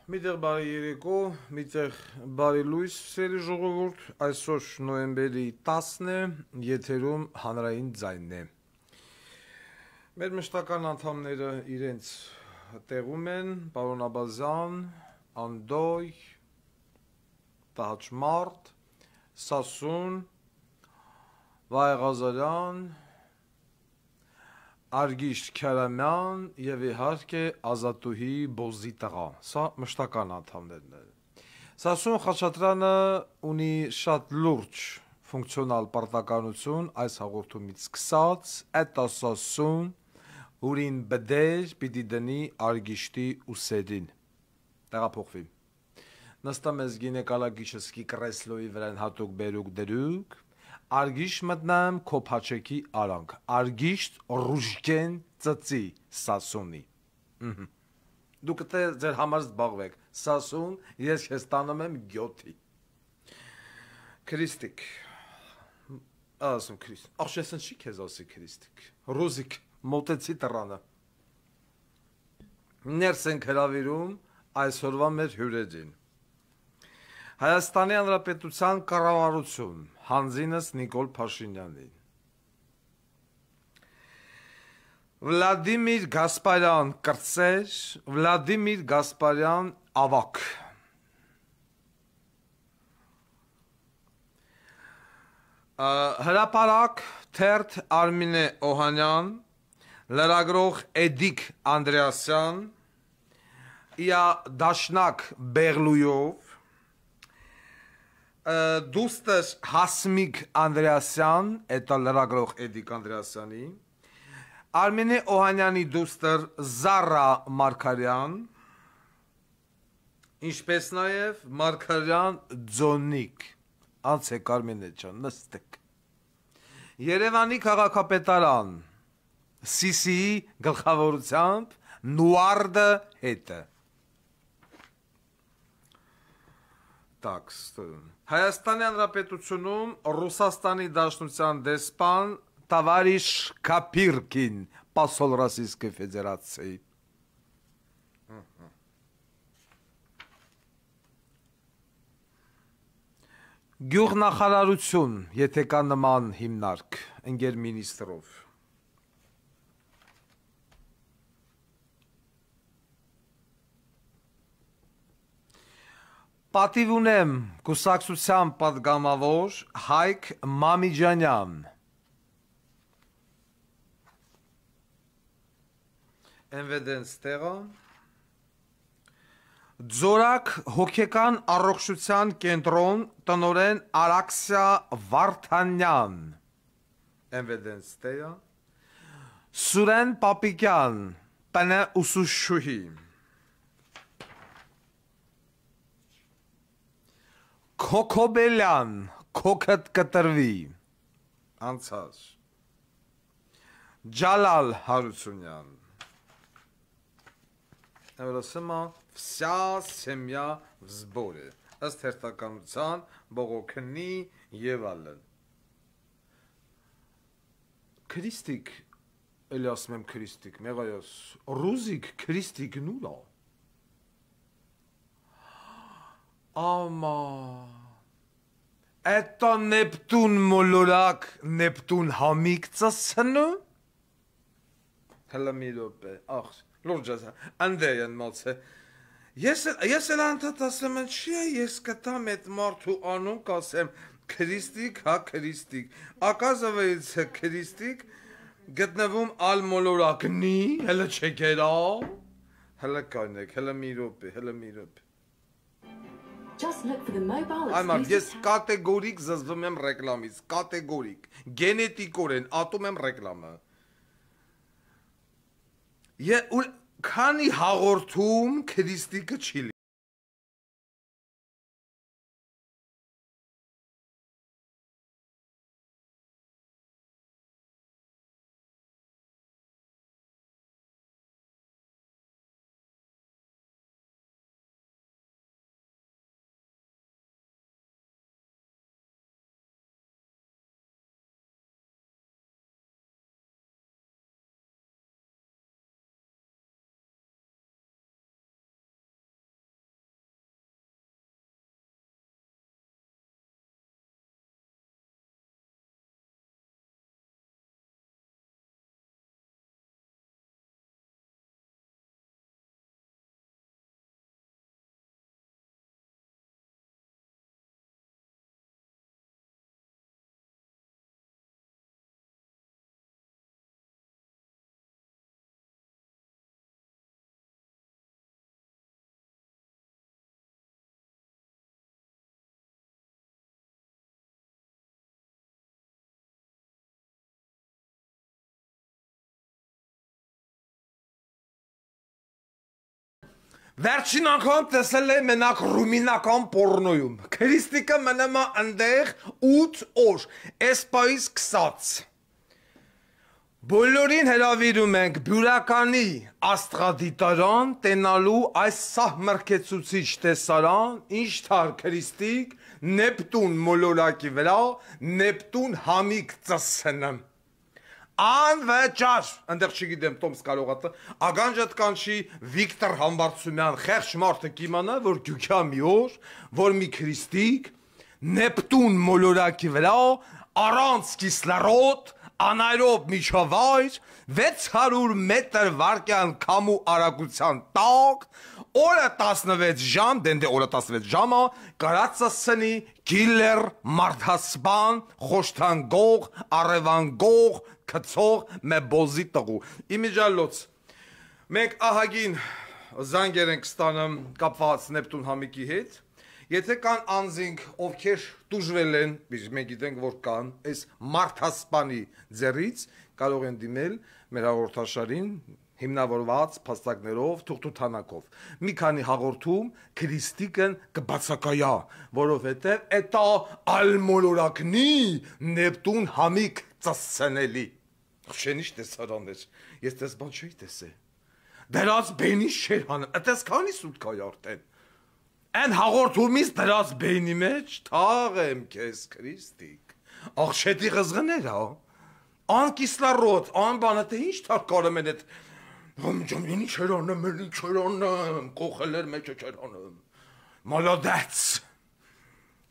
Միտեղ բարի երեկո, միտեղ բարի լույս, սիրելի ժողովուրդ, այսօր նոյեմբերի 10-ն է, եթերում հանրային ձայնն է։ Մեր մշտական անդամները իրենց տեղում են, պարոն Աբազյան, Անդոյ, Տահաճմարտ, Սասուն, Վայ Ղազարյան, Արգիշտ Քյարամյան եւ իհարկե Ազատուհի Բոզի տղա, սա մշտական անդամներն են։ Սասուն Խաչատրյանը ունի շատ լուրջ ֆունկցիոնալ պարտականություն այս հաղորդումից սկսած, այդ Սասուն ուրին բդեր պիտի դնի Արգիշտի ուսերին։ Տեղափոխվի։ Նստա մեզ գինեկալագիչսկի կրեսլոյի վրան հատուկ բերուկ դրուկ, Արգիշտ մտնամ քոփաչեկի արանք, Արգիշտ ռուժգեն ծծի Սասունի։ Դուք ձեր համար զբաղվեք, Սասուն, ես քեզ տանում եմ գյոթի։ Քրիստիկ, ասում Քրիստ, աղջեսն չի քեզ ասի Քրիստիկ, Ռոզիկ, մոտեցի տրանը։ Ներս ենք հրավիրում այսօրվա մեր հյուրերին։ Հայաստանի Հանրապետության կառավարություն, հանձինս Նիկոլ Փաշինյանին։ Վլադիմիր Գասպարյան կրծեր, Վլադիմիր Գասպարյան ավակ։ Հրապարակ թերթ Արմինե Օհանյան, լրագրող Էդիկ Անդրեասյան, իա դաշնակ Բեղլույով, դուստր Հասմիկ Անդրեասյան, էտա լրագրող Էդիկ Անդրեասյանի, Արմինե Օհանյանի դուստր Զարա Մարգարյան, ինչպես նաև Մարգարյան Ձոնիկ, անցեք Արմինե ջան, նստեք։ Երևանի քաղաքապետարան, Սիսիի գլխավորությամբ Նուարդը հետը։ Հայաստանի Հանրապետությունում Ռուսաստանի Դաշնության դեսպան Տավարիշ Քապիրկին, посол Российской Федерации։ Գյուղնախարարություն, եթե կա նման հիմնարկ, ընկեր մինիստրով։ Պատիվ ունեմ կուսակցության պատգամավոր Հայկ Մամիջանյան։ Ընվեդեն ստեղա։ Ձորակ հոգեկան առողջության կենտրոն տնօրեն Արաքսիա Վարդանյան։ Ընվեդեն ստեղա։ Սուրեն Պապիկյան, տնը ուսուցչուհի։ Քոքոբելյան, քոքդ կտրվի, անցած, Ջալալ Հարությունյան, Էվրոսեմա, վսյա սեմյա վզբորը, ըստ հերթականության, բողոքնի և ալն։ Քրիստիկ, էլի ասում եմ քրիստիկ, մեղայոս, ռուզիկ քրիստիկ նուրա։ Ама, это Նեպտուն մոլորակ, Նեպտուն համիկ ծսնու։ Հլա մի լոպ է, աղ, լուրջը, անդեյն մոց է։ Ես էլ անդատ ասեմ են, չի է ես կտամ էտ մարդու անուն կասեմ, քրիստիկ, հա քրիստիկ, ակազավայից է քրիստիկ, գտնվում ալ մոլորակնի, հլը չեկերա, հլը կանեք, հլը մի լոպ է։ Just look for the mobile Այմար, ես exclusive կատեգորիկ զզվում եմ ռեկլամից, կատեգորիկ, գենետիկորեն ատում եմ ռեկլամը։ Քանի հաղորդում քրիստիկը չի Վերջին անգամ տեսել եմ մենակ ռումինական պորնոյում։ Քրիստիկը մնում է այնտեղ 8 օր, էսպայից կսած։ Բոլորին հրավիրում ենք բյուրականի աստղադիտարան տենալու այս սահմռկեցուցիչ տեսարան, ինչ թար քրիստիկ, Նեպտուն մոլորակի վրա, Նեպտուն համիկ ծսնը։ Անվճար, այնտեղ չգիտեմ Տոմս կարողատը, ագանջդ կանչի Վիկտոր Համբարձումյան խեղճ մարդը կիմանա, որ գյուքյա մի օր, որ մի քրիստիկ, Նեպտուն մոլորակի վրա, առանց կիսլարոտ, անայրոբ միջավայր, 600 մետր վարկյան կամու արագության տակ, օրը 16 ժամ, դենդե օրը 16 ժամը, կարացասնի, գիլեր, մարդասպան, խոշտանգող, արևանգող, կծող, մեբոզի տղու։ Իմիջալոց, մենք ահագին զանգեր ենք ստանում կապված Նեպտուն համիկի հետ, եթե կան անձինք, ովքեր տուժվել են, մենք գիտենք, որ կան, այս մարդասպանի ձեռից կարող են դիմել մեր հաղորդաշարին, հիմնավորված փաստակներով, թուղթութանակով։ Մի քանի հաղորդում քրիստիկն կբացակայա, որովհետև էտա ալմոլորակնի Նեպտուն համիկ ծսցնելի։ Շենիշ տեսարաններ, ես տես բան չէի տեսե։ Դրած բենի շեր հանեմ, այդպես քանի սուտ կայ արդեն։ Այն հաղորդումից դրած բենի մեջ թաղ եմ քեզ քրիստիկ։ Աղշետի ղզղներ հա։ Ան կիսլարոտ, ան բանը թե ինչ թար կարում են այդ ջամինի չերանեմ, մենի չերանեմ, կողելեր մեջը չերանեմ։ Մալադեց։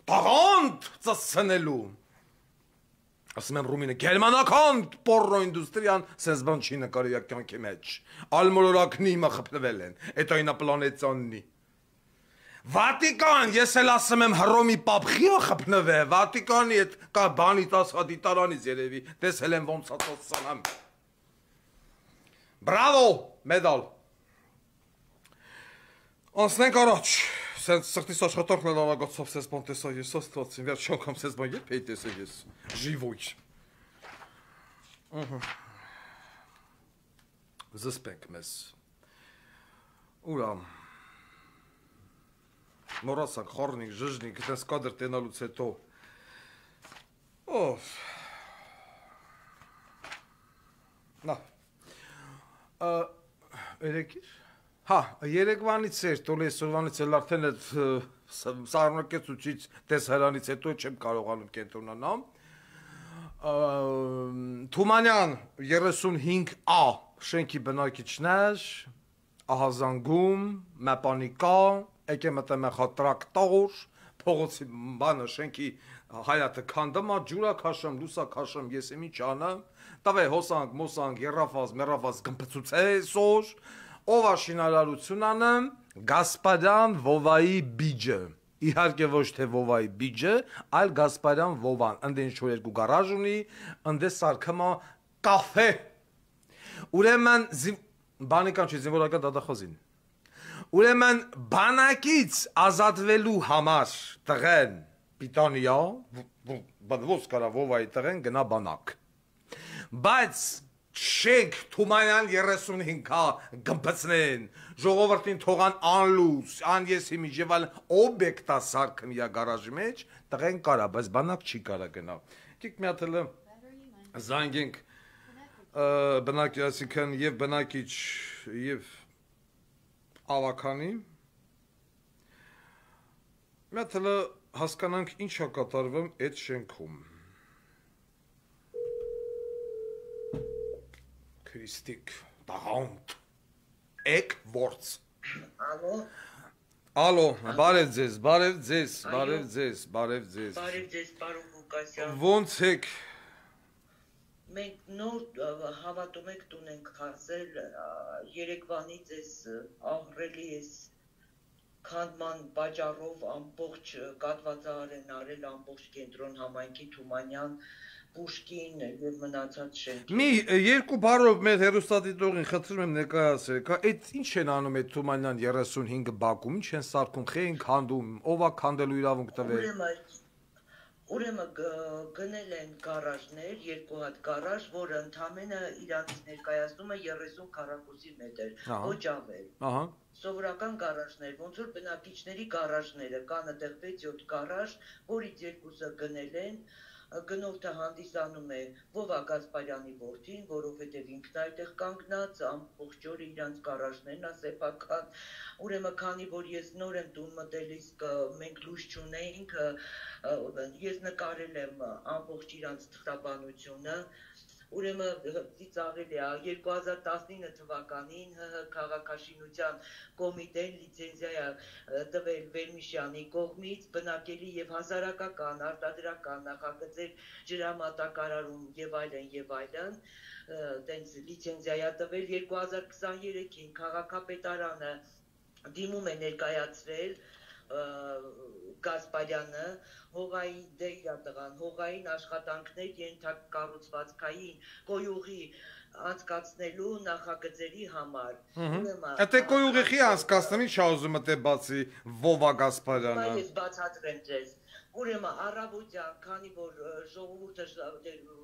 Տաղանդ ծսցնելու։ Ասում եմ ռումինը, գերմանական պորնո ինդուստրիան սենց բան չի նկարի կյանքի մեջ։ Ալմոլորակնի հիմա խփնվել են, էտ այնա պլանետյաննի։ Վատիկան, ես էլ ասում եմ հռոմի պապխի է խփնվե, Վատիկանի էտ կա բանի տասխադիտարանից երևի, տեսել եմ ոնց ածացանամ։ Բրավո, մեդալ։ Անցնենք առաջ, սենց սրտիս աշխատանքն էլ արագացավ սենց բան տեսա ես աստվածին, վերջ անգամ սենց բան երբ էի տեսել ես, ժիվոյ։ Զսպենք մեզ։ Ուրամ, մորասանք, խարնիկ, ժժնիկ, տենց կադր տենալուց հետո, ով, նա, երեկիր, հա, երեկվանից էր, տոլեսորվանից էլ արդեն այդ սարունակեցուցից տեսարանից հետո չեմ կարողանում կենտրոնանամ, Թումանյան 35A շենքի բնակիչներ, ահազանգում, մեպանիկա, եկեմ ըտեմ էխա տրակտոր, փողոցի բանը շենքի հայատը կանդմա, ջուրա կաշեմ, լուսա կաշեմ, ես եմ ինչ անեմ, տավե հոսանք, մոսանք, երրաֆազ, մերրաֆազ գմպծուց է սոր, ով աշինարարություն անեմ, Գասպարյան Վովայի բիջը, իհարկե ոչ թե Վովայի բիջը, այլ Գասպարյան Վովան, ընդ ինչ-որ երկու գարաժ ունի, ընդ է սարքմա կաֆե, ուրեմն բանիկան չի զինվորական դատախազին, ուրեմն բանակից ազատվելու համար տղեն պիտանիա, ոնց կարա Վովայի տղեն գնա բանակ, բայց շենք Թումանյան 35-ա գմպցնեն, ժողովրդին թողան անլուս, անեսի միջևալ օբյեկտա սարքնիա գարաժի մեջ, տղեն կարա, բայց բանակ չի կարա գնա։ Կիք մի հատելը զանգենք բնակիչական և բնակիչ և ավականի, մի հատելը հասկանանք ինչ է կատարվում այդ շենքում։ Քրիստիկ, տաղանդ, էկ որց։ Ալո, բարև ձեզ, բարև ձեզ, բարև ձեզ, բարև ձեզ։ Բարև ձեզ, պարոն Ղուկասյան։ Ոնց եք։ Մենք նոր հավատում եք տուն ենք խազել, երեկվանից ես աղրելի ես քանդման բաժարով ամբողջ կատվածահար են արել ամբողջ կենտրոն համայնքի Թումանյան Պուշկին և մնացած շենքի։ Մի երկու բառով մեր հեռուստադիտողին խնդրում եմ ներկայացրեք, այդ ինչ են անում այդ Թումանյան 35 բակում, ինչ են սարքում, խե են քանդում, ով է քանդելու իրավունք տվել։ Ուրեմն գնել են գարաժներ, երկու հատ գարաժ, որը ընդամենը իրանց ներկայացնում է 30 քառակուսի մետր, ոչ ավել։ Ահա։ Սովորական գարաժներ, ոնց որ բնակիչների գարաժները, կան այդտեղ 6-7 գարաժ, որից երկուսը գնել են, գնորդը հանդիսանում է Վովա Գասպարյանի որդին, որովհետև ինքն այդտեղ կանգնած, ամբողջ օրը իրանց գարաժներն է սեփական, ուրեմն քանի որ ես նոր եմ տուն մտել, իսկ մենք լույս չունեինք, ես նկարել եմ ամբողջ իրանց թղթաբանությունը, ուրեմն ծիծաղել է 2019 թվականին ՀՀ քաղաքաշինության կոմիտեն լիցենզիա տվել Վերմիշյանի կողմից բնակելի եւ հասարակական, արտադրական նախագծեր ջրամատակարարում եւ այլն, տենց լիցենզիա տվել 2023-ին քաղաքապետարանը դիմում է ներկայացրել Գասպարյանը հողային հողային աշխատանքներ ենթակառուցվածքային կոյուղի անցկացնելու նախագծերի համար։ Այդ կոյուղի խի անցկացնի չազում է բացի Վովա Գասպարյանը։ Ես բացատրեմ ձեզ։ Ուրեմն առավոտյան, քանի որ ժողովուրդը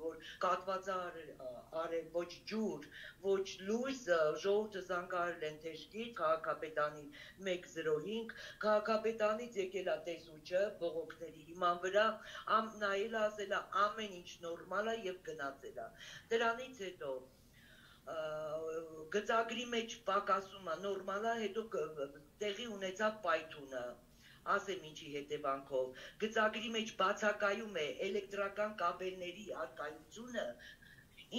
որ կատված արել ոչ ջուր, ոչ լույս, ժողովուրդը զանգարել են թեժգիր քաղաքապետանին 105, քաղաքապետանից եկել է տեսուչը բողոքների հիման վրա, նայել ասել է ամեն ինչ նորմալ է եւ գնացել է։ Դրանից հետո գծագրի մեջ պակասում է նորմալ է, հետո տեղի ունեցավ պայթունը։ Ասեմ ինչի հետևանքով, գծագրի մեջ բացակայում է էլեկտրական կաբելների արկայությունը,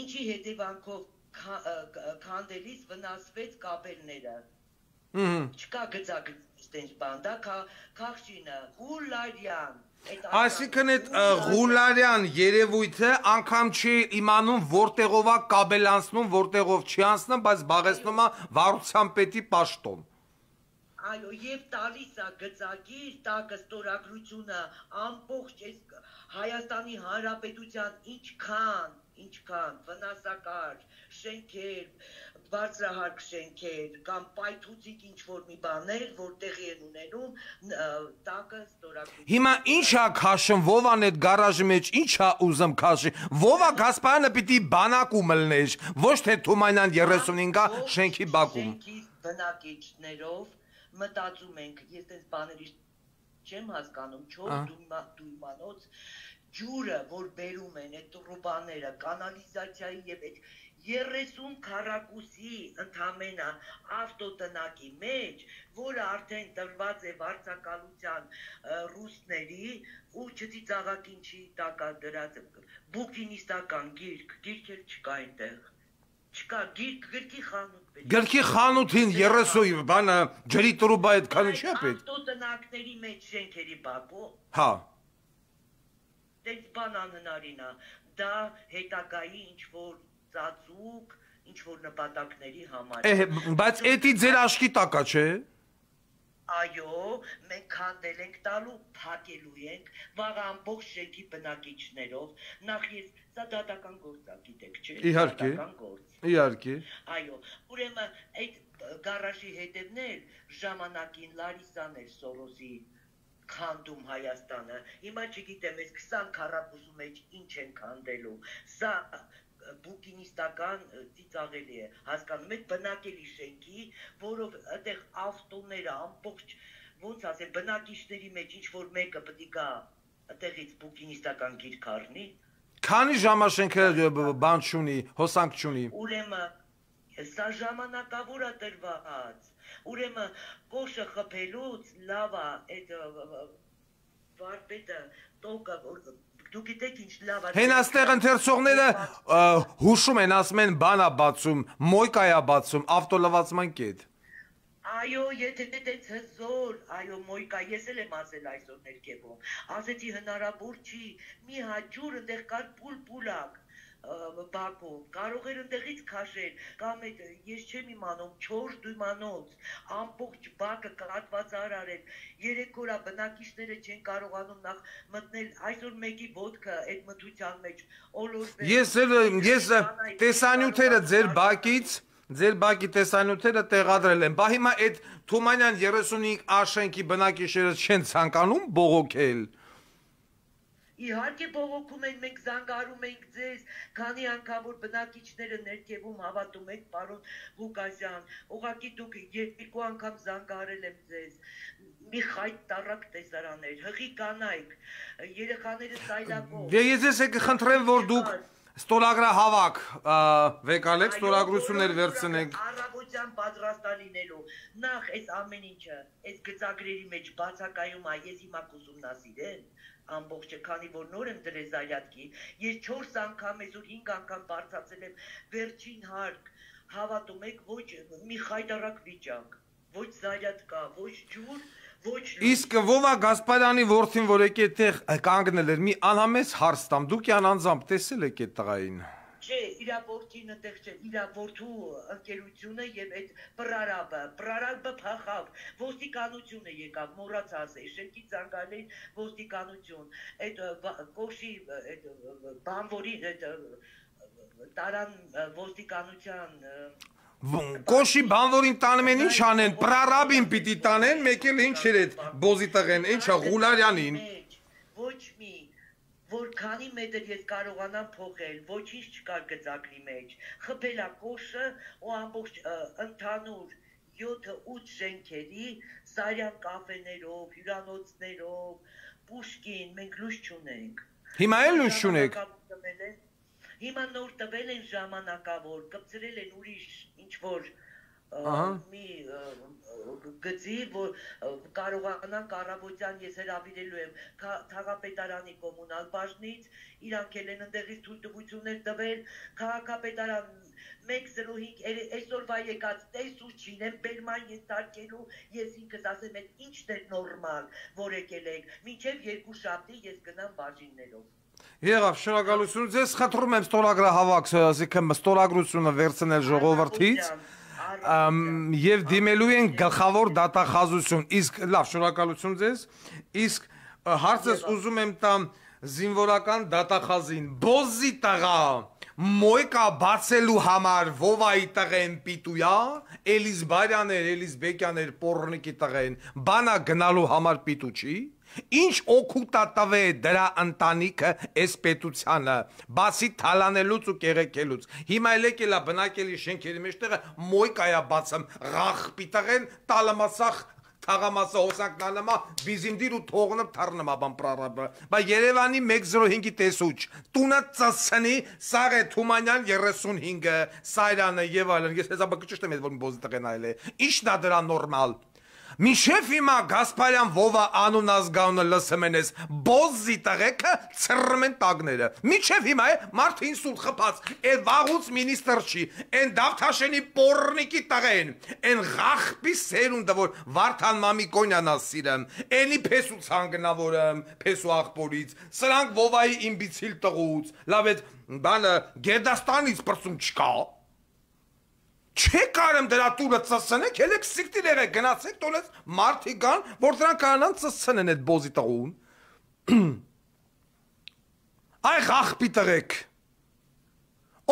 ինչի հետևանքով քանդելիս վնասվեց կաբելները։ Չկա գծագրի ստենց բան, դա քաղաքշինը, Ղուլարյան։ Այսինքն այդ Ղուլարյան երևույթը անգամ չի իմանում որտեղով է կաբել անցնում, որտեղով չի անցնում, բայց զբաղեցնում է վարության պետի պաշտոն։ Այո, եւ տալիս է գծագիր, տակը ստորագրությունը ամբողջ Հայաստանի Հանրապետության ինչքան վնասակար շենքեր, բարձրահարկ շենքեր կամ պայթուցիկ ինչ-որ մի բաներ, որ տեղի են ունենում, տակը ստորագրություն։ Հիմա ի՞նչ է քաշում Վովան այդ գարաժի մեջ, ի՞նչ է ուզում քաշի։ Վովա Գասպարյանը պիտի բանակում լներ, ոչ թե Թումանյան 35-ա շենքի բակում։ Շենքի բնակիչներով մտածում ենք, ես այս բաների չեմ հասկանում, 4 դույմանոց ջուրը, որ բերում են այդ տրուբաները, կանալիզացիայի եւ այդ 30 քառակուսի ընդամենը ավտոտնակի մեջ, որը արդեն տրված է վարձակալության ռուսների ու չծիծաղակին չի տակա դրած բուկինիստական գիրք էլ չկա այնտեղ։ Չկա գրքի խանութ։ Գրքի խանութին 30 բանը ջրի տրուբա այդքանը չի պետք։ Ավտոտնակների մեջ շենքերի բակո։ Հա։ Դες բան անհնարին է։ Դա հետագայի ինչ-որ ծածուկ, ինչ-որ նպատակների համար։ Բայց էդի ձեր աչքի տակա չէ։ Այո, մենք քանդել ենք տալու, փակելու ենք, վաղ ամբողջ շենքի բնակիչներով, նախ ես սա դատական գործ է, գիտեք, չէ՞։ Իհարկե։ Իհարկե։ Այո, ուրեմն այդ գարաժի հետևն էլ ժամանակին Լարիսան էր Սորոսի քանդում Հայաստանը։ Հիմա չգիտեմ, այս 20 քառակուսու մեջ ինչ են քանդելու։ Սա բուկինիստական ծիծաղելի է, հասկանում եք, բնակելի շենքի, որով այդտեղ ավտոները ամբողջ, ոնց ասեմ, բնակիչների մեջ ինչ-որ մեկը պետք է գա այդտեղից բուկինիստական գիրք առնի։ Քանի ժամաշենքը բան չունի, հոսանք չունի։ Ուրեմն սա ժամանակավոր է տրված։ Ուրեմն կոշը խփելուց լավ է այդ վարպետը տոկը դուք գիտեք ինչ լավ է։ Հեն աստեղ ընթերցողները հուշում են, ասում են բան է բացում, մոյկա է բացում, ավտոլավացման կետ։ Այո, եթե դες հզոր, այո, մոյկա, ես էլ եմ ասել այսօր ներքևում։ Ասեցի հնարավոր չի, մի հաջուր այնտեղ կար պուլպուլակ բակում, կարող էր ընդեղից քաշել, կամ այդ ես չեմ իմանում 4 դույմանոց, ամբողջ բակը կատված արարել, 3 օրա բնակիչները չեն կարողանում նախ մտնել, այսօր մեկի ոտքը այդ մթության մեջ օլորվել։ Ես տեսանյութերը ձեր բակի տեսանյութերը տեղադրել եմ, բա հիմա այդ Թումանյան 35 աշենքի բնակիչները չեն ցանկանում բողոքել։ Իհարկե բողոքում են, մենք զանգարում ենք ձեզ, քանի անգամ որ բնակիչները ներքևում հավատում եք, պարոն Ղուկասյան, ուղղակի դուք երկու անգամ զանգարել եմ ձեզ։ Մի խայտ տարակ տեսարաներ, հղի կանայք, երեխաները սայլակով։ Ես կխնդրեմ, որ դուք ստորագրահավաք վեկալեք, ստորագրություններ վերցնենք։ Առավոտյան պատրաստալինելու, նախ այս ամեն ինչը, այս գծագրերի մեջ բացակայում է, ես հիմա կուսումնասիրեմ, ամբողջը, քանի որ նոր եմ դրել զայրատկի, ես 4 անգամ, այսօր 5 անգամ բարձրացել եմ վերջին հարկ, հավատում եք, ոչ մի խայտարակ վիճակ, ոչ զայրատկա, ոչ ջուր, ոչ լույս։ Իսկ Վովա Գասպարյանի որդին, որ եկե այդտեղ կանգնել էր, մի անհամես հարց տամ, դուք յան անձամբ տեսել եք այդ տղային։ Չէ, իրա որդին այդտեղ չէ, իրա որդու ընկերությունը եւ այդ պրարաբը փախավ, ոստիկանությունը եկավ, մոռացա ասել, շենքի ցանկալին ոստիկանություն, այդ կոշի այդ բանվորի այդ տարան ոստիկանության Կոշի բանվորին տանում են, ինչ անեն, պրարաբին պիտի տանեն, մեկ էլ ինչ էր այդ բոզի տղեն, ինչա Ղուլարյանին։ Ոչ մի որ քանի մետր ես կարողանամ փոխել, ոչինչ չկար գծագրի մեջ, խփելա կոշը ու ամբողջ ընդհանուր 7-8 շենքերի, Սարյան կաֆեներով, հյուրանոցներով, Պուշկին, մենք լույս չունենք։ Հիմա էլ լույս չունեք։ Հիմա նոր տվել են ժամանակավոր, կպցրել են ուրիշ ինչ-որ մի գծի, որ կարողանանք առավոտյան ես հրավիրելու եմ քաղաքապետարանի կոմունալ բաժնից, իրանք էլ են ընդեղից թույլտվություններ տվել, քաղաքապետարան 105 այսօրվա եկած տեսուչին եմ բերման ենթարկելու, ես ինքս ասեմ այդ ինչն է նորմալ, որ եկել եք, մինչև 2 շաբթի ես գնամ բաժիններով։ Եղավ, շնորհակալություն, ձեզ խնդրում եմ ստորագրահավաք, ասիկեմ ստորագրությունը վերցնել ժողովրդից եւ դիմելու են գլխավոր դատախազություն, իսկ լավ, շնորհակալություն ձեզ, իսկ հարցս ուզում եմ տամ զինվորական դատախազին, բոզի տղա, մոյկա բացելու համար Վովայի տղեն պիտույա, Էլիզբարյաներ, Էլիզբեկյաներ, Պոռնիկի տղեն, բանա գնալու համար պիտու չի, ինչ օգուտ տվե դրա ընտանիքը այս պետությանը, բացի թալանելուց ու կեղեքելուց, հիմա ելեկելա բնակելի շենքերի մեջտեղը մոյկայա բացեմ, ղախպի տղեն տալամասախ թաղամասը հոսանքնանամա բիզիմդիր ու թողնը թարնմա բան պրարաբը, բա Երևանի 105-ի տեսուչ, տունը ծսնի Սաղե Թումանյան 35-ը, Սայրանը և այլն, ես հեզաբը կճշտ եմ որ մի բոզի տղեն այլ է, ինչն է դրա նորմալ, Միշև հիմա Գասպարյան Վովա անուն ազգանունը լսում են ես բոզի տղեկը ծրում են տագները, միշև հիմա է մարդ ինսուլտ խպած, են վաղուց մինիստր չի, են Դավթաշենի Պոռնիկի տղեն, են ղախպի սերունդը, որ Վարդան Մամիկոնյանա սիրեմ, ենի փեսու ցանգնավորեմ, փեսու աղբորից, սրանք Վովայի իմբիցիլ տղուց, լավ էդ բանը Գերդաստանից պրծում չկա, Չէ կարեմ դրա տուրը ծսնեք, ելեք սիկտիներ եք, գնացեք, տոլեց մարդի կան, որ դրանք կարանան ծսնեն այդ բոզի տղուն։ Այ ղախպի տղեք։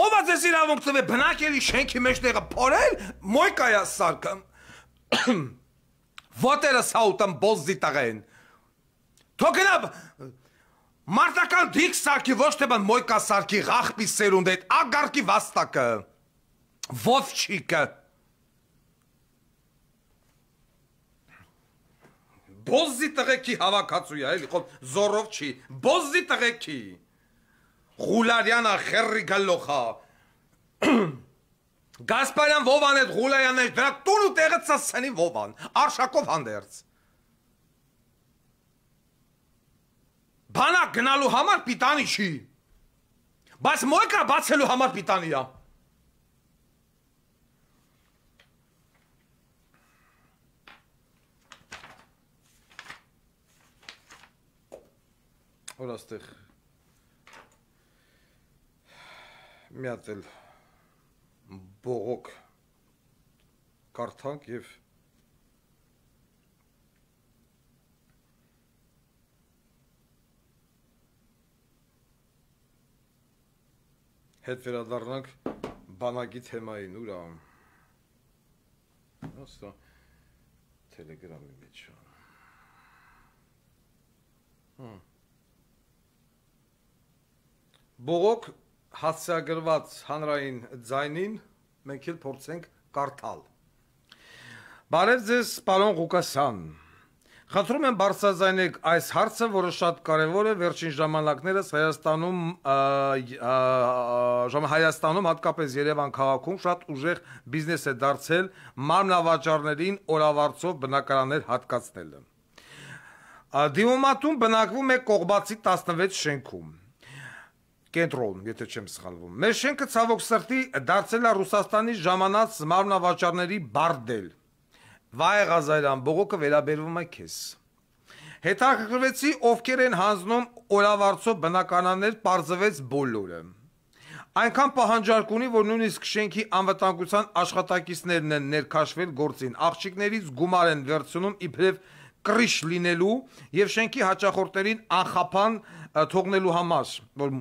Ով է ձեզ իրավունք տվե բնակելի շենքի մեջ տեղը փորել, մոյկայա սարկը։ Ոտերը սաուտեմ բոզի տղեն։ Թոգնա մարտական դիք սարքի, ոչ թե բան մոյկա սարքի ղախպի սերունդ այդ ագարկի վաստակը։ Վովչիկը Բոզի տղեկի հավաքածույա, էլի, խոբ զորով չի, բոզի տղեկի Ղուլարյանա խերրի գլոխա Գասպարյան Վովան էդ Ղուլարյանն է, դրա տուն ու տեղը ծասցենի Վովան, արշակով հանդերց Բանակ գնալու համար պիտանի չի, բայց մոյկա բացելու համար պիտանի է Որ աստեղ մի հատ էլ բողոք կարդանք և հետ վերադառնանք բանակի թեմային, ուրա Աստա Տելեգրամի մեջ բողոք հասցեագրված հանրային ձայնին մենք էլ փորձենք կարդալ։ Բարև ձեզ, պարոն Ղուկասյան։ Խնդրում եմ բարձրաձայնեք այս հարցը, որը շատ կարևոր է վերջին ժամանակներս Հայաստանում, հատկապես Երևան քաղաքում շատ ուժեղ բիզնես է դարձել մարմնավաճառներին օրավարձով բնակարաններ հատկացնելը։ Դիմումատում բնակվում է Կողբացի 16 շենքում։ Կենտրոն, եթե չեմ սխալվում։ Մեր շենքը ցավոք սրտի դարձել է Ռուսաստանի ժամանած մարմնավաճառների բարդել։ Վայ Ղազարյան, բողոքը վերաբերվում է քեզ։ Հետաքրքրվեցի, ովքեր են հանձնում օրավարձով բնակարաններ, պարզվեց բոլորը։ Այնքան պահանջարկ ունի, որ նույնիսկ շենքի անվտանգության աշխատակիցներն են ներքաշվել գործին, աղջիկներից գումար են վերցնում իբրև կրիշ լինելու եւ շենքի հաճախորդներին անխափան թողնելու համար, որ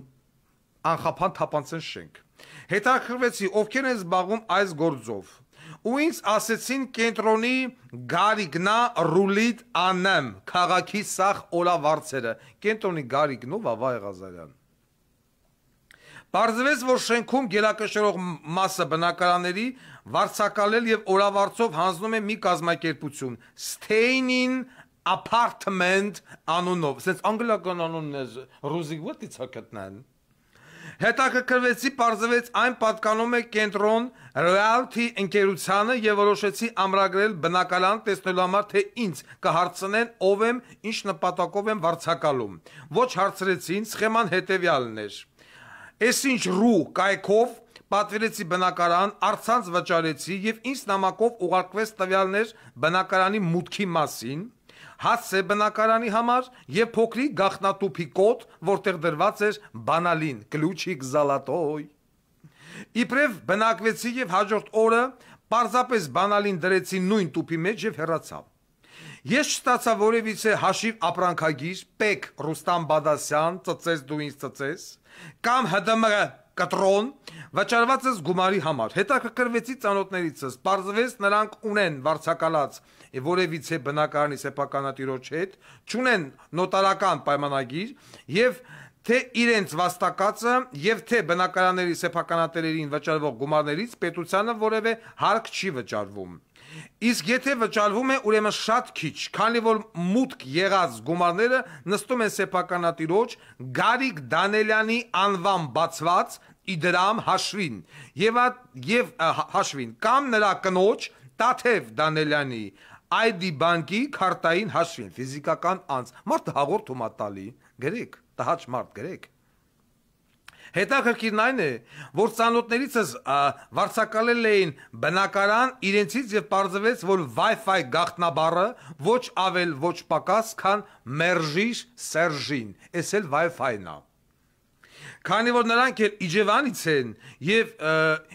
անխափան թափանցեն շենք։ Հետաքրքրվեցի, ովքեր են զբաղվում այս գործով։ Ու ինձ ասեցին կենտրոնի գարիգնա ռուլիտ անեմ, քաղաքի սախ օրավարձերը, կենտրոնի գարիգնով Վայ Ղազարյան։ Պարզվեց, որ շենքում գերակշռող մասը բնակարանների վարձակալել եւ օրավարձով հանձնում է մի կազմակերպություն, Staying Apartment անունով, sense անգլիական անունն է, ռուզիկ what-ից հակտնան։ Հետաքրքրվեցի, պարզվեց այն պատկանում է կենտրոն Realty ընկերությանը եւ որոշեցի ամրագրել բնակարան տեսնելու համար, թե ինձ կհարցնեն ով եմ, ինչ նպատակով եմ վարձակալում։ Ոչ հարցրեցին, սխեման հետեւյալն էր։ Էսինչ ռու կայքով պատվիրեցի բնակարան, առցանց վճարեցի եւ ինձ նամակով ուղարկվեց տվյալներ բնակարանի մուտքի մասին, հասցե բնակարանի համար եւ փոքրիկ գախնատուփի կոդ, որտեղ դրված էր բանալին, կլուչիկ զալատոյ։ Իբրև բնակվեցի եւ հաջորդ օրը պարզապես բանալին դրեցի նույն տուփի մեջ եւ հեռացա։ Ես չստացա որևիցե հաշիվ ապրանքագիր, Պեկ Ռուստամ Բադասյան, ծծես դու ինձ ծծես, կամ ՀԴՄ կտրոն, վճարված ես գումարի համար։ Հետաքրքրվեցի ծանոթներիցս, պարզվեց նրանք ունեն վարձակալած որևիցե բնակարանի սեփականատիրոջ հետ, չունեն նոտարական պայմանագիր եւ թե իրենց վաստակածը եւ թե բնակարանների սեփականատերերին վճարվող գումարներից պետությանը որևէ հարկ չի վճարվում։ Իսկ եթե վճարվում է, ուրեմն շատ քիչ, քանի որ մուտք եղած գումարները նստում են սեփականատիրոջ Գարիկ Դանելյանի անվան բացված իդրամ հաշվին եւ հաշվին կամ նրա կնոջ Տաթև Դանելյանի ID բանկի քարտային հաշվին, ֆիզիկական անձ։ Մարդը հաղորդում է տալի, գրեք, տհաճ մարդ գրեք։ Հետաքրքիրն այն է, որ ծանոթներիցս վարձակալել էին բնակարան իրենցից եւ պարզվեց, որ Wi-Fi գաղտնաբառը ոչ ավել ոչ պակաս, քան մերժիր Սերժին, էս էլ Wi-Fi-ն է։ Քանի որ նրանք էլ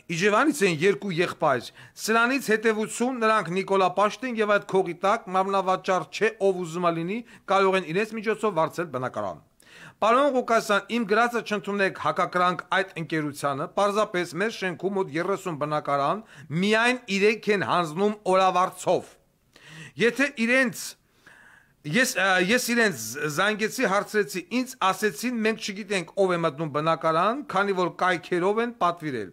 Իջևանից են երկու եղբայր, սրանից հետևություն նրանք Նիկոլա Պաշտին եւ այդ քողի տակ մարմնավաճառ չէ, ով ուզում է լինի, կարող են իրենց միջոցով վարձել բնակարան։ Պարոն Ղուկասյան, իմ գրածը չընդունեք հակակրանք այդ ընկերությանը, պարզապես մեր շենքում մոտ 30 բնակարան միայն 3 են հանձնում օրավարձով։ Եթե ես իրենց զանգեցի, հարցրեցի, ինձ ասեցին, մենք չգիտենք ով է մտնում բնակարան, քանի որ կայքերով են պատվիրել։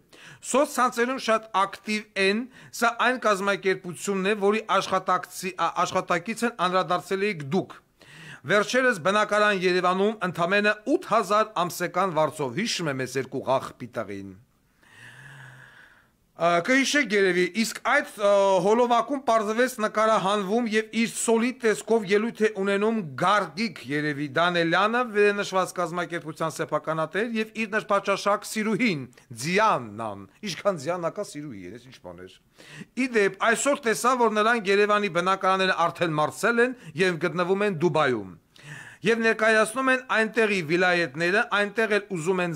Սոցցանցերում շատ ակտիվ են, սա այն կազմակերպությունն է, որի աշխատակիցն անդրադարձել եք դուք։ Վերջերս բնակարան Երևանում ընդամենը 8000 ամսական վարձով, հիշում եմ ես երկու աղբիտաղին։ Կհիշեք երևի, իսկ այդ հոլովակում պարզվեց նկարահանվում եւ իր սոլիդ տեսքով ելույթ է ունենում Գարգիկ երևի Դանելյանը, վերնշված կազմակերպության սեփականատեր եւ իր նշպաճաշակ սիրուհին Ձիաննան, ինչքան Ձիաննակա սիրուհի էր, ինչ բաներ։ Իդեպ այսօր տեսա, որ նրանք Երևանի բնակարանները արդեն մարսել են եւ գտնվում են Դուբայում։ Եվ ներկայացնում են այնտեղի վիլայետները, այնտեղ էլ ուզում են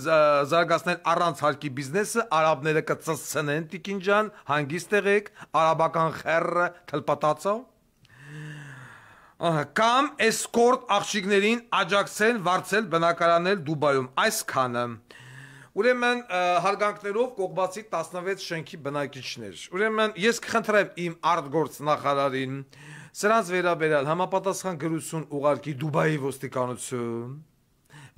զարգացնել առանց հարկի բիզնեսը, արաբները կծծցնեն տիկին ջան, հանգիստ եղեք, արաբական խեռը թլպատացո։ Կամ էսկորտ աղջիկներին աջակցեն վարձել բնակարանել Դուբայում, այսքանը։ Ուրեմն հարգանքներով Կողբացի 16 շենքի բնակիչներ։ Ուրեմն ես կխնդրեմ իմ արտգործ նախարարին սրանց վերաբերյալ համապատասխան գրություն ուղարկի Դուբայի ոստիկանություն,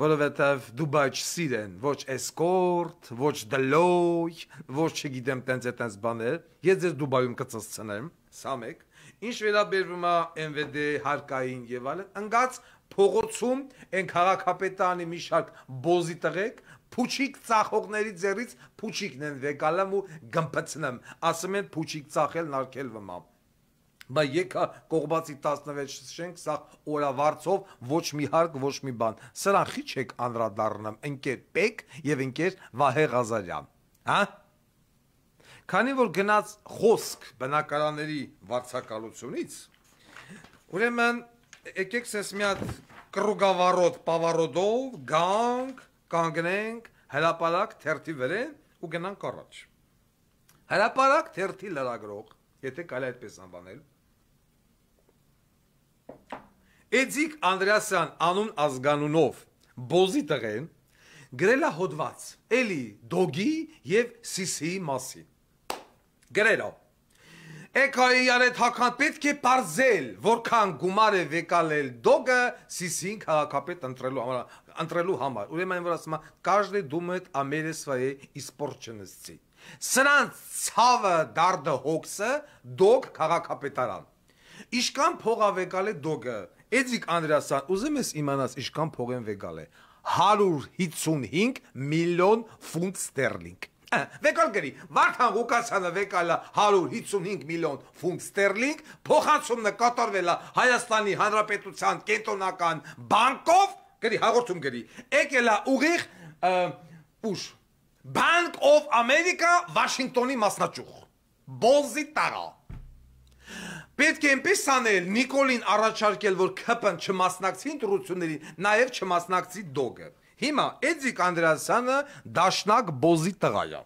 որովհետև Դուբայ չսիրեն, ոչ escort, ոչ դլոյ, ոչ չգիտեմ տենց բաներ, ես ձեզ Դուբայում կծծցնեմ, սա մեկ, ինչ վերաբերվում է MVD հարկային եւ այլն, ընկած փողոցում են քաղաքապետարանի մի շարք բոզի տղեկ, փուչիկ ծախողների ձեռից փուչիկն են վեկալում ու գմպցնեմ, ասում են փուչիկ ծախել նարկել վմա։ Բա եկա կողբացի 16 շենք, սա օրավարձով ոչ մի հարկ, ոչ մի բան։ Սրան խի չեք անդրադառնամ, ընկեր Պեկ եւ ընկեր Վահե Ղազարյան, հա? Քանի որ գնաց խոսք բնակարանների վարձակալությունից, ուրեմն եկեք սենց մի հատ կռուգավառոտ պավառոդով գանք, կանգնենք հրապարակ թերթի վրեն ու գնանք առաջ։ Հրապարակ թերթի լրագրող, եթե կարելի այդպես անվանել, Էդիկ Անդրեասյան անուն ազգանունով բոզի տղեն գրել է հոդված էլի դոգի եւ սիսիի մասին։ Գրել է. Էկայի արետ հական պետք է պարզել, որքան գումար է վեկալել դոգը սիսին քաղաքապետ ընտրելու համար։ Ուրեմն որ ասում է, каждый думает о мере своей испорченности։ Սրանց ցավը դարդը հոգսը դոգ քաղաքապետարան։ Իշքան փող է վեկալել դոգը։ Էդիկ Անդրեասյան, ուզում ես իմանաս իշքան փող են վեկալել։ 155 միլիոն ֆունտ ստերլինգ։ Վեկալ գրի, Վարդան Ղուկասյանը վեկալա 155 միլիոն ֆունտ ստերլինգ, փոխանցումն կատարվել է Հայաստանի Հանրապետության կենտրոնական բանկով, գրի հաղորդում գրի, եկել է ուղիղ ուշ Bank of America Վաշինգտոնի մասնաճյուղ։ Բոզի տարա։ Պետք է այնպես անել Նիկոլին առաջարկել, որ ԿՊ-ն չմասնակցի ընտրություններին, նաև չմասնակցի դոգը։ Հիմա Էդիկ Անդրեասյանը դաշնակ բոզի տղա է։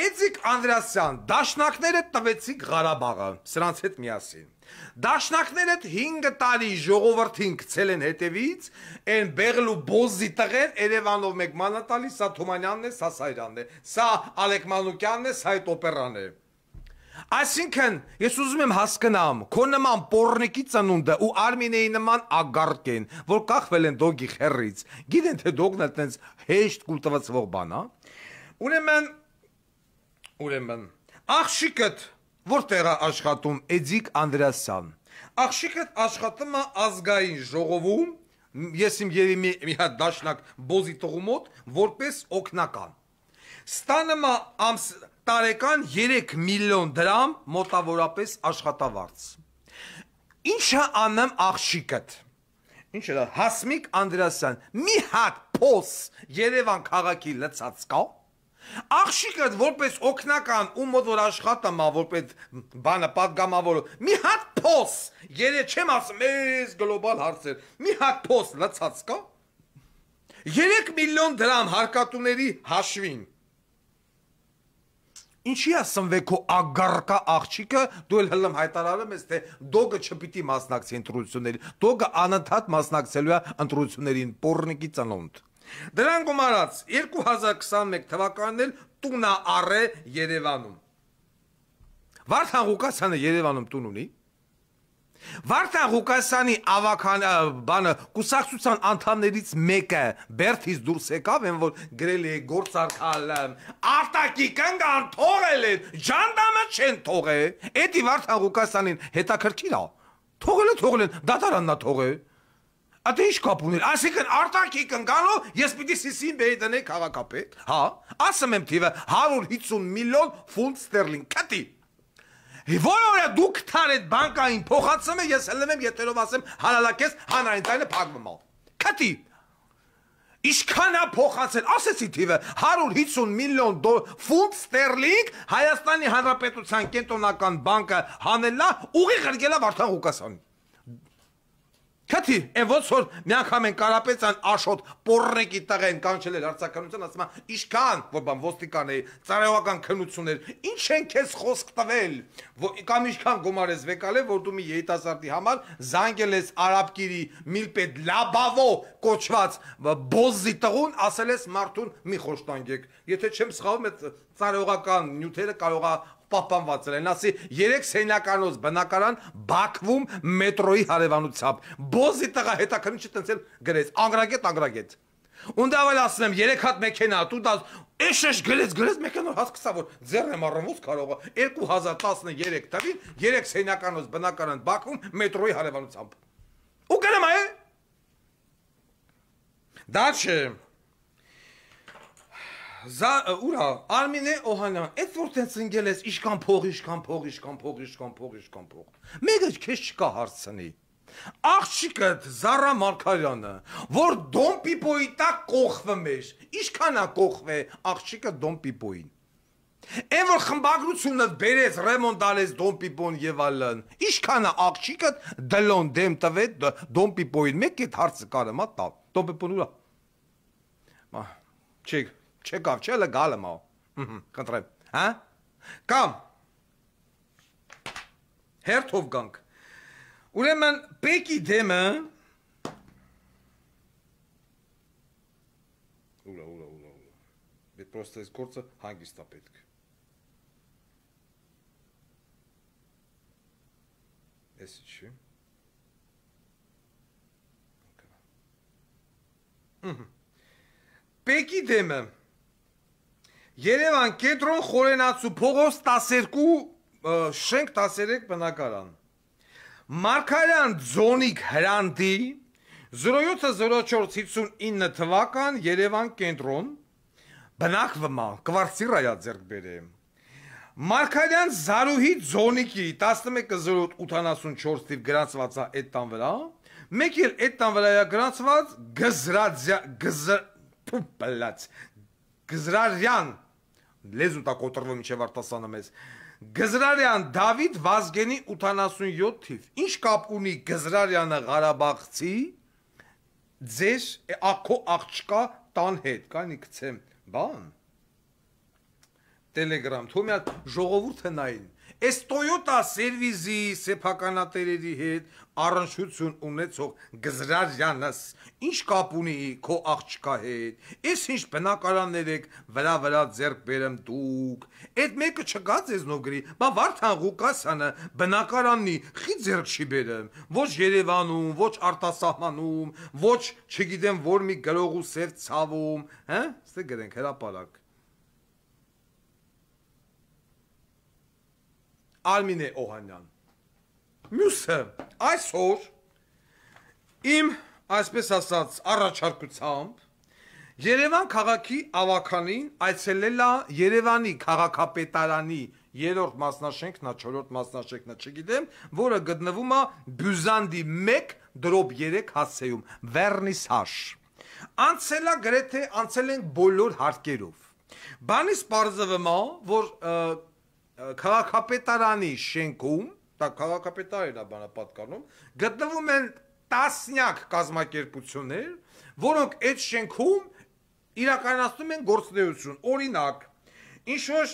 Էդիկ Անդրեասյան դաշնակները տվեցիք Ղարաբաղը, սրանց հետ միասին։ Դաշնակները 5 տարի ժողովրդին գցել են հետևից, են բեղլու բոզի տղեն Երևանով մեկ մանատալի, սա Թումանյանն է, սա Սայրանն է, սա Ալեք Մանուկյանն է, սա այդ օպերան է։ Այսինքն, ես ուզում եմ հասկանամ, քո նման պոռնիկի ծնունդը ու Արմինեի նման ագարկ են, որ կախվել են դոգի խեռից, գիտեն թե դոգն էլ տենց հեշտ կուլտվացվող բան, հա։ Ուրեմն, աղջիկդ որտեղ է աշխատում Էդիկ Անդրեասյան։ Աղջիկդ աշխատում է ազգային ժողովում, ես իմ երևի մի հատ դաշնակ բոզի տղու մոտ, որպես օգնական։ Ստանում է տարեկան 3 միլիոն դրամ մոտավորապես աշխատավարձ։ Ինչը անեմ աղջիկդ։ Ինչ է դա Հասմիկ Անդրեասյան, մի հատ փոս Երևան քաղաքի լցած կա։ Աղջիկդ որպես օգնական ու մոտ որ աշխատում է որպես բանը պատգամավորը, մի հատ փոս, չեմ ասում էս գլոբալ հարցեր, մի հատ փոս լցած կա։ 3 միլիոն դրամ հարկատուների հաշվին։ Ինչի է սնվե քո ագարկա աղջիկը, դու էլ հլմ հայտարարում ես, թե դոգը չպիտի մասնակցի ընտրություններին, դոգը անընդհատ մասնակցելու է ընտրություններին, պոռնիկի ծնունդ։ Դրան գումարած 2021 թվականն էլ տուն է առե Երևանում։ Վարդան Ղուկասյանը Երևանում տուն ունի։ Վարդան Ղուկասյանի բանը կուսակցության անդամներից մեկը Բերթից դուրս եկավ, են որ գրել է գործարքալ արտակի կնգան թողել են, ջանդամը չեն թողել, էդի Վարդան Ղուկասյանին հետաքրքիր է, թողել են, դատարանն է թողել, ատե ինչ կապ ուներ, այսինքն արտակի կնգանով ես պիտի սիսին բերի դնեի քաղաքապետ, հա, ասում եմ թիվը 150 միլիոն ֆունտ ստերլինգ, կտի։ Որը դուք թարետ բանկային փոխացում է, ես հլեմ եմ եթերով ասեմ հանալակես հանրային ձայնը փակվում է։ Քտի։ Ինչքան է փոխացել, ասեցի թիվը 150 միլիոն ֆունտ ստերլինգ Հայաստանի Հանրապետության կենտրոնական բանկը հանելա ուղիղ ղրգելա Վարդան Ղուկասյանին։ Քտի, ոնց որ մի անգամ են Կարապետյան Աշոտ պոռնեկի տղեն կանչել էր արձականության, ասում է ինչքան, որ բան ոստիկան է, ծառայողական քննություններ, ինչ են քեզ խոսք տվել, կամ ինչքան գումար ես վեկալել, որ դու մի երիտասարդի համար զանգել ես Արաբկիրի Միլպետ Լաբավո կոչված բոզի տղուն, ասել ես մարդուն մի խոշտանգեք, եթե չեմ սխալվում, այդ ծառայողական նյութերը կարող է պահպանված են, ասի 3 սենյականոց բնակարան Բաքվում մետրոյի հարևանությամբ, բոզի տղա հետաքրքիր չտնցել գրեց, անգրագետ, Und da will ասեմ 3 հատ մեքենա, դու դա էշեշ գրես մեքենա հասկացա որ ձեռ եմ առնվում կարող 2013 թվին 3 սենյականոց բնակարան Բաքվում մետրոյի հարևանությամբ։ Ու գնամ այ Դաշը Ուրա Արմինե Օհանյան, այդ որ տենց ընկել ես իշքան փող։ Մեկը քեզ չկա հարցնի։ Աղջիկդ Զարա Մարգարյանը, որ Դոն Պիպոյի տակ կողվում էր, իշքանա կողվե աղջիկը Դոն Պիպոյին։ Այն որ խմբագրությունը բերեց ռեմոնտալեց Դոն Պիպոն եւ այլն, իշքանա աղջիկը դլոն դեմ տվեց Դոն Պիպոյին, մեկ այդ հարցը կարեմա տա։ Դոն Պիպոն ուրա։ Չեկավ, չէ լգալ եմ, կընտրեմ, հա? Կամ, հերթով գանք, ուրեմն պեկի դեմը, ուրա, բետ պրոստը ես գործը հանգիստա պետք, եսի չի, պեկի դեմը, Երևան կենտրոն խորենացու փողոց 12 շենք 13 բնակարան Մարգարյան Ձոնիկ Հրանտի 070459 թվական Երևան կենտրոն բնակվմա կվարցիրայա ձեռք բերեմ Մարգարյան Զարուհի Ձոնիկի 110884 թիվ գրանցվածա այդ տան վրա մեկ էլ այդ տան վրայա գրանցված Գզրարյան Լեզուն տա կոտրվում մինչև արտասանը մեզ Գզրարյան Դավիթ Վազգենի 87 թիվ Ինչ կապ ունի Գզրարյանը Ղարաբաղցի ձեր ակո աղջկա տան հետ կանի գցեմ բան Տելեգրամ թոմյալ ժողովուրդը նային Այս Toyota սերվիզի սեփականատերերի հետ առնչություն ունեցող Գզրարյանս ինչ կապ ունի քո աղջկա հետ Այս ինչ բնակարաններ եք վրա ձեռք բերեմ դուք Այդ մեկը չկա ձեզնով գրի բա Վարդան Ղուկասյանը բնակարաննի խի ձեռք չի բերեմ ոչ Երևանում ոչ արտասահմանում ոչ չգիտեմ որ մի գրողու սև ցավում հա ստե գրենք հրապարակ Արմինե Օհանյան Մյուսը այսօր իմ այսպես ասած առաջարկությամբ Երևան քաղաքի ավականին այցելելա Երևանի քաղաքապետարանի 3-րդ մասնաշենքն, 4-րդ մասնաշենքն, չգիտեմ, որը գտնվում է Բյուզանդի 1/3 հասցեում, Վերնիսաժ։ Անցելա գրեթե անցել են բոլոր հարկերով։ Բանից պարզվում է, որ քաղաքապետարանի շենքում, դա քաղաքապետարն է բանը պատկանում, գտնվում են տասնյակ կազմակերպություններ, որոնք այդ շենքում իրականացնում են գործունեություն, օրինակ, ինչ-որ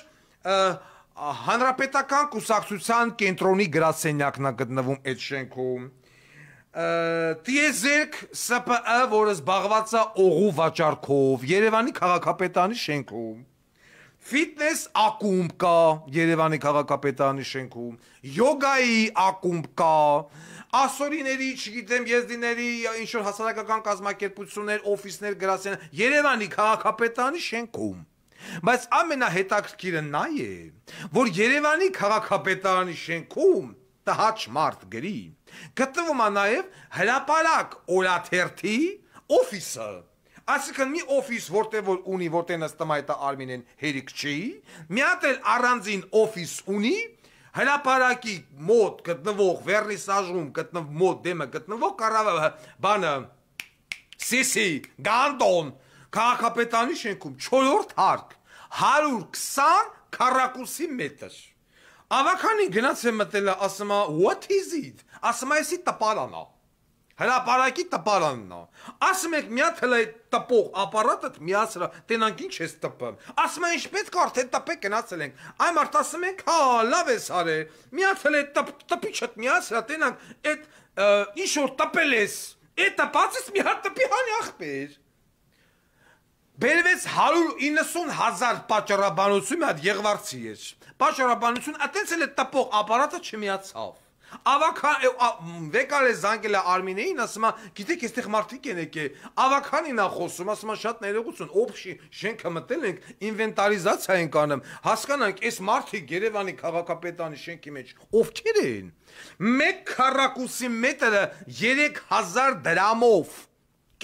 հանրապետական կուսակցության կենտրոնի գրասենյակն է գտնվում այդ շենքում, տիեզերք ՍՊԸ, որը զբաղված է օղու վաճառքով, Երևանի քաղաքապետարանի շենքում, Ֆիթնես ակումբ կա Երևանի քաղաքապետարանի շենքում, յոգայի ակումբ կա, ասորիների, չգիտեմ, եզդիների, ինչ-որ հասարակական կազմակերպություններ, օֆիսներ գրասենյակ Երևանի քաղաքապետարանի շենքում։ Բայց ամենահետաքրքիրը նա է, որ Երևանի քաղաքապետարանի շենքում տհաճ մարդ գրի, գտնվում է նաև հրապարակ օրաթերթի օֆիսը։ Այսինքն մի օֆիս որտեղ որ ունի, որտեղ նստում է Արմինեն հերիք չի, մի հատ էլ առանձին օֆիս ունի, հրապարակի մոտ գտնվող վերնիսաժում գտնվող մոտ դեմը գտնվող կառավարը բանը Սիսի Գանդոն քաղաքապետարանի շենքում 4-րդ հարկ 120 քառակուսի մետր։ Ավականին գնաց է մտել ասում է what is it? Ասում է էսի տպարանա։ Հրապարակի տպարանն է։ Ասում եք մի հատ հələ տպող ապարատը միացրա, տենանք ինչ ես տպում։ Ասում են ինչպես կա արդեն տպեք գնացել ենք։ Այ մարդ ասում ենք, հա, լավ ես արել։ Մի հատ հələ տպիչը միացրա, տենանք այդ ինչ որ տպել ես, այդ տպածից մի հատ տպի հանի ախպեր։ Բերվեց 190,000 պատճառաբանություն մի հատ Եղվարցի էր։ Պատճառաբանություն, այտենց էլ է տպող ապարատը չմիացավ։ Ավական վեկալ է զանգել է Արմինեին, ասում է, գիտեք, այստեղ մարդիկ են եկել։ Ավականին է խոսում, ասում է, շատ ներողություն, օբշի շենքը մտել ենք, ինվենտարիզացիա ենք անում, հասկանանք, այս մարդիկ Երևանի քաղաքապետարանի շենքի մեջ ովքեր են։ 1 քառակուսի մետրը 3000 դրամով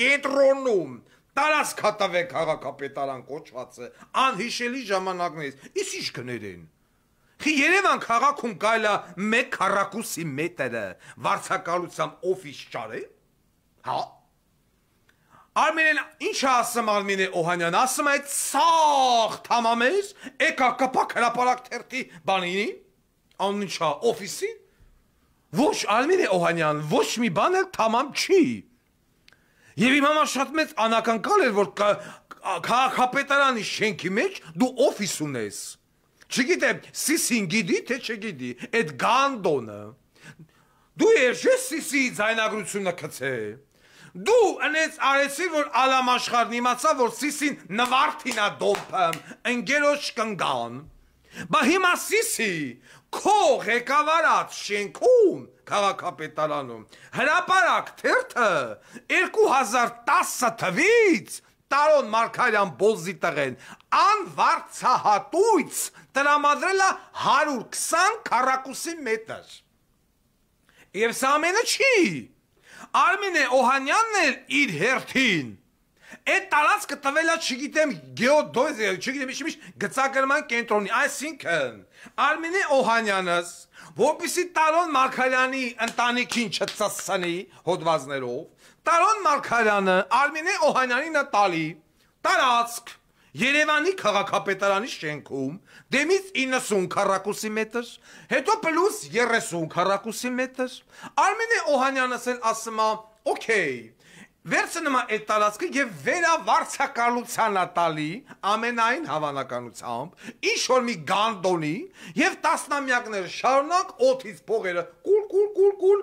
կենտրոնում տարածքատավե քաղաքապետարան կոչված է, անհիշելի ժամանակներից, իսկ ինչ գներ են։ Երևան քաղաքում կարելի է 1 քառակուսի մետրը վարձակալությամբ օֆիս ճարել։ Հա։ Արմինեն ինչ է ասում Արմինե Օհանյան, ասում է սաղ թամամես, եկա կպակ հրապարակ թերթի բանինի, անուն ինչ է օֆիսին։ Ոչ Արմինե Օհանյան, ոչ մի բան էլ թամամ չի։ Եվ իմ համար շատ մեծ անակնկալ էր, որ քաղաքապետարանի շենքի մեջ դու օֆիս ունես։ Չգիտեմ, Սիսին գիտի, թե չգիտի, այդ գանդոնը, դու ես Սիսի ձայնագրությունը կցե, դու ընեց արեցի, որ ալամաշխարն իմացա, որ Սիսին նվարդինա դոմպեմ, ընգերոջ կնգան, բա հիմա Սիսի, քո ղեկավարած շենքում, քաղաքապետարանում, հրապարակ թերթը 2010 թվից Տարոն Մարգարյան Բոզի տղեն անվարձահատույց տրամադրել է 120 քառակուսի մետր։ Եվ սա ամենը չի։ Արմինե Օհանյանն էլ իր հերթին այդ տարածքը տվել է, չգիտեմ, գեոդեզիա, չգիտեմ, ինչ գծագրման կենտրոնի, այսինքն Արմինե Օհանյանս, որպեսզի Տարոն Մարգարյանի ընտանիքին չծածանի հոդվածներով, Տարոն Մարգարյանը Արմինե Օհանյանին է տալի տարածք Երևանի քաղաքապետարանի շենքում դեմից 90 քառակուսի մետր, հետո պլյուս 30 քառակուսի մետր, Արմինե Օհանյանս էլ ասում է, օքեյ, վերցնում է այդ տարածքը և վերավարձակալության է տալի ամենայն հավանականությամբ, ինչ-որ մի գանդոնի և տասնամյակներ շարունակ օդից փողերը կուլ,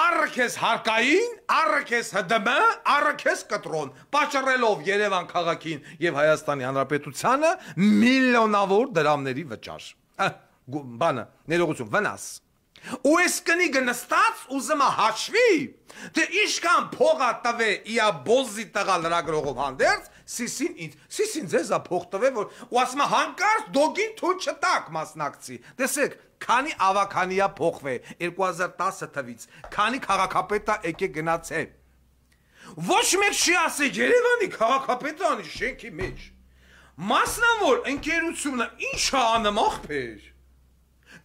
առքես հարկային, առքես ՀԴՄ, առքես կտրոն, պատճառելով Երևան քաղաքին և Հայաստանի Հանրապետությանը միլիոնավոր դրամների վճար։ Բանը, ներողություն, վնաս։ Ու ես կնիգը նստած ուզում է հաշվի, թե իշքան փողա տվե իա Բոզի տղա լրագրողով հանդերձ, Սիսին ձեզ է փող տվե, ու ասում է հանկարծ դոգին թույլ չտակ մասնակցի։ Տեսեք, քանի ավականիա փոխվե 2010 թվից, քանի քաղաքապետա եկե գնացե։ Ոչ մեկ չի ասի Երևանի քաղաքապետարանի շենքի մեջ։ Մասնավոր ընկերությունը ինչ է անում ախպեր։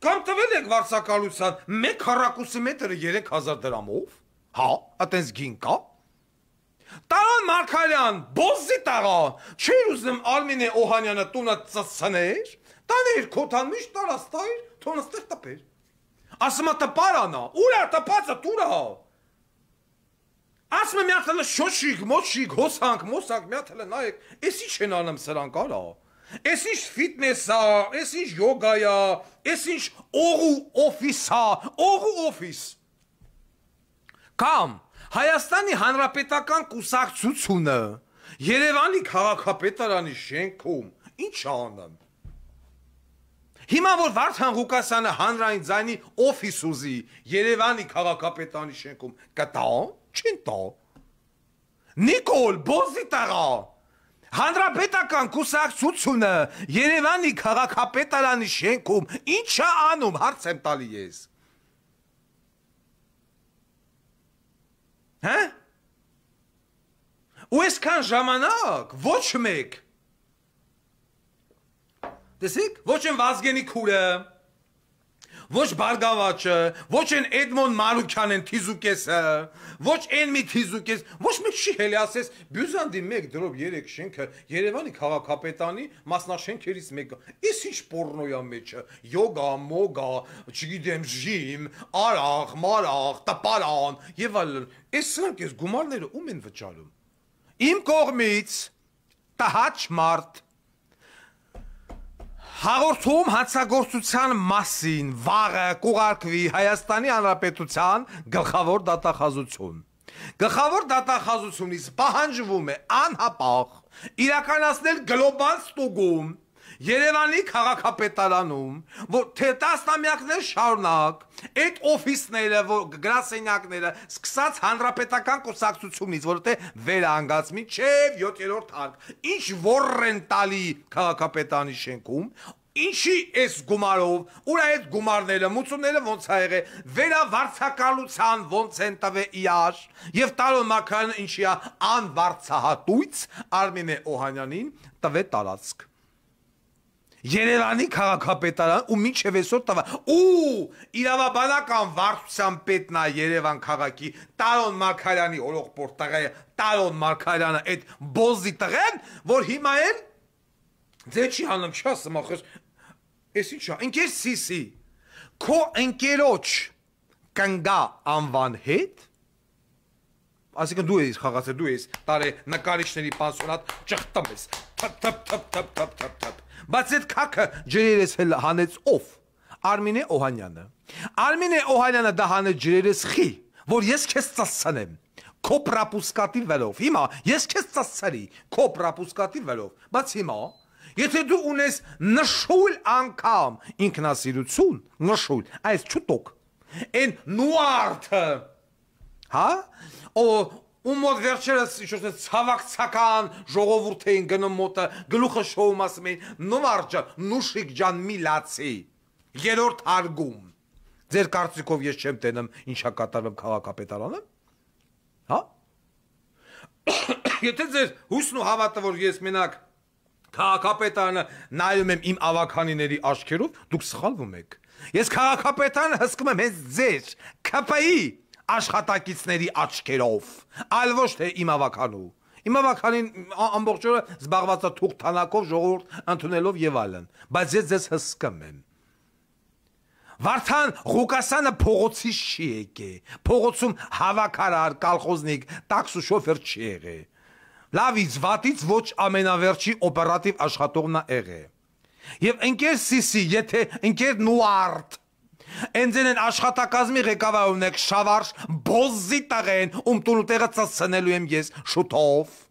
Կամ տվել եք վարձակալության 1 քառակուսի մետրը 3000 դրամով, հա, այտենց գին կա։ Տարոն Մարգարյան, Բոզի տղա, չէր ուզում Արմինե Օհանյանը տունը ծծցներ, տաներ քոթան միշտ տարաստայր, թոնստեր տպեր։ Ասում է տպարանա, ուր է տպածը տուրա։ Ասում է միաթելը շոշիկ, մոշիկ, հոսանք, մոսանք, միաթելը նայեք, ես ինչ են անում սրանք արա։ Ես ինչ ֆիթնես է, ես ինչ յոգա է, ես ինչ օղու օֆիս է, օղու օֆիս։ Կամ Հայաստանի Հանրապետական կուսակցությունը Երևանի քաղաքապետարանի շենքում ինչ է անում։ Հիմա որ Վարդան Ղուկասյանը հանրային ձայնի օֆիս ուզի Երևանի քաղաքապետարանի շենքում կտա, չեն տա։ Նիկոլ Բոզի տղա Հանրապետական կուսակցությունը Երևանի քաղաքապետարանի շենքում ինչ է անում, հարց եմ տալի ես։ Հա? Ու այսքան ժամանակ ոչ մեկ։ Տեսեք, ոչ են Վազգենի քուրը, ոչ Բարգավաճը, ոչ են Էդմոն Մարուքյանեն Թիզուկեսը, ոչ են մի Թիզուկես, ոչ մեկ չի հելի ասես Բյուզանդի 1/3 շենքը Երևանի քաղաքապետարանի մասնաշենքերից մեկը։ Ის ինչ պորնոյա մեջը, յոգա, մոգա, չգիտեմ, ժիմ, արաղ, մարաղ, տպարան եւ այլն։ Այս սրանք ես գումարները ում են վճարում։ Իմ կողմից տհաճ մարդ հաղորդում հանցագործության մասին վաղը կուղարկվի Հայաստանի Հանրապետության գլխավոր դատախազություն։ Գլխավոր դատախազությունից պահանջվում է անհապաղ իրականացնել գլոբալ ստուգում Երևանի քաղաքապետարանում, որ թե տասնամյակներ շարունակ, այդ օֆիսները, գրասենյակները սկսած հանրապետական կուսակցությունից, որովհետեւ վերանգած մինչև 7-րդ հարկ, ինչ որռենտալի քաղաքապետարանի շենքում, ինչի էս գումարով, ուր այդ գումարները, մուծումները ոնց ա եղել, վերավարձակալության ոնց են տվել իար, եւ Տարոն Մարգարյանը ինչի է անվարձահատույց Արմինե Օհանյանին տվել տարածք։ Երևանի քաղաքապետարան ու մինչև այսօր տվա ու իրավաբանական վարչության պետն է Երևան քաղաքի Տարոն Մարգարյանի օրողբորդ տղա Տարոն Մարգարյանը այդ բոզի տղեն, որ հիմա էլ դե չի անում չասեմ ախր Ես ինչ է, ընկեր Սիսի, քո ընկերոջ կնգա անվան հետ, այսինքն դու ես խաղացել, դու ես տարե նկարիչների պանսիոնատ ճղտում ես, թփ, բայց այդ քաքը ջրերես հանեց ով, Արմինե Օհանյանը, Արմինե Օհանյանը դա հանեց ջրերես խի, որ ես քեզ ծասցնեմ, քո պրապուսկատի վելով, հիմա ես քեզ ծասցրի, քո պրապուսկատի վելով, բայց հիմա Եթե դու ունես նշույլ անգամ ինքնասիրություն, նշույլ, այս չուտոք, են նուարդը, հա, ու մոտ վերջերս ցավակցական ժողովուրդ էին գնում մոտը, գլուխը շոում ասում էին, նուարդը, նուշիկ ջան միլացի, երորդ հարգում, ձեր կարծիքով ես չեմ տենում ինչա կատարվում քաղաքապետարանը, հա, եթե ձեր հուսն ու հավատը, որ ես մենակ Քաղաքապետարանը նայում եմ իմ ավականիների աչքերով, դուք սխալվում եք։ Ես քաղաքապետարանը հսկում եմ հենց ձեր ԿՊ-ի աշխատակիցների աչքերով, այլ ոչ թե իմ ավականու։ Իմ ավականին ամբողջ օրը զբաղված է թուղթ թանակով, ժողովուրդ ընդունելով եւ այլն, բայց ես ձեզ հսկում եմ։ Վարդան Ղուկասյանը փողոցից չի եկել, փողոցում հավաքարար, կալխոզնիկ, տաքսու շոֆեր չի եղել։ Լավից վատից ոչ ամենավերջի օպերատիվ աշխատողն է եղել։ Եվ ընկեր Սիսի, եթե ընկեր Նուարդ, ընձեն են աշխատակազմի ղեկավարում եք շավարժ բոզի տղեն, տունու տեղը ծածցնելու եմ ես շուտով։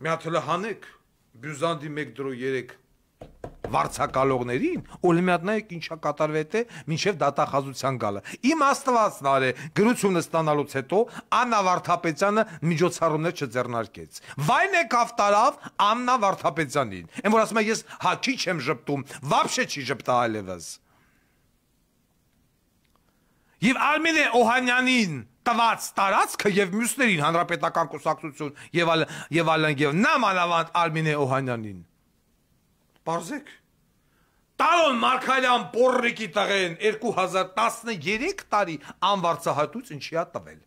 Մի հատ հլը հանեք, բյուզանդի 1-3 վարձակալողներին, օլիմիադնայեք ինչա կատարվեց է մինչև դատախազության գալը։ Իմ աստվածն արե գրությունը ստանալուց հետո Աննա Վարդապետյանը միջոցառումներ չձեռնարկեց։ Վայն է կավտարավ Աննա Վարդապետյանին։ Եմ որ ասում է ես հաչի չեմ ժպտում, վաբշե չի ժպտա այլևս։ Եվ Արմինե Օհանյանին տված տարածքը եւ մյուսներին հանրապետական կուսակցություն եւ այլն եւ նամանավանդ Արմինե Օհանյանին Պարզեք, Տարոն Մարգարյան Պորրիկի տղեն 2013 տարի անվարձահատույց ինչի է տվել։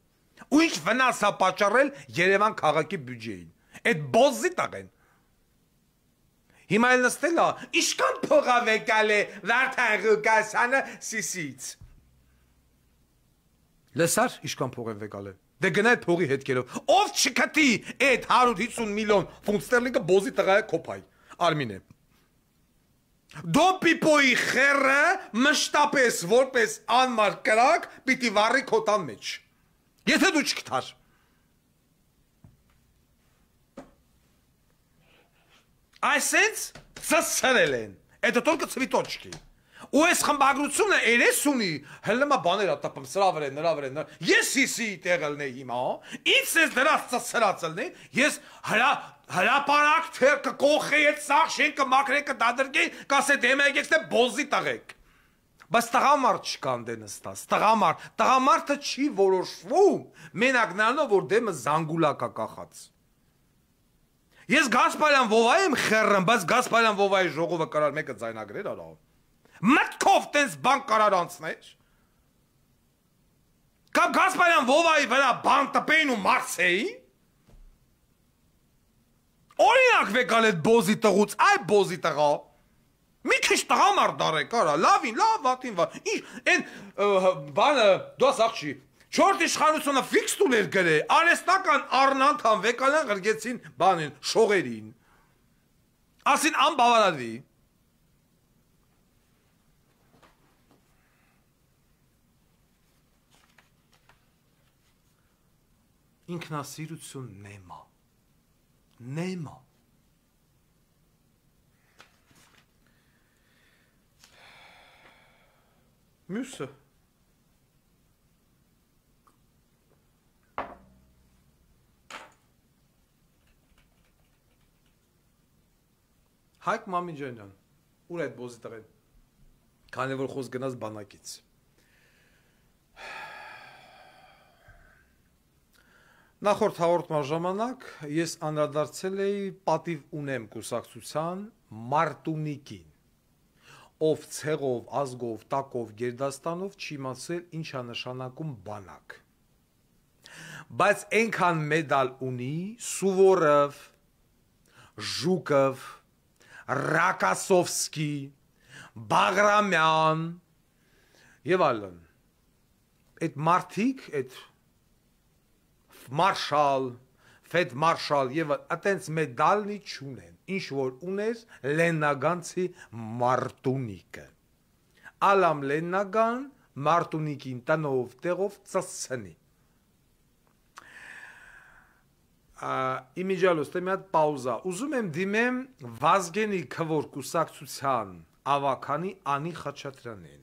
Ու ինչ վնաս է պատճառել Երևան քաղաքի բյուջեին։ Այդ բոզի տղեն։ Հիմա էլ նստել է, ինչքան փող ա վեկալ է Վարդան Ղուկասյանը Սիսից։ Լսար, ինչքան փող են վեկալ է։ Դե գնա այդ փողի հետքերով։ Ով չկտի այդ 150 միլիոն ֆունտ ստերլինգը բոզի տղա է կոփայ։ Արմինե Դոպիպոյի խերը մշտապես որպես անմար կրակ պիտի վառի քոտան մեջ։ Եթե դու չկթար։ Այսենց ծսրել են։ Это только цветочки։ Ու այս խմբագրությունը երես ունի, հլմա բաներ ատապում, սրա վրա, նրա վրա, ես իսի տեղելն է հիմա, ինձ ես դրած ծսրածելն է, ես հրապարակ թեր կկողխե ետ սաղ շենքը մակրեկը դադրգե, կասե դեմեկ եկստե բոզի տղեք։ Բայց տղամարդ չկան դե նստած, տղամարդը չի որոշվում, մենակ նրանով, որ դեմը զանգուլակ է կախած։ Ես Գասպարյան Վովայ եմ խեռում, բայց Գասպարյան Վովայի ժողովը կարար մեկը ձայնագրեր արա։ Մտքով տենց բան կարար անցներ։ Կամ Գասպարյան Վովայի վրա բան տպեին ու մարսեին։ Օրինակ վեկալ այդ բոզի տղուց, այ բոզի տղա։ Մի քիչ տղամարդ դարեք, արա, լավին, լավ, վատին, վատ։ Ինչ, են բանը, դու ասաղ չի, չորդ իշխանությունը ֆիքս տուներ գրե, արեստական առնանդան վեկալան գրգեցին բանին, շողերին։ Ասին անբավարարվի։ Ինքնասիրություն նեմա, նեմա, Մյուսը Հայկ Մամիջանյան, ուր այդ բոզի տղեն, քանի որ խոսք գնաց բանակից։ Նախորդ հաղորդման ժամանակ ես անդրադարձել էի պատիվ ունեմ կուսակցության Մարտունիկին, ով ցեղով, ազգով, տակով, գերդաստանով չի իմացել ինչա նշանակում բանակ։ Բայց այնքան մեդալ ունի Սուվորով, Ժուկով, Ռակասովսկի, Բաղրամյան եւ այլն։ Այդ մարդիկ, այդ մարշալ, ֆեդ մարշալ եւ այտենց մեդալնի չունեն, ինչ որ ուներ Լեննագանցի Մարտունիկը։ Ալամ Լեննագան Մարտունիկին տնով տեղով ծծցնի։ Իմիջալոս թե մի հատ պաուզա, ուզում եմ դիմեմ Վազգենի քվոր կուսակցության ավականի Անի Խաչատրյանին,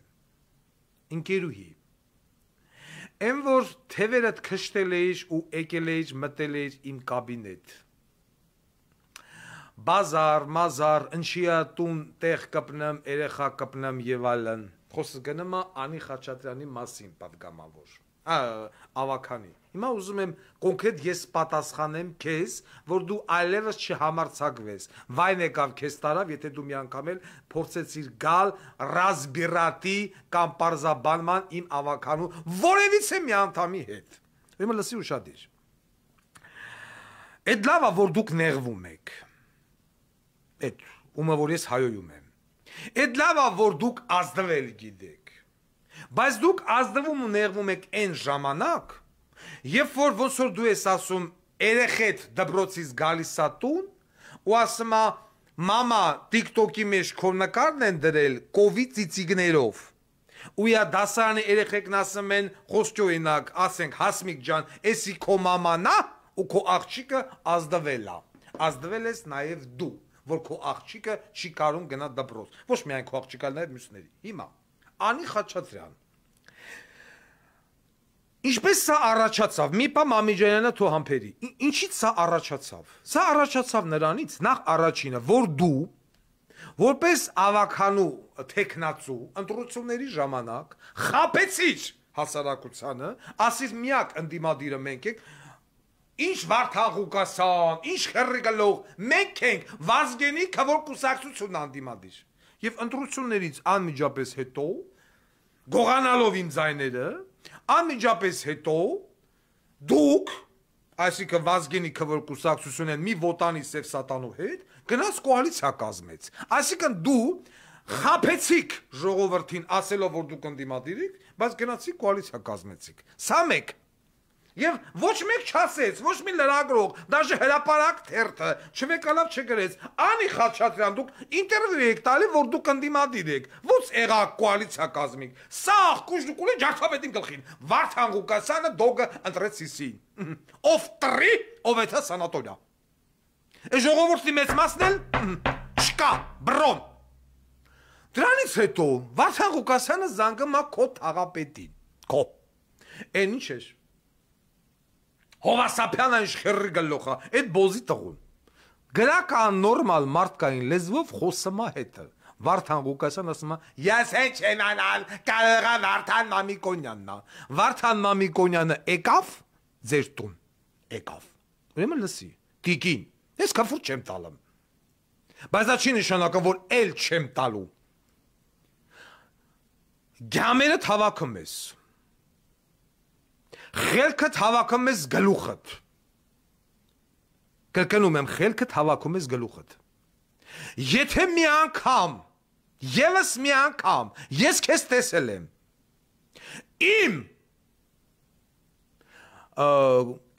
ընկերուհի, եմ որ թևերդ քշտել էիր ու եկել էիր մտել էիր իմ կաբինետ, բազար, մազար, ընչիա տուն տեղ կպնեմ, երեխա կպնեմ եւ այլն, խոսքը գնում է Անի Խաչատրյանի մասին պատգամավոր, ավականի, հիմա ուզում եմ կոնկրետ ես պատասխանեմ քեզ, որ դու այլևս չհամարձակվես, վայն եկավ քեզ տարավ, եթե դու մի անգամ էլ փորձեցիր գալ ռազմբիրատի կամ պարզաբանման իմ ավականու որևիցե մի անդամի հետ, ուրեմն լսի ուշադիր, այդ լավ է, որ դուք նեղվում եք, այդ ումը որ ես հայոյում եմ, այդ լավ է, որ դուք ազդվել գիտեք, բայց դուք ազդվում ու նեղվում եք այն ժամանակ, Երբ որ ոնց որ դու ես ասում երեխեդ դբրոցից գալիս է տուն ու ասում է մամա TikTok-ի մեջ քո նկարն են դրել կովիդ ծիծիկներով ու յա դասարանի երեխեքն ասում են խոսջոյնակ ասենք Հասմիկ ջան էսի քո մաման է ու քո աղջիկը ազդվել ես նաև դու որ քո աղջիկը չի կարող գնա դբրոց ոչ միայն քո աղջիկը նաև մյուսների հիմա Անի Խաչատրյան Ինչպես սա առաջացավ, մի պամ Մամիջանյանը թո համբերի, ինչից սա առաջացավ, սա առաջացավ նրանից, նախ առաջինը, որ դու, որպես ավականու թեկնածու, ընտրությունների ժամանակ, խապեցիր հասարակությանը, ասիր միակ ընդդիմադիրը մենք եք, ինչ Վարդան Ղուկասյան, ինչ Խեռի գլող, մենք ենք Վազգենի քվոր կուսակցությունն ընդդիմադիր, եւ ընտրություններից անմիջապես հետո, գողանալով իմ ձայները, Անմիջապես հետո դուք, այսինքն Վազգենի քվոր կուսակցությունն մի վոտանի Սև Սատանու հետ գնաց կոալիցիա կազմեց։ Այսինքն դու խաբեցիք ժողովրդին ասելով որ դուք ընդդիմադիր եք, բայց գնացիք կոալիցիա կազմեցիք։ Սա մեկ։ Եվ ոչ մեկ չասեց, ոչ մի լրագրող, դաժե հրապարակ թերթը չվեկալավ չգրեց։ Անի Խաչատրյան դուք ինտերվյու եք տալի, որ դուք ընդդիմադիր եք։ Ո՞նց եղավ կոալիցիա կազմիկ։ Սա կուժդուկուլի ջարդապետին գլխին։ Վարդան Ղուկասյանը դոգը ընտրեց Սիսին։ Ով տրի, ով է դա սանատորիա։ Է ժողովրդի մեծ մասն էլ չկա, բրոն։ Դրանից հետո Վարդան Ղուկասյանը զանգում է քո թաղապետին։ Քո։ Էն ինչ էր։ Հովասապյանը ինչ Խեռի գլոխա, այդ բոզի տղուն։ Գրական նորմալ մարդկային լեզվով խոսում է հետը։ Վարդան Ղուկասյան ասում է, ես հեչ իմանալ, կարող է Վարդան Մամիկոնյանն է։ Վարդան Մամիկոնյանը եկավ ձեր տուն, եկավ։ Ուրեմն լսի, տիկին, ես քֆուր չեմ տալում։ Բայց դա չի նշանակում, որ էլ չեմ տալու։ Գամերը հավաքում ես։ Խելքդ հավաքում ես գլուխդ։ Կրկնում եմ, խելքդ հավաքում ես գլուխդ։ Եթե մի անգամ, ևս մի անգամ, ես քեզ տեսել եմ,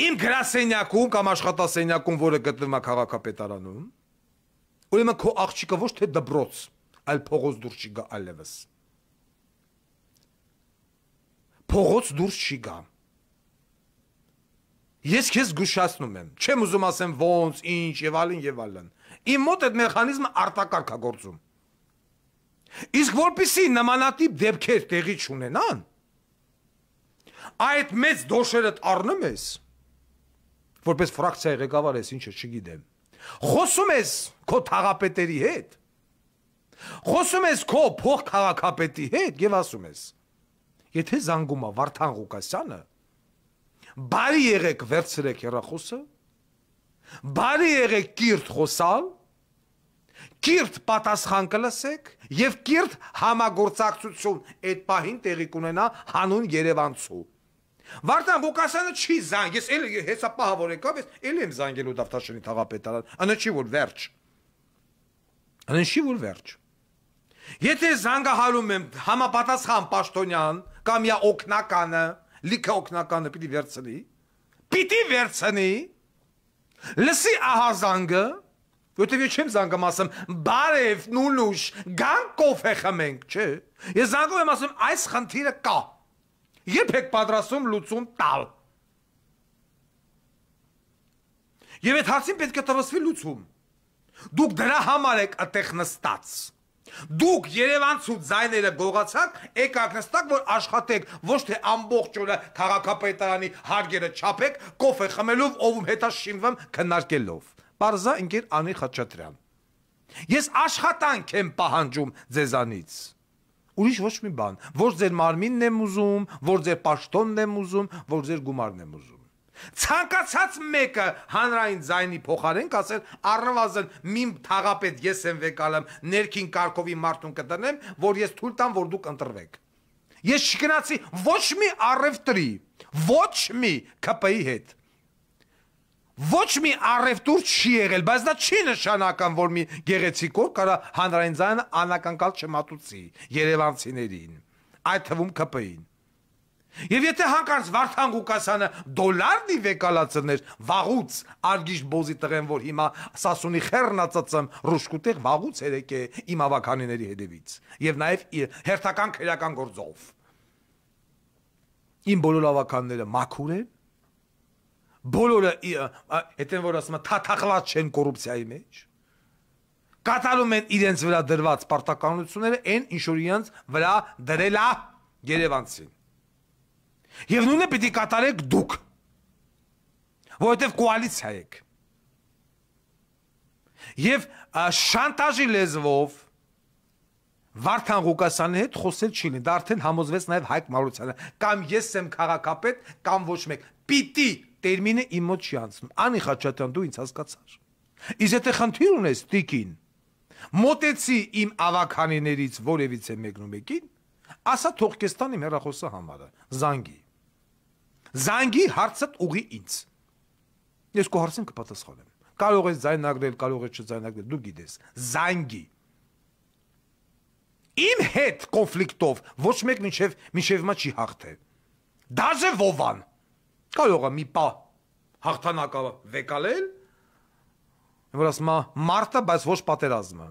իմ գրասենյակում կամ աշխատասենյակում, որը գտնվում է քաղաքապետարանում, ուրեմն քո աղջիկը ոչ թե դբրոց, այլ փողոց դուրս չի գա այլևս։ Փողոց դուրս չի գա։ Ես քեզ զգուշացնում եմ, չեմ ուզում ասեմ ոնց, ինչ եւ այլն եւ այլն։ Իմ մոտ այդ մեխանիզմը արտակարգ է գործում։ Իսկ որպեսզի նմանատիպ դեպքեր տեղի չունենան, այդ մեծ դոշերդ առնում ես, որպես ֆրակցիայի ղեկավար ես, ինչը չգիտեմ, խոսում ես քո թաղապետերի հետ, խոսում ես քո փոխքաղաքապետի հետ եւ ասում ես. Եթե զանգում է Վարդան Ղուկասյանը, բարի եղեք վերցրեք հեռախոսը, բարի եղեք կիրթ խոսալ, կիրթ պատասխան կլսեք եւ կիրթ համագործակցություն այդ պահին տեղի կունենա հանուն Երևանցու։ Վարդան Ղուկասյանը չի զանգ, ես էլի հեսապահավոր եկավ, ես էլի եմ զանգելու Դավթաշենի թաղապետարան, անաչի որ վերջ։ Անաչի որ վերջ։ Եթե զանգահարում եմ համապատասխան պաշտոնյան կամ յա օկնականը, լիքը օկնականը պիտի վերցնի, լսի ահազանգը, որտեւ ես չեմ զանգում ասեմ, բարև, նուլուշ, գան կոֆե խմենք, չէ։ Ես զանգում եմ ասում, այս խնդիրը կա։ Երբ եք պատրաստում լուծում տալ։ Եվ այդ հարցին պետք է տվսվի լուծում։ Դուք դրա համար եք այդտեղ նստած։ Դուք Երևանցու ձայները գողացաք, եկաք նստակ, որ աշխատեք, ոչ թե ամբողջ օրը քաղաքապետարանի հարգերը չափեք, կոֆե խմելով, ով հետա շինվում քննարկելով։ Պարզա ընկեր Անի Խաչատրյան։ Ես աշխատանք եմ պահանջում ձեզանից։ Ուրիշ ոչ մի բան, ոչ ձեր մարմինն եմ ուզում, ոչ ձեր պաշտոնն եմ ուզում, ոչ ձեր գումարն եմ ուզում։ Ցանկացած մեկը հանրային ձայնի փոխարեն կասել առնվազն մի թաղապետ ես եմ վեկալեմ ներքին կարգովի մարդուն կդնեմ, որ ես թույլ տամ, որ դուք ընտրվեք։ Ես չգնացի ոչ մի առևտրի, ոչ մի ԿՊ-ի հետ։ Ոչ մի առևտուր չի եղել, բայց դա չի նշանական, որ մի գեղեցիկ օր կարա հանրային ձայնը անակնկալ չմատուցի երևանցիներին, այդ թվում ԿՊ-ին։ Եվ եթե հանկարծ Վարդան Ղուկասյանը դոլարնի վեկալացներ, վաղուց արգիշ բոզի տղեն, որ հիմա Սասունի խեռնածծեմ ռուշկուտեղ վաղուց երեք է իմ ավականիների հետևից, եւ նաեւ հերթական քրեական գործով։ Իմ բոլոր ավականները մաքուր են, բոլորը հետեն որ ասում են թաթախլած չեն կոռուպցիայի մեջ, կատարում են իրենց վրա դրված պարտականությունները, այն ինչ որ իրենց վրա դրել է երևանցին։ Եվ նույնը պիտի կատարեք դուք, որովհետև կոալիցիա եք։ Եվ շանտաժի լեզվով Վարդան Ղուկասյանի հետ խոսել չի լինի, դա արդեն համոզվեց նաև Հայկ Մարությանը, կամ ես եմ քաղաքապետ, կամ ոչ մեկ, պիտի տերմինը իմ մոտ չի անցնում։ Անի Խաչատրյան, դու ինձ հասկացար։ Իսկ եթե խնդիր ունես տիկին, մոտեցի իմ ավականիներից որևիցե մեկն ու մեկին, ասա թող քեզ տան իմ հեռախոսը համարը, զանգի։ Զանգի հարցդ ուղի ինձ։ Ես քո հարցին կպատասխանեմ։ Կարող ես ձայնագրել, կարող ես չձայնագրել, դու գիտես։ Զանգի։ Իմ հետ կոնֆլիկտով ոչ մեկ մինչև մա չի հաղթել։ Դաժե Վովան կարող է մի պա հաղթանակը վեկալել, որ ասում է մարտը, բայց ոչ պատերազմը։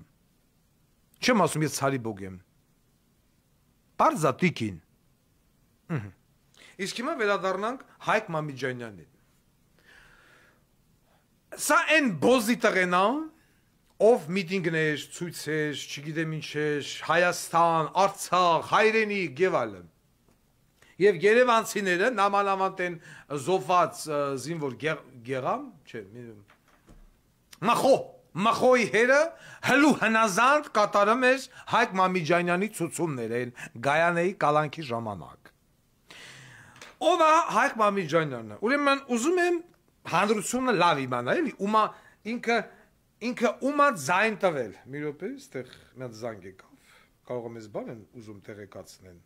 Չեմ ասում ես ցարիբոգ եմ։ Պարզա տիկին։ Իսկ հիմա վերադառնանք Հայկ Մամիջանյանին։ Սա այն բոզի տղենա, ով միտինգներ, ցույցեր, չգիտեմ ինչեր, Հայաստան, Արցախ, Հայրենիք եւ այլն։ Եվ երևանցիները նամանավանդ են զոհված զինվոր գեղամ, չէ, Մախոյի հերը հլու հնազանդ կատարում էր Հայկ Մամիջանյանի ցուցումներն Գայանեի կալանքի ժամանակ։ Ով է Հայկ Մամիջանյանը։ Ուրեմն ուզում եմ հանրությունը լավ իմանա, էլի, ինքը ումա ձայն տվել։ Մի րոպե, այստեղ մի հատ զանգ եկավ։ Կարող եմ ես բան են ուզում տեղեկացնեն։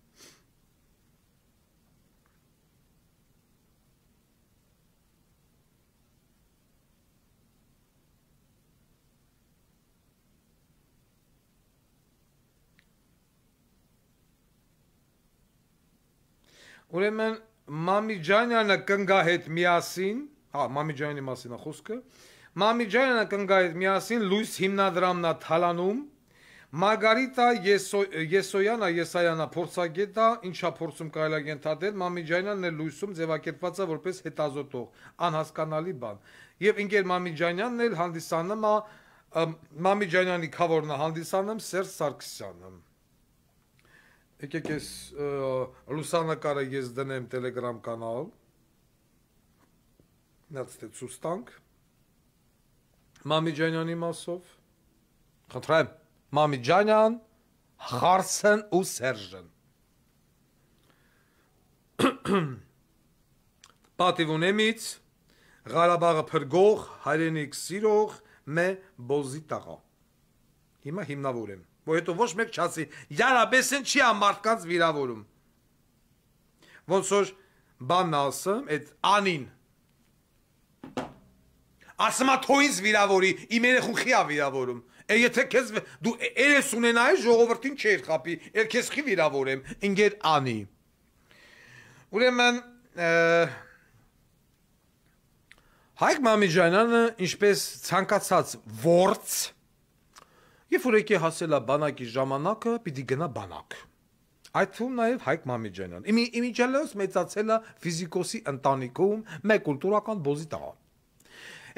Ուրեմն Մամիջանյանը կնգա հետ միասին, Մամիջանյանի մասին է խոսքը, Մամիջանյանը կնգա հետ միասին լույս հիմնադրամն է թալանում, Մարգարիտա Եսոյանը փորձագետը, ինչա փորձում կարելի է ենթադրել, Մամիջանյանն է լույսում ձևակերպված է որպես հետազոտող, անհասկանալի բան։ Եվ ինքեր Մամիջանյանն էլ հանդիսանում է Մամիջանյանի քավորն է հանդիսանում Սերժ Սարգսյանը։ Եկեք ես լուսանկարը ես դնեմ Telegram կանալ։ Նացտե ցույց տանք։ Մամիջանյանի մասով։ Խնդրեմ, Մամիջանյան, Խարսեն ու Սերժան։ Պատիվ ունեմից Ղարաբաղը փրկող, հայրենիք սիրող մե բոզի տաղա։ Հիմա հիմնավորեմ, որ հետո ոչ մեկ չասի, յարաբեսեն չի ամարտկանց վիրավորում։ Ոնց որ բանն ասեմ, այդ անին։ Ասմա թոյինց վիրավորի, իմ երեխուն խիա վիրավորում։ Եթե քեզ դու երես ունենայի ժողովրդին չէր խապի, էլ քեզ խի վիրավորեմ, ինգեր անի։ Ուրեմն Հայկ Մամիջանյանը ինչպես ցանկացած ворց Երբ որ եկե հասել է բանակի ժամանակը, պիտի գնա բանակ։ Այդ թվում նաև Հայկ Մամիջանյան։ Իմիջիալոս մեծացել է ֆիզիկոսի ընտանիքում, մեկ կուլտուրական բոզի տղա։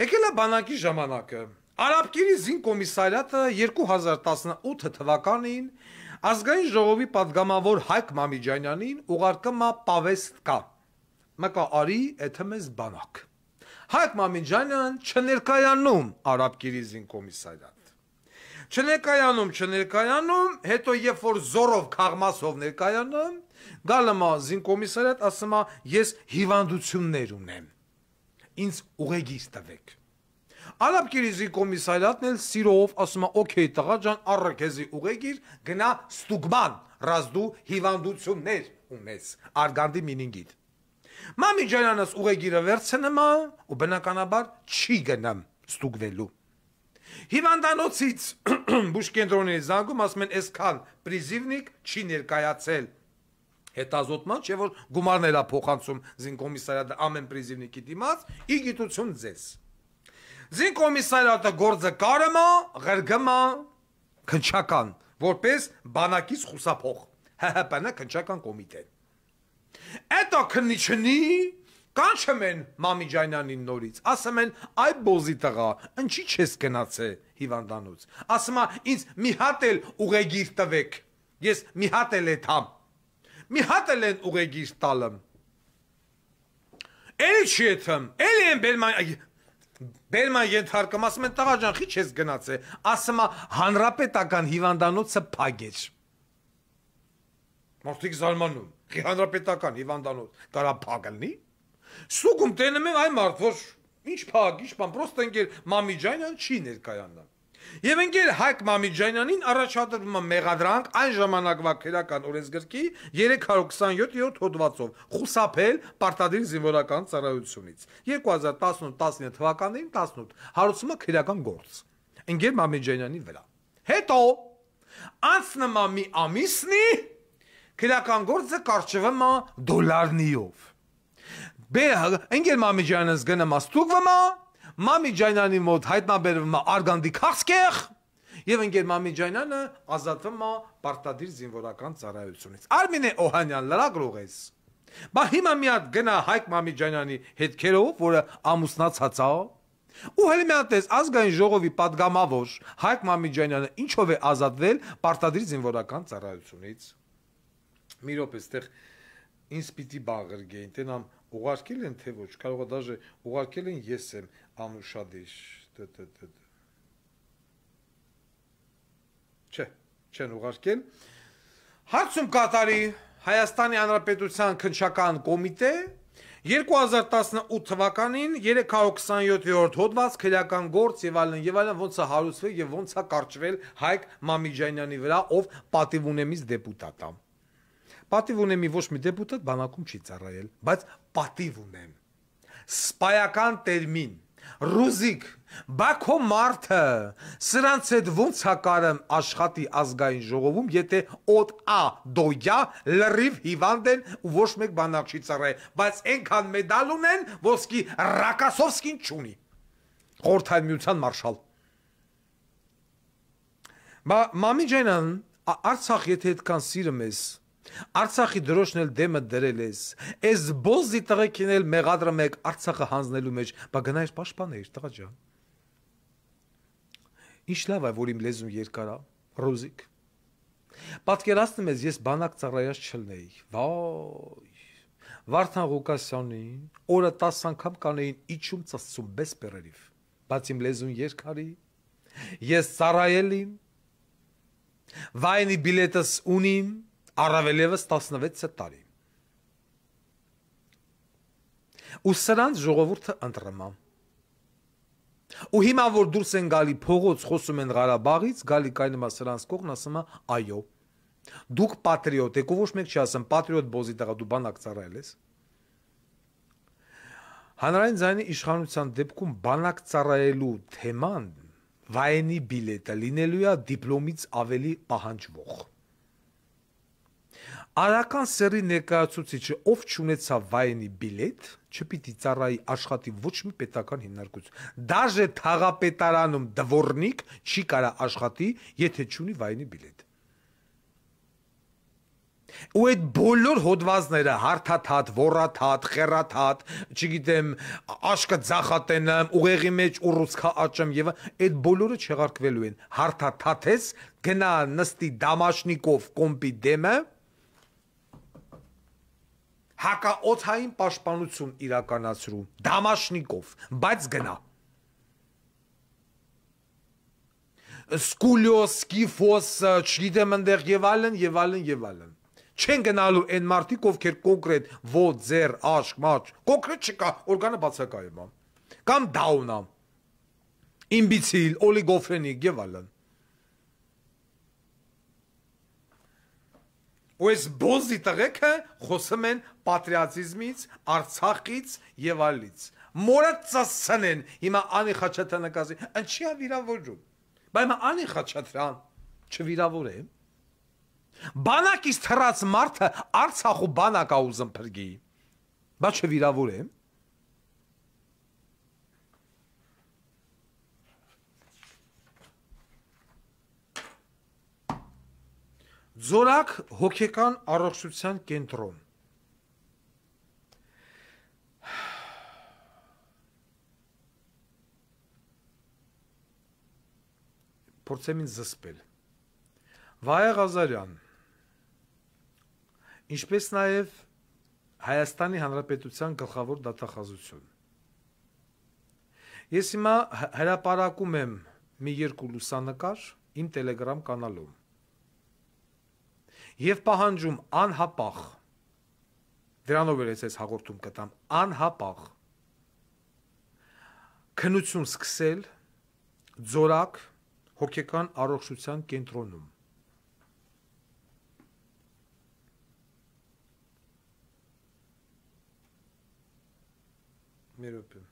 Եկել է բանակի ժամանակը։ Արաբկիրի զինկոմիսարիատը 2018 թվականին ազգային ժողովի պատգամավոր Հայկ Մամիջանյանին ուղարկում է պավեստկա։ Մեկա արի եթե մեզ բանակ։ Հայկ Մամիջանյան չներկայանում Արաբկիրի զինկոմիսարիատ։ Չներկայանում, հետո երբ որ զորով քաղմասով ներկայանում, գալը զինկոմիսարիատ ասում է ես հիվանդություններ ունեմ։ Ինձ ուղեգիր տվեք։ Արաբկիրի զինկոմիսարիատն էլ սիրով ասում է օքեյ տղա ջան, առը քեզի ուղեգիր, գնա ստուգման, ռազդու հիվանդություններ ունես, արգանդի մինինգիտ։ Մամիջանյանս ուղեգիրը վերցնում է ու բնականաբար չի գնամ ստուգվելու։ Հիվանդանոցից բուժկենտրոնի զանգում ասում են այսքան պրիզիվնիկ չի ներկայացել։ Հետազոտման չէ որ գումարներ է փոխանցում զինկոմիսարիատը ամեն պրիզիվնիկի դիմաց, ի գիտություն ձեզ։ Զինկոմիսարիատը գործը կարում է, ղրգում է քնչական, որպես բանակից խուսափող, ՀՀՊ-ն քնչական կոմիտե։ Էտա քննիչնի կանչում են Մամիջանյանին նորից, ասում են այ բոզի տղա, ինչի չես գնացե հիվանդանոց։ Ասում է ինձ մի հատ էլ ուղեգիր տվեք, ես մի հատ էլ եթամ, մի հատ էլ են ուղեգիր տալım։ Էլի չի եթեմ, էլի են բերման ենթարկում, ասում են տղա ջան, խի չես գնացե, ասում է հանրապետական հիվանդանոցը փագեր։ Մարդիկ զարմանում, խի հանրապետական հիվանդանոց կարա փագլնի։ Ստուգում տենում են այ մարդ, որ ինչ փակ, ինչ բան, պրոստը ընկեր Մամիջանյան չի ներկայանա։ Եվ ընկեր Հայկ Մամիջանյանին առաջադրվում է մեղադրանք այն ժամանակվա քրեական օրենսգրքի 327-րդ հոդվածով խուսափել պարտադիր զինվորական ծառայությունից։ 2018-19 թվականներին 18 հարուցումը քրեական գործ։ Ընկեր Մամիջանյանի վրա։ Հետո անցնում է մի ամիսնի քրեական գործը կարճվում է դոլարնիով։ Ընկեր Մամիջանյանս գնում է ստուգվում է, Մամիջանյանի մոտ հայտնաբերվում է արգանդի քաղցկեղ եւ ընկեր Մամիջանյանը ազատվում է պարտադիր զինվորական ծառայությունից։ Արմինե Օհանյան լրագրող ես։ Բա հիմա մի հատ գնա Հայկ Մամիջանյանի հետքերով, որը ամուսնացած է, ու հենց մի հատ ազգային ժողովի պատգամավոր Հայկ Մամիջանյանը ինչով է ազատվել պարտադիր զինվորական ծառայությունից։ Մի րոպե, այստեղ ինձ պիտի բաղրգեին, տենամ ուղարկել են թե ոչ, կարող է դաժե ուղարկել են ես եմ անուշադիր, չեն ուղարկել, հարցում կատարի Հայաստանի Հանրապետության քննչական կոմիտե 2018 թվականին 327-րդ հոդված քրեական գործ եւ այլն ոնց է հարուցվել եւ ոնց է կարճվել Հայկ Մամիջանյանի վրա, ով պատիվ ունեմից դեպուտատ է։ Պատիվ ունեմ ոչ մի դեպուտատ բանակում չի ծառայել, բայց պատիվ ունեմ։ Սպայական տերմին, ռուզիկ, բաքո մարդը, սրանց հետ ոնց է կարում աշխատի ազգային ժողովում, եթե օդ ա դոյա լրիվ հիվանդ են ու ոչ մեկ բանակ չի ծառայել, բայց այնքան մեդալ ունեն, ոսկի Ռակասովսկին չունի։ Խորհրդային միության մարշալ։ Մամիջանյան, Արցախ եթե այդքան սիրում ես, Արցախի դրոշն էլ դեմը դրել ես, այս բոզի տղեկին էլ մեղադրում եք Արցախը հանձնելու մեջ, բա գնայր պաշտպաներ, տղա ջան։ Ինչ լավ է, որ իմ լեզուն երկար է, ռոզիկ։ Պատկերացնում ես, ես բանակ ծառայած չլնեի, վայ, Վարդան Ղուկասյանին, օրը 10 անգամ կանեին իջում ծծծում բեսպերերիվ, բայց իմ լեզուն երկարի, ես ծառայելին, վայնի բիլետս ունիմ, առավել ևս 16 տարի։ Ու սրանց ժողովուրդը ընտրմա։ Ու հիմա որ դուրս են գալի փողոց խոսում են Ղարաբաղից, գալի կայնում է սրանց կողքն ասում է այո։ Դուք պատրիոտ եք, ու ոչ մեկ չի ասում պատրիոտ բոզի տղա դու բանակ ծառայել ես։ Հանրային ձայնի իշխանության դեպքում բանակ ծառայելու թեման վայենի բիլետը լինելու է դիպլոմից ավելի պահանջվող։ Արական սերի ներկայացուցիչը ով չունեցավ վայենի բիլետ, չպիտի ծառայի աշխատի ոչ մի պետական հիմնարկություն։ Դաժե թաղապետարանում դվորնիկ չի կարա աշխատի, եթե չունի վայենի բիլետ։ Ու այդ բոլոր հոդվածները հարթաթաթ, ոռաթաթ, խեռաթաթ, չգիտեմ, աշկը ձախատենեմ, ուղեղի մեջ ուռուցքա աճեմ եւ այդ բոլորը չեղարկվելու են։ Հարթաթաթես գնա նստի դամաշնիկով կոմպի դեմը հակաօթային պաշտպանություն իրականացրու դամաշնիկով, բայց գնա։ Սկուլյոս, սկիֆոս, չգիտեմ ընդեղ եւ այլն եւ այլն եւ այլն։ Չեն գնալու այն մարդիկ, ովքեր կոնկրետ ոտ, ձեր, աշկ, մաչ, կոնկրետ չկա, օրգանը բացակայում է։ Կամ դաուն է, իմբիցիլ, օլիգոֆրենիկ եւ այլն։ Ու այս բոզի տղեկը խոսում են պատրիոտիզմից, Արցախից եւ այլից։ Մորը ծածցնեն, հիմա Անի Խաչատրյանը կասի, ինչի է վիրավորում։ Բայց հիմա Անի Խաչատրյան չվիրավոր է։ Բանակից թռած մարդը Արցախու բանակ ա ուզում փրկի, բայց չվիրավոր է։ Ձորակ հոգեկան առողջության կենտրոն։ Փորձեմ ինձ զսպել։ Վայե Ղազարյան, ինչպես նաև Հայաստանի Հանրապետության գլխավոր դատախազություն։ Ես հիմա հրապարակում եմ մի երկու լուսանկար իմ Telegram կանալում եւ պահանջում անհապաղ, դրանով էլ ես հաղորդում կտամ, անհապաղ քննություն սկսել Ձորակ հոգեկան առողջության կենտրոնում։ Մերոպե։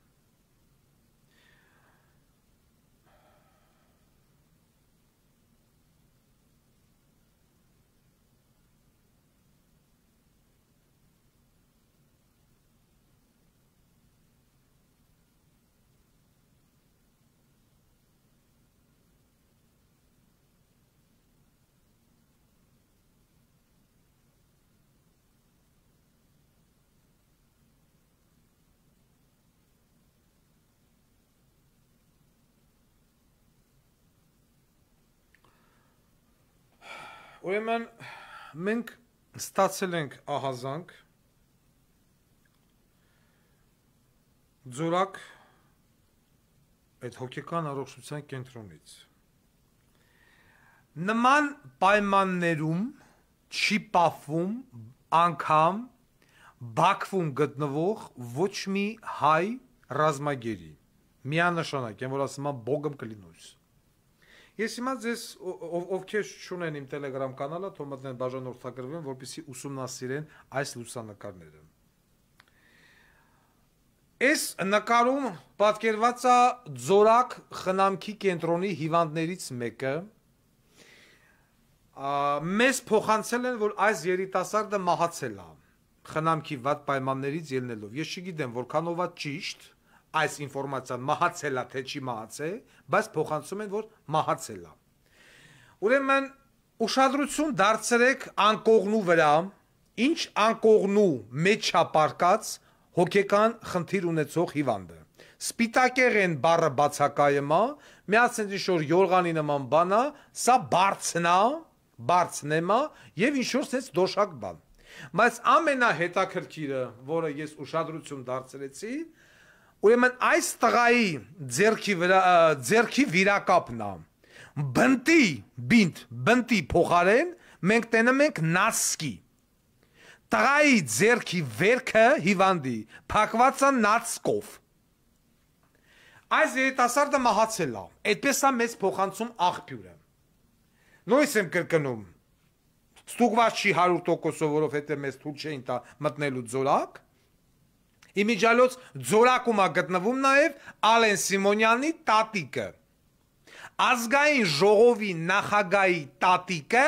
Ուրեմն մենք ստացել ենք ահազանգ Ձորակ այդ հոգեկան առողջության կենտրոնից։ Նման պայմաններում չի պահվում անգամ Բաքվում գտնվող ոչ մի հայ ռազմագերի։ Միանշանակ եմ որ ասում եմ բոգում կլինոց։ Ես հիմա ձեզ ովքեր չունեն իմ Telegram կանալը, թող մտնեն բաժանորդագրվեն, որպեսզի ուսումնասիրեն այս լուսանկարները։ Այս նկարում պատկերված է Ձորակ խնամքի կենտրոնի հիվանդներից մեկը։ Մեզ փոխանցել են, որ այս երիտասարդը մահացել է խնամքի վատ պայմաններից ելնելով։ Ես չգիտեմ որքանով է ճիշտ այս ինֆորմացիան մահացել է թե չի մահացել, բայց փոխանցում են, որ մահացել է։ Ուրեմն ուշադրություն դարձրեք անկողնու վրա, ինչ անկողնու մեջ է պարկած հոգեկան խնդիր ունեցող հիվանդը։ Սպիտակեղեն բառը բացակայում է, միացած ինչ որ յորղանի նման բան է, սա բարձն է, բարձ նեմա եւ ինչ որ sense դոշակ բան։ Բայց ամենահետաքրքիրը, որը ես ուշադրություն դարձրեցի, ուրեմն այս տղայի ձերքի վիրակապն է։ Բնտի փոխարեն մենք տենում ենք նասկի։ Տղայի ձերքի վերքը հիվանդի փակված է նացկով։ Այս երիտասարդը մահացել է։ Այդպես է մեծ փոխանցում աղբյուրը։ Նույնիսկ եմ կրկնում։ Ստուգված չի 100%, որովհետև մեզ թույլ չէին տա մտնելու ձորակ։ Իմիջիալոց ձորակում է գտնվում նաև Ալեն Սիմոնյանի տատիկը։ Ազգային ժողովի նախագահի տատիկը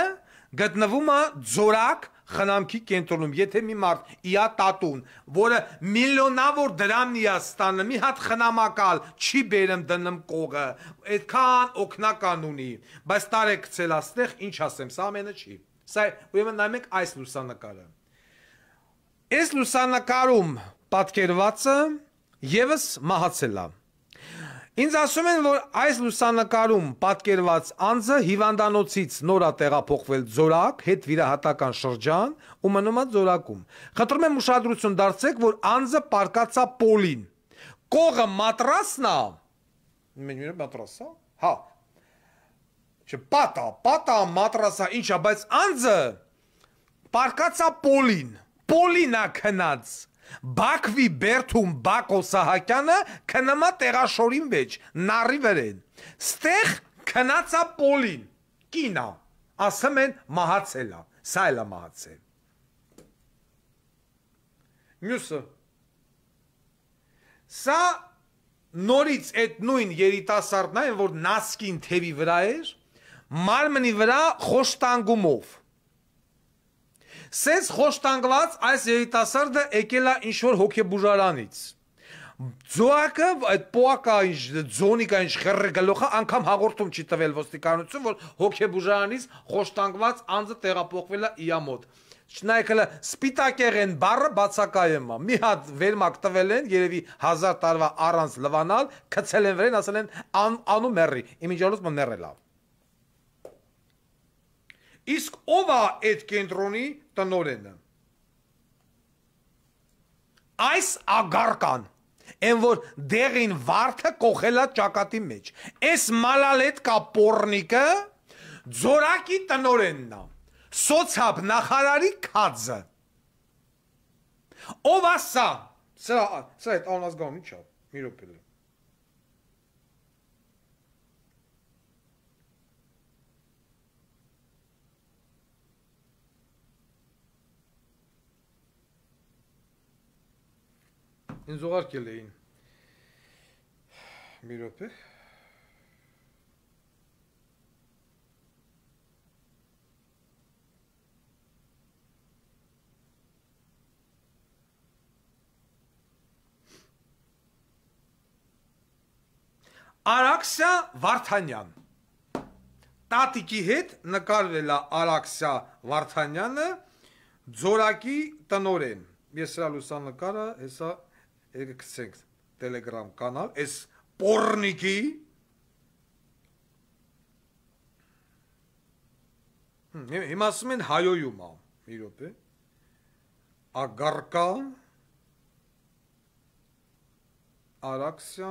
գտնվում է ձորակ խնամքի կենտրոնում, եթե մի մարդ իա տատուն, որը միլիոնավոր դրամն իա ստանը, մի հատ խնամակալ չի բերեմ դնում կողը, այդքան օգնական ունի, բայց տարեք գցել աստեղ, ինչ ասեմ, սա ամենը չի։ Սա ուրեմն նայում եք այս լուսանկարը։ Այս լուսանկարում պատկերվածը եւս մահացել է։ Ինձ ասում են, որ այս լուսանկարում պատկերված անձը հիվանդանոցից նոր է տեղափոխվել Ձորակ, հետ վիրահատական շրջան ու մնում է Ձորակում։ Խնդրում եմ ուշադրություն դարձրեք, որ անձը պարկած է պոլին։ Կողը մատրասն է։ Մենյուրը մատրաս է։ Հա։ Պատա մատրասը ինչ է, բայց անձը պարկած է պոլին։ Պոլին է քնած։ Բաքվի Բերթում Բակո Սահակյանը քնամա տեղաշորին մեջ, նարի վրեն, ստեղ քնացա պոլին, կինա, ասում են մահացել է, սա էլ է մահացել։ Մյուսը, սա նորից այդ նույն երիտասարդն է, որ նասկին թևի վրա էր, մարմնի վրա խոշտանգումով։ Սենց խոշտանգված այս երիտասարդը եկել է ինչ-որ հոգեբուժարանից։ Ձոակը, այդ պոակա ինչ, ձոնիկա ինչ խերրը գլոխը, անգամ հաղորդում չի տվել ոստիկանություն, որ հոգեբուժարանից խոշտանգված անձը տեղափոխվել է իա մոտ։ Չնայել սպիտակեղեն բառը բացակայում է։ Մի հատ վերմակ տվել են, երևի 1000 տարվա առանց լվանալ, գցել են վրեն, ասել են անու մեռի, իմիջիալոց մեռել է։ Իսկ ով է այդ կենտրոնի տնօրենը։ Այս ագարկան, են որ դեղին վարդը կողել է ճակատի մեջ։ Այս մալալետկա պորնիկը Ձորակի տնօրենն է։ Սոցիալ նախարարի քածը։ Ով է սա։ Սա այդ անազգան ինչ է։ Մի րոպե։ Ինձ ուղարկել էին։ Մի րոպե։ Արաքսիա Վարդանյան։ Տատիկի հետ նկարվել է Արաքսիա Վարդանյանը, Ձորակի տնօրեն։ Ես սրա լուսանկարը հեսա եկեք գցենք Telegram կանալ, այս պորնիկի հիմա ասում են հայոյում է, մի րոպե, ագարկա Արաքսիա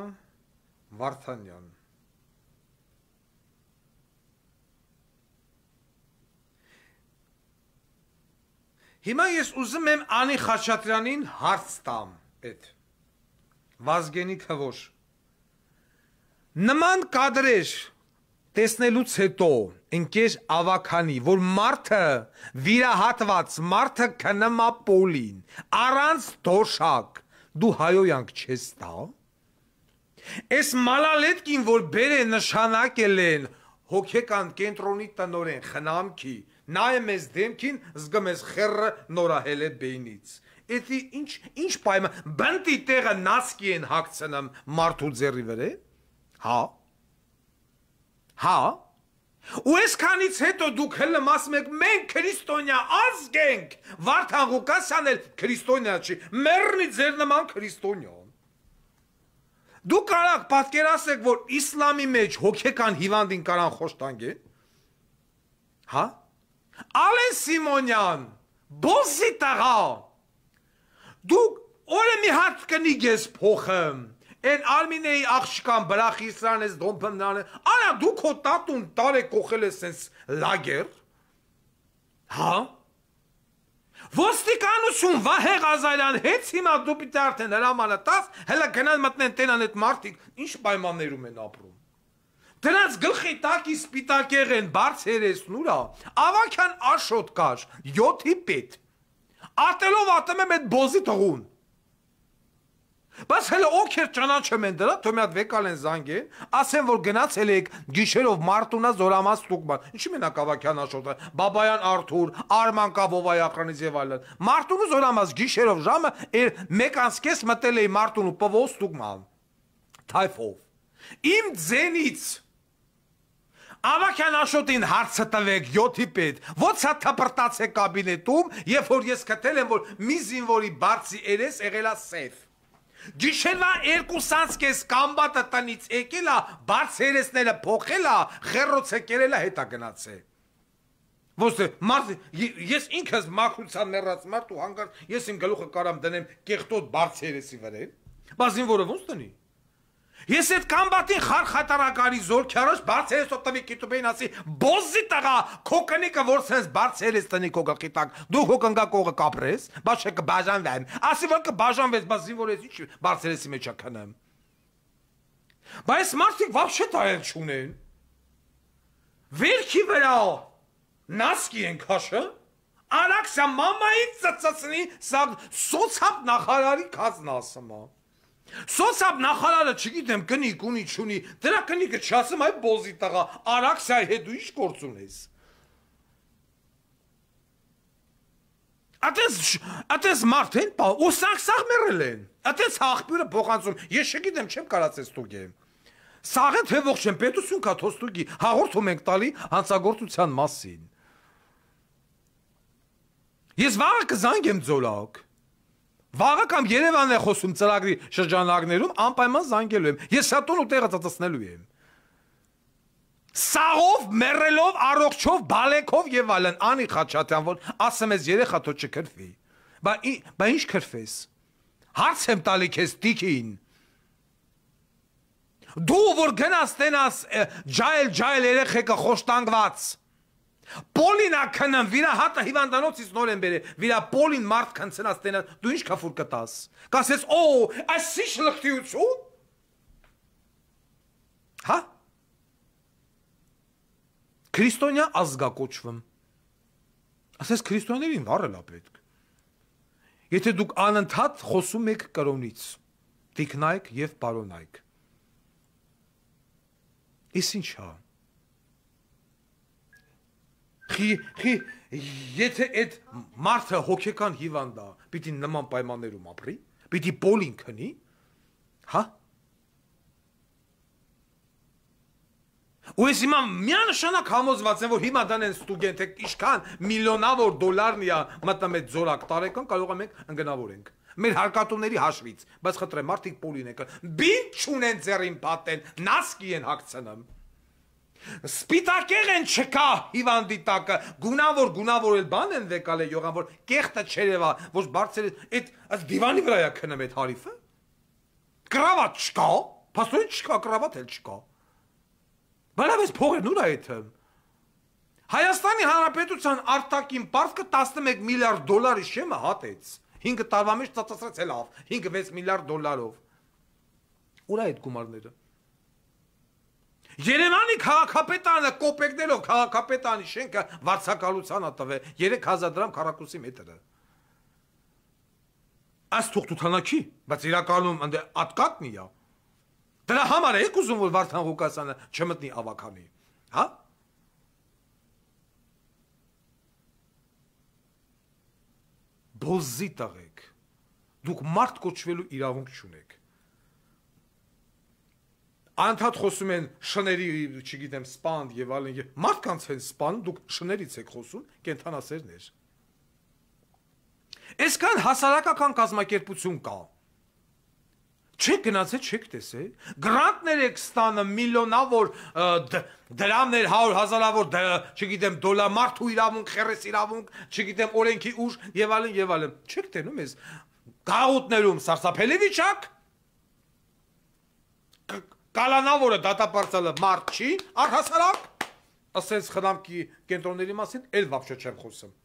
Վարդանյան։ Հիմա ես ուզում եմ Անի Խաչատրյանին հարց տամ այդ Վազգենի քվոշ։ Նման կադրեր տեսնելուց հետո ընկեր ավականի, որ մարդը վիրահատված, մարդը քննա պոլին, առանց դոշակ, դու հայոյանք չես տա։ Այս մալալետկին, որ բեր է նշանակել են հոգեկան կենտրոնի տնօրեն խնամքի, նայեմ ես դեմքին, զգում ես խեռը նորահել է բեյնից։ Էդի ինչ պայման, բնտի տեղը նասկի են հագցնում մարդու ձեռի վրա։ Հա։ Ու այսքանից հետո դուք հլում ասում եք, մենք քրիստոնյա ազգ ենք, Վարդան Ղուկասյանն էլ քրիստոնյա չի, մեռնի ձեր նման քրիստոնյան։ Դուք կարող պատկերացեք, որ իսլամի մեջ հոգեկան հիվանդին կարան խոշտանգեն։ Հա։ Ալեն Սիմոնյան, բոզի տղա, դուք օրը մի հատ կնիկ ես փոխեմ, են Արմինեի աղջկան բրախիսրան ես դոմպեմ նանը, արա դու քո տատուն տարե կողել ես սենց լագեր, հա, ոստիկանություն Վահե Ղազարյան հետ հիմա դու պիտի արդեն հրամանը տաս, հելա գնան մտնեն տենան այդ մարդիկ, ինչ պայմաններում են ապրում, դրանց գլխի տակի սպիտակեղ են բարձերեսն ուրա, ավակյան աշոտ կար, 7-ի պետ, ատելով ատեմ եմ այդ բոզի տղուն, բայց հելը օքեր ճանաչեմ են դրա, թո մի հատ վեկալ են զանգեն, ասեն, որ գնացել եք գիշերով Մարտունա զորամաս տուկման, ինչի մենակ ավակյան աշոտը, Բաբայան Արթուր, Արման Կավովայի ախրանից և այլն, Մարտունու զորամաս գիշերով ժամը, 1:30 մտել էի Մարտունու պվոս տուկման, թայֆով, իմ ձենից, ավակյան աշոտին հարցը տվեք 7-ի պետ, ոնց է թպրտաց է կաբինետում, երբ որ ես կտել եմ, որ մի զինվորի բարձի երես եղելա սեվ, գիշերվա 2:30 կամբատը տնից եկելա, բարձ երեսները փոխելա, խերոցը կերելա հետա գնացե, ոնց է, ես ինքս մաքրության մեռած մարդ ու հանգար, ես իմ գլուխը կարամ դնեմ կեղտոտ բարձ երեսի վրեն, բա զինվորը ոնց տնի, ես այդ կամբատին խարխատարակարի զորքի առաջ բարձերես օտավի կիտուբեին ասի, բոզի տղա, քո կնիկը որ սենց բարձերես տնի քո գլխի տակ, դու քո կնգակողը կապրես, բայց չէ կբաժանվեմ, ասի որ կբաժանվես, բայց զինվորես ինչ բարձերեսի մեջ ակնեմ, բայց մարդիկ վաբշե տարել չունեն, վերքի վրա նասկի են քաշը, արաքսա մամային ծծծնի, սա սոցապ նախարարի կազն ասմա, Սոցապ նախարարը չգիտեմ կնիկ ունի չունի, դրա կնիկը չասեմ այ բոզի տղա, արաքսայի հետ դու ինչ գործ ունես։ Ատես մարդ են, ու սաղ մերել են, ատես հաղբյուրը փոխանցում, ես չգիտեմ չեմ կարացես տուգեմ։ Սաղը թե ողջ եմ պետություն կա թոստուգի, հաղորդում ենք տալի հանցագործության մասին։ Ես վաղը կզանգեմ ձոլակ։ Վաղը կամ Երևանն է խոսում ծրագրի շրջանակներում, անպայման զանգելու եմ, ես հատուն ու տեղը ծծծնելու եմ։ Սաղով, մեռելով, առողջով, բալեքով և այլն, Անի Խաչատրյան, որ ասեմ ես երեխա թո չքրվի, բա ինչ քրվես, հարց եմ տալի քեզ տիկին, դու որ գնաս տենաս ջայել երեխեքը խոշտանգված, Պոլինա քնն վիրա հատը հիվանդանոցից նոր են բերել, վիրա պոլին մարդ քնցնած տենած, դու ինչ կաֆուր կտաս, կասես, այս ինչ լղթիություն, հա, քրիստոնյա ազգակոչվում, ասես քրիստոնյաներին վարել է պետք, եթե դուք անընդհատ խոսում եք կրոնից, տիկնայք և պարոնայք, իս ինչ հա, Եթե այդ մարդը հոգեկան հիվանդա, պիտի նման պայմաններում ապրի, պիտի պոլին քնի, հա? Ու ես հիմա միանշանակ համոզված եմ, որ հիմա դան են ստուգեն, թե ինչքան միլիոնավոր դոլարն է մտնում այդ զորակ տարեկան, կարող ենք ընկնավորենք։ Մեր հարկատուների հաշվից, բայց խնդրեմ, մարդիկ պոլին են կան, բին չունեն ձեռին պատեն, նասկի են հագցնում։ Սպիտակեղ են չկա հիվանդի տակը, գունավոր էլ բան են վեկալ է յողան, որ կեղտը չերևա, որ բարձր է, այդ դիվանի վրա է քնում այդ հարիվը, կրավատ չկա, պաստորին չկա, կրավատ էլ չկա, բանավ ես փողերն ուր այդը, Հայաստանի Հանրապետության արտաքին պարտքը 11 միլիարդ դոլարի շեմը հատեց, 5 տարվա մեջ ծածացրեց է լավ, 5-6 միլիարդ դոլարով, ուր այդ գումարները, Երևանի քաղաքապետարանը կոպեկներով քաղաքապետարանի շենքը վարձակալության է տվել 3000 դրամ քառակուսի մետրը։ Այս թուղթութանակի, բայց իրականում ընդ ատկատնի է։ Դրա համար եք ուզում որ Վարդան Ղուկասյանը չմտնի ավականի, հա? Բոզի տղեկ, դուք մարդ կոչվելու իրավունք չունեք։ Անդհատ խոսում են շների, չգիտեմ, սպանդ եւ այլն, մարդկանց են սպանում, դուք շներից եք խոսում, կենթանասերներ։ Այսքան հասարակական կազմակերպություն կա։ Չեք գնացել, չեք տեսել։ Գրանտներ եք ստանը միլիոնավոր դրամներ, 100,000-ավոր, չգիտեմ, դոլար, մարդու իրավունք, խերես իրավունք, չգիտեմ, օրենքի ուժ եւ այլն եւ այլն։ Չեք տենում ես գաղութներում սարսափելի վիճակ։ Կալանավորը դատապարտելը մարդ չի, առհասարակ, ասես խնամքի կենտրոնների մասին, էլ վաբշե չեմ խոսում։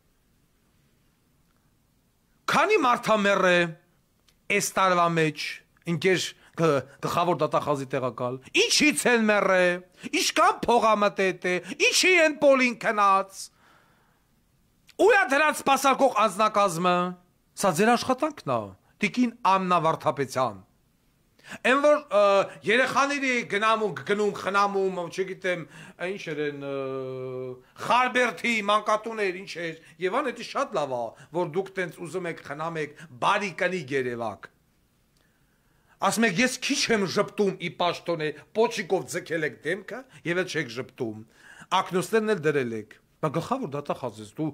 Քանի մարդամեռ է այս տարվա մեջ ինքեր գլխավոր դատախազի տեղակալ, ինչից են մեռ է, ինչքան փողամտետ է, ինչի են պոլին քնած, ուր է դրանց սպասարկող անձնակազմը, սա ձեր աշխատանքն է, տիկին Աննա Վարդապետյան, այն որ երեխաների գնում, խնամում, չգիտեմ, ինչ են, խարբերթի, մանկատուներ, ինչ էր, եւ ան էդի շատ լավ է, որ դուք տենց ուզում եք խնամեք, բարի կնի գերևակ, ասում եք, ես քիչ եմ ժպտում ի պաշտոն է, պոչիկով ձգել եք դեմքը եւ էլ չեք ժպտում, ակնոստերն էլ դրել եք, բա գլխավոր դատախազ ես, դու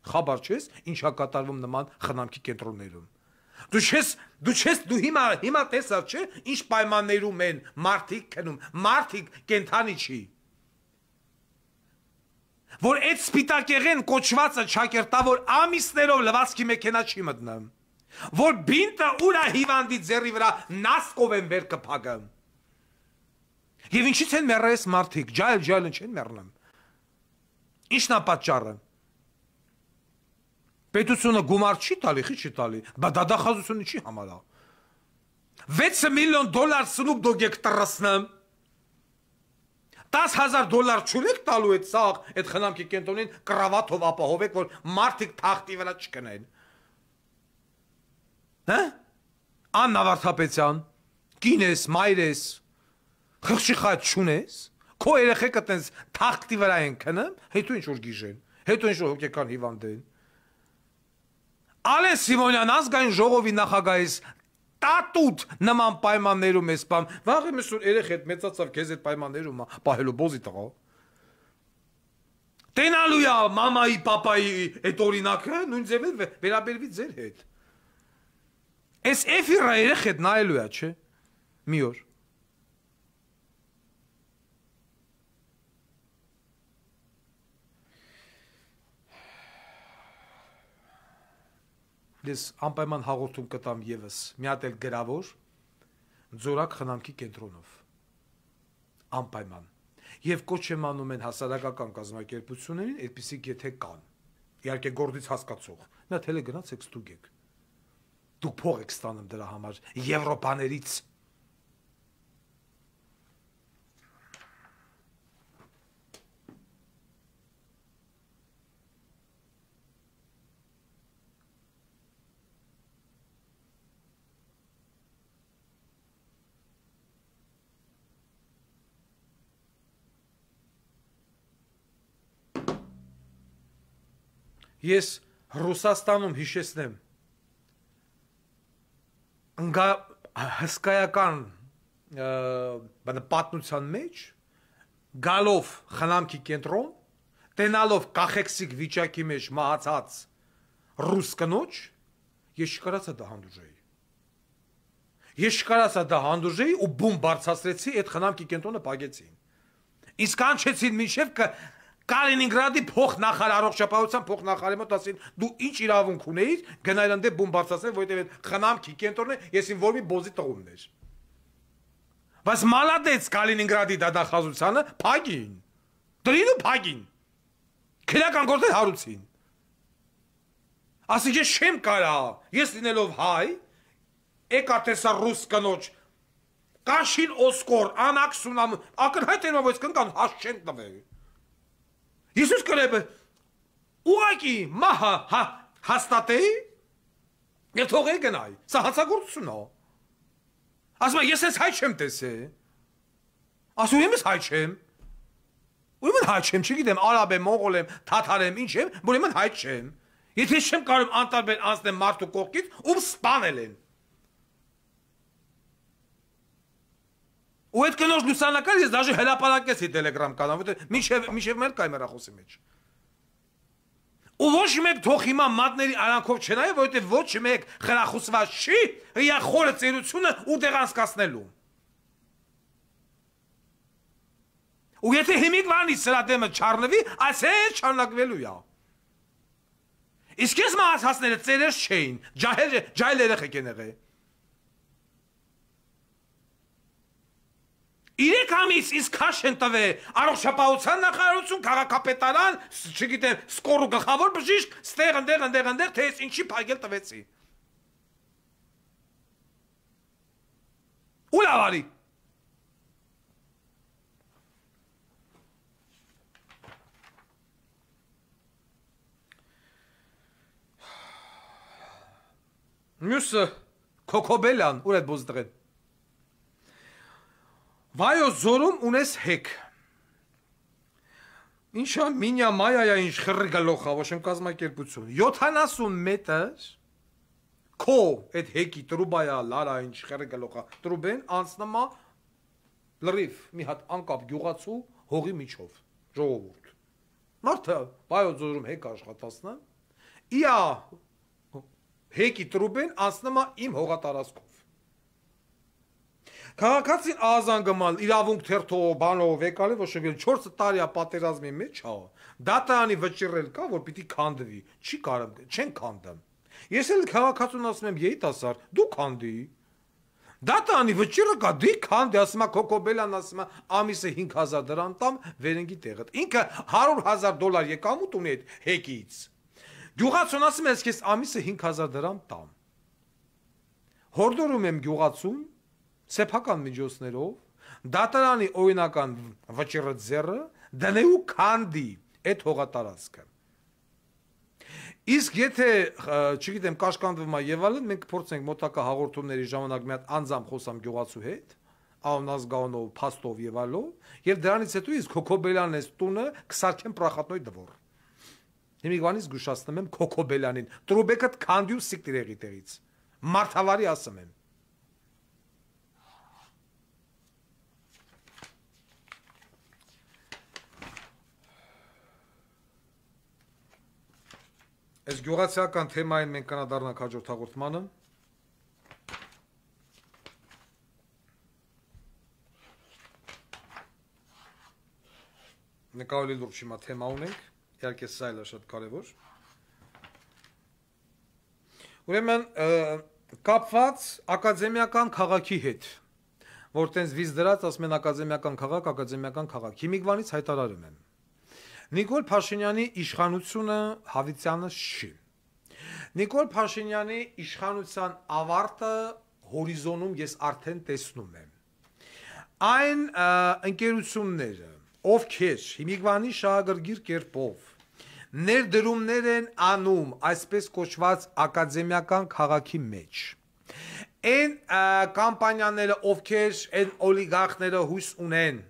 խաբար չես, ինչա կատարվում նման խնամքի կենտրոններում, դու հիմա տեսավ չէ, ինչ պայմաններում են մարդիկ քնում, մարդիկ կենթանի չի, որ այդ սպիտակեղեն կոչվածը չակերտավոր ամիսներով լվացքի մեքենա չի մտնում, որ բինտը ուրա հիվանդի ձեռի վրա նասկով են վեր կփակը, եւ ինչից են մեռես մարդիկ, ջայլն չեն մեռնում, ինչն է պատճառը, պետությունը գումար չի տալի, խի չի տալի, բա դատախազությունը չի համարա, 6 միլիոն դոլար Սնուպ Դոգ եք տրսնում, 10,000 դոլար չունեք տալու այդ սաղ, այդ խնամքի կենտրոնին կրավաթով ապահովեք, որ մարդիկ թախտի վրա չկնեն, Աննա Վարդապետյան, կին ես, մայր ես, խղճի խայտ չունես, քո երեխեքը տենց թախտի վրա են քնում, հետո ինչ որ գիժեն, հետո ինչ որ հոգեկան հիվանդ են, Ալեն Սիմոնյան ազգային ժողովի նախագահից տատուտ նման պայմաններում ես պամ, վաղ եմ ես որ երեխեդ մեծացավ քեզ այդ պայմաններում պահելու բոզի տղա, տենալու է մամայի, պապայի այդ օրինակը, նույն ձևով վերաբերվի ձեր հետ, Այս էֆիրա երեխեդ նայելու է, չէ, մի օր, ես անպայման հաղորդում կտամ եւս մի հատ էլ գրավոր ձորակ խնամքի կենտրոնով անպայման եւ կոչ եմ անում են հասարակական կազմակերպություններին այդպիսիք եթե կան իհարկե գործից հասկացող նա թելը գնացեք ստուգեք դուք փող եք ստանում դրա համար եվրոպաներից Ես Ռուսաստանում հիշեցնեմ հսկայական պատմության մեջ գալով խնամքի կենտրոն տենալով կախեքսիկ վիճակի մեջ մահացած ռուս կնոջ ես չկարացա դա հանդուրժեի ու բում բարձրացրեցի այդ խնամքի կենտրոնը պագեցին իսկ անչեցին մինչև Կալինինգրադի փոխնախարար առողջապահության փոխնախարարի մոտ ասին դու ինչ իրավունք ունեիր գնալ այնտեղ բում բարձրացնել որովհետև այդ խնամքի կենտրոնը ես ին որմի բոզի տղումն էր բայց մալադեց Կալինինգրադի դատախազությանը փագին դրին ու փագին քրական գործեր հարուցին ասի ես չեմ կարա ես լինելով հայ եկա տեսա ռուս կնոջ կաշին օսկոր անաքսունամ ակնհայտ էր որ կնկան հաշ չեն տվել Յիսուս կրեբը ուղակի մահա հաստատեի և թողեի գնայի, սա հացագործություն է, ասում ես ես հայ չեմ տեսե, ասում եմ ես հայ չեմ, ուրեմն հայ չեմ, չգիտեմ, արաբ եմ, մոնղոլ եմ, թաթար եմ, ինչ եմ, ուրեմն հայ չեմ, եթե չեմ կարում անտարբեր անցնեմ մարդու կողքից, ում սպանել են, ու այդ կնոջ լուսանկար ես դաժե հրապարակեցի տելեգրամ կանալ, մինչև մեր կայ մեր ախոսի մեջ։ Ու ոչ մեկ թող հիմա մատների արանքով չնայ, որովհետև ոչ մեկ խրախուսված չի իր խորը ծերությունը ուտեղ անցկացնելու։ Ու եթե հիմիկ վանից սրա դեմը չառնվի, այսպես շարունակվելու է։ Իսկ ես մահացածները ծերեր չէին, ջահել երեխեք են եղել։ 3 ամիս ինձ քաշ են տվել առողջապահության նախարարություն, քաղաքապետարան, չգիտեմ, սկորու գլխավոր բժիշկ, ստեղ, ընդեղ, թե ես ինչի փակել տվեցի։ Ու լավ արի։ Մյուսը Կոկոբելյան, ուր այդ բոզդրեն։ Վայոց ձորում ունես հեք։ Ինչա մինյա մայայա ինչ խրի գլոխա, ոչ եմ կազմակերպություն։ 70 մետր քո այդ հեկի տրուբայա լարա ինչ խրի գլոխա։ Տրուբեն անցնամա լրիվ մի հատ անկապ գյուղացու հողի միջով։ Ժողովուրդ։ Մարդը վայոց ձորում հեք աշխատացնա։ Իա հեկի տրուբեն անցնամա իմ հողատարածքով։ Քաղաքացին ազանգմալ իրավունք թերթով բանով եկալ է ոչ էլ 4 տարի պատերազմի մեջ հա դատարանի վճռել կա որ պիտի քանդվի չի կարամ չեն քանդում ես էլ քաղաքացուն ասում եմ երիտասարդ դու քանդի դատարանի վճիռը կա դի քանդի ասում է Կոկոբելյան ասում է ամիսը 5000 դրամ տամ վերենգի տեղը ինքը $100,000 եկամուտ ունի այդ հեկից գյուղացուն ասում է ես ամիսը 5000 դրամ տամ հորդորում եմ գյուղացուն սեփական միջոցներով դատարանի օրինական վճիռը ձեռը դնելու քանդի այդ հողատարածքը իսկ եթե չգիտեմ կաշկանդվում է եւ այլն մենք փորձենք մոտակա հաղորդումների ժամանակ մի հատ անձամբ խոսամ գյուղացու հետ անազգանով փաստով եւ այլով եւ դրանից հետո իսկ Կոկոբելյանն էս տունը կսարքեմ պրախատնոյ դվոր հիմիկվանից զգուշացնում եմ Կոկոբելյանին տրուբեկը քանդի ու սիկտիրեղի տեղից մարդավարի ասում եմ Այս գյուղացիական թեմային մենք կանադառնանք հաջորդ հաղորդմանը։ Նկարելի լուրջ հիմա թեմա ունենք, իհարկե սա էլ է շատ կարևոր։ Ուրեմն կապված ակադեմիական քաղաքի հետ, որ տենց վիզ դրած ասում են ակադեմիական քաղաք, հիմիկվանից հայտարարում եմ։ Նիկոլ Փաշինյանի իշխանությունը հավիտյանը չի։ Նիկոլ Փաշինյանի իշխանության ավարտը հորիզոնում ես արդեն տեսնում եմ։ Այն ընկերությունները, ովքեր հիմիկվանի շահագրգիռ կերպով ներդրումներ են անում այսպես կոչված ակադեմիական քաղաքի մեջ։ Այն կամպանիաները, ովքեր այն օլիգարխները հույս ունեն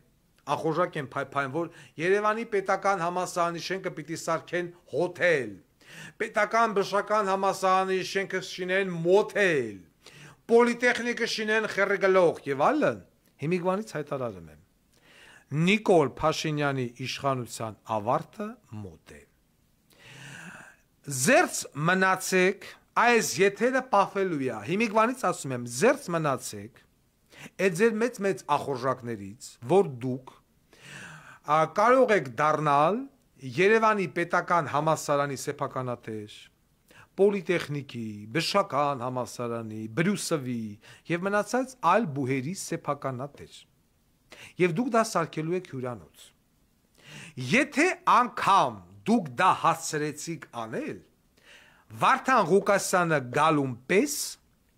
Ախորժակ են փայփայն, որ Երևանի պետական համալսարանի շենքը պիտի սարքեն հոթել, պետական բժշկական համալսարանի շենքը շինեն մոթել, պոլիտեխնիկը շինեն խեռգլող եւ այլն, հիմիկվանից հայտարարում եմ։ Նիկոլ Փաշինյանի իշխանության ավարտը մոտ է։ Զերծ մնացեք, այս եթերը պահվելու է, հիմիկվանից ասում եմ, զերծ մնացեք, այդ ձեր մեծ ախորժակներից, որ դուք կարող եք դառնալ Երևանի պետական համալսարանի սեփականատեր, պոլիտեխնիկի, բժշկական համալսարանի, Բրյուսովի եւ մնացած այլ բուհերի սեփականատեր։ Եվ դուք դա սարքելու եք հյուրանոց։ Եթե անգամ դուք դա հասցրեցիք անել, Վարդան Ղուկասյանը գալուն պես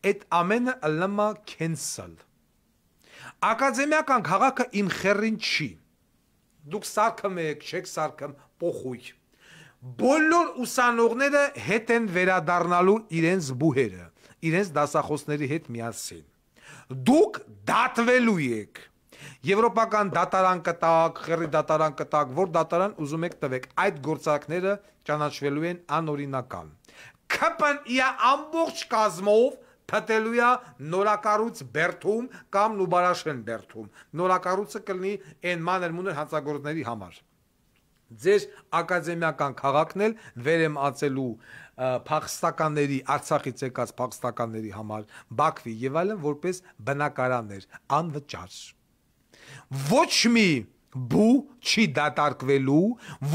այդ ամենը ըլմա cancel։ Ակադեմիական քաղաքը իմ խերին չի։ Դուք սարքում եք, չեք սարքում, փոխույթ։ Բոլոր ուսանողները հետ են վերադառնալու իրենց բուհերը, իրենց դասախոսների հետ միասին։ Դուք դատվելու եք։ Եվրոպական դատարան կտակ, խերի դատարան կտակ, որ դատարան ուզում եք տվեք, այդ գործարքները ճանաչվելու են անօրինական։ ՔՊ-ի ամբողջ կազմով փտելու է նորակառույց Բերթում կամ Նուբարաշեն Բերթում։ Նորակառույցը կլինի այն մանր-մունր հանցագործների համար։ Ձեր ակադեմիական քաղաքն էլ վեր եմ ածելու փախստականների Արցախից եկած փախստականների համար Բաքվի եւ այլն որպես բնակարաններ անվճար ոչ մի բու չի դատարկվելու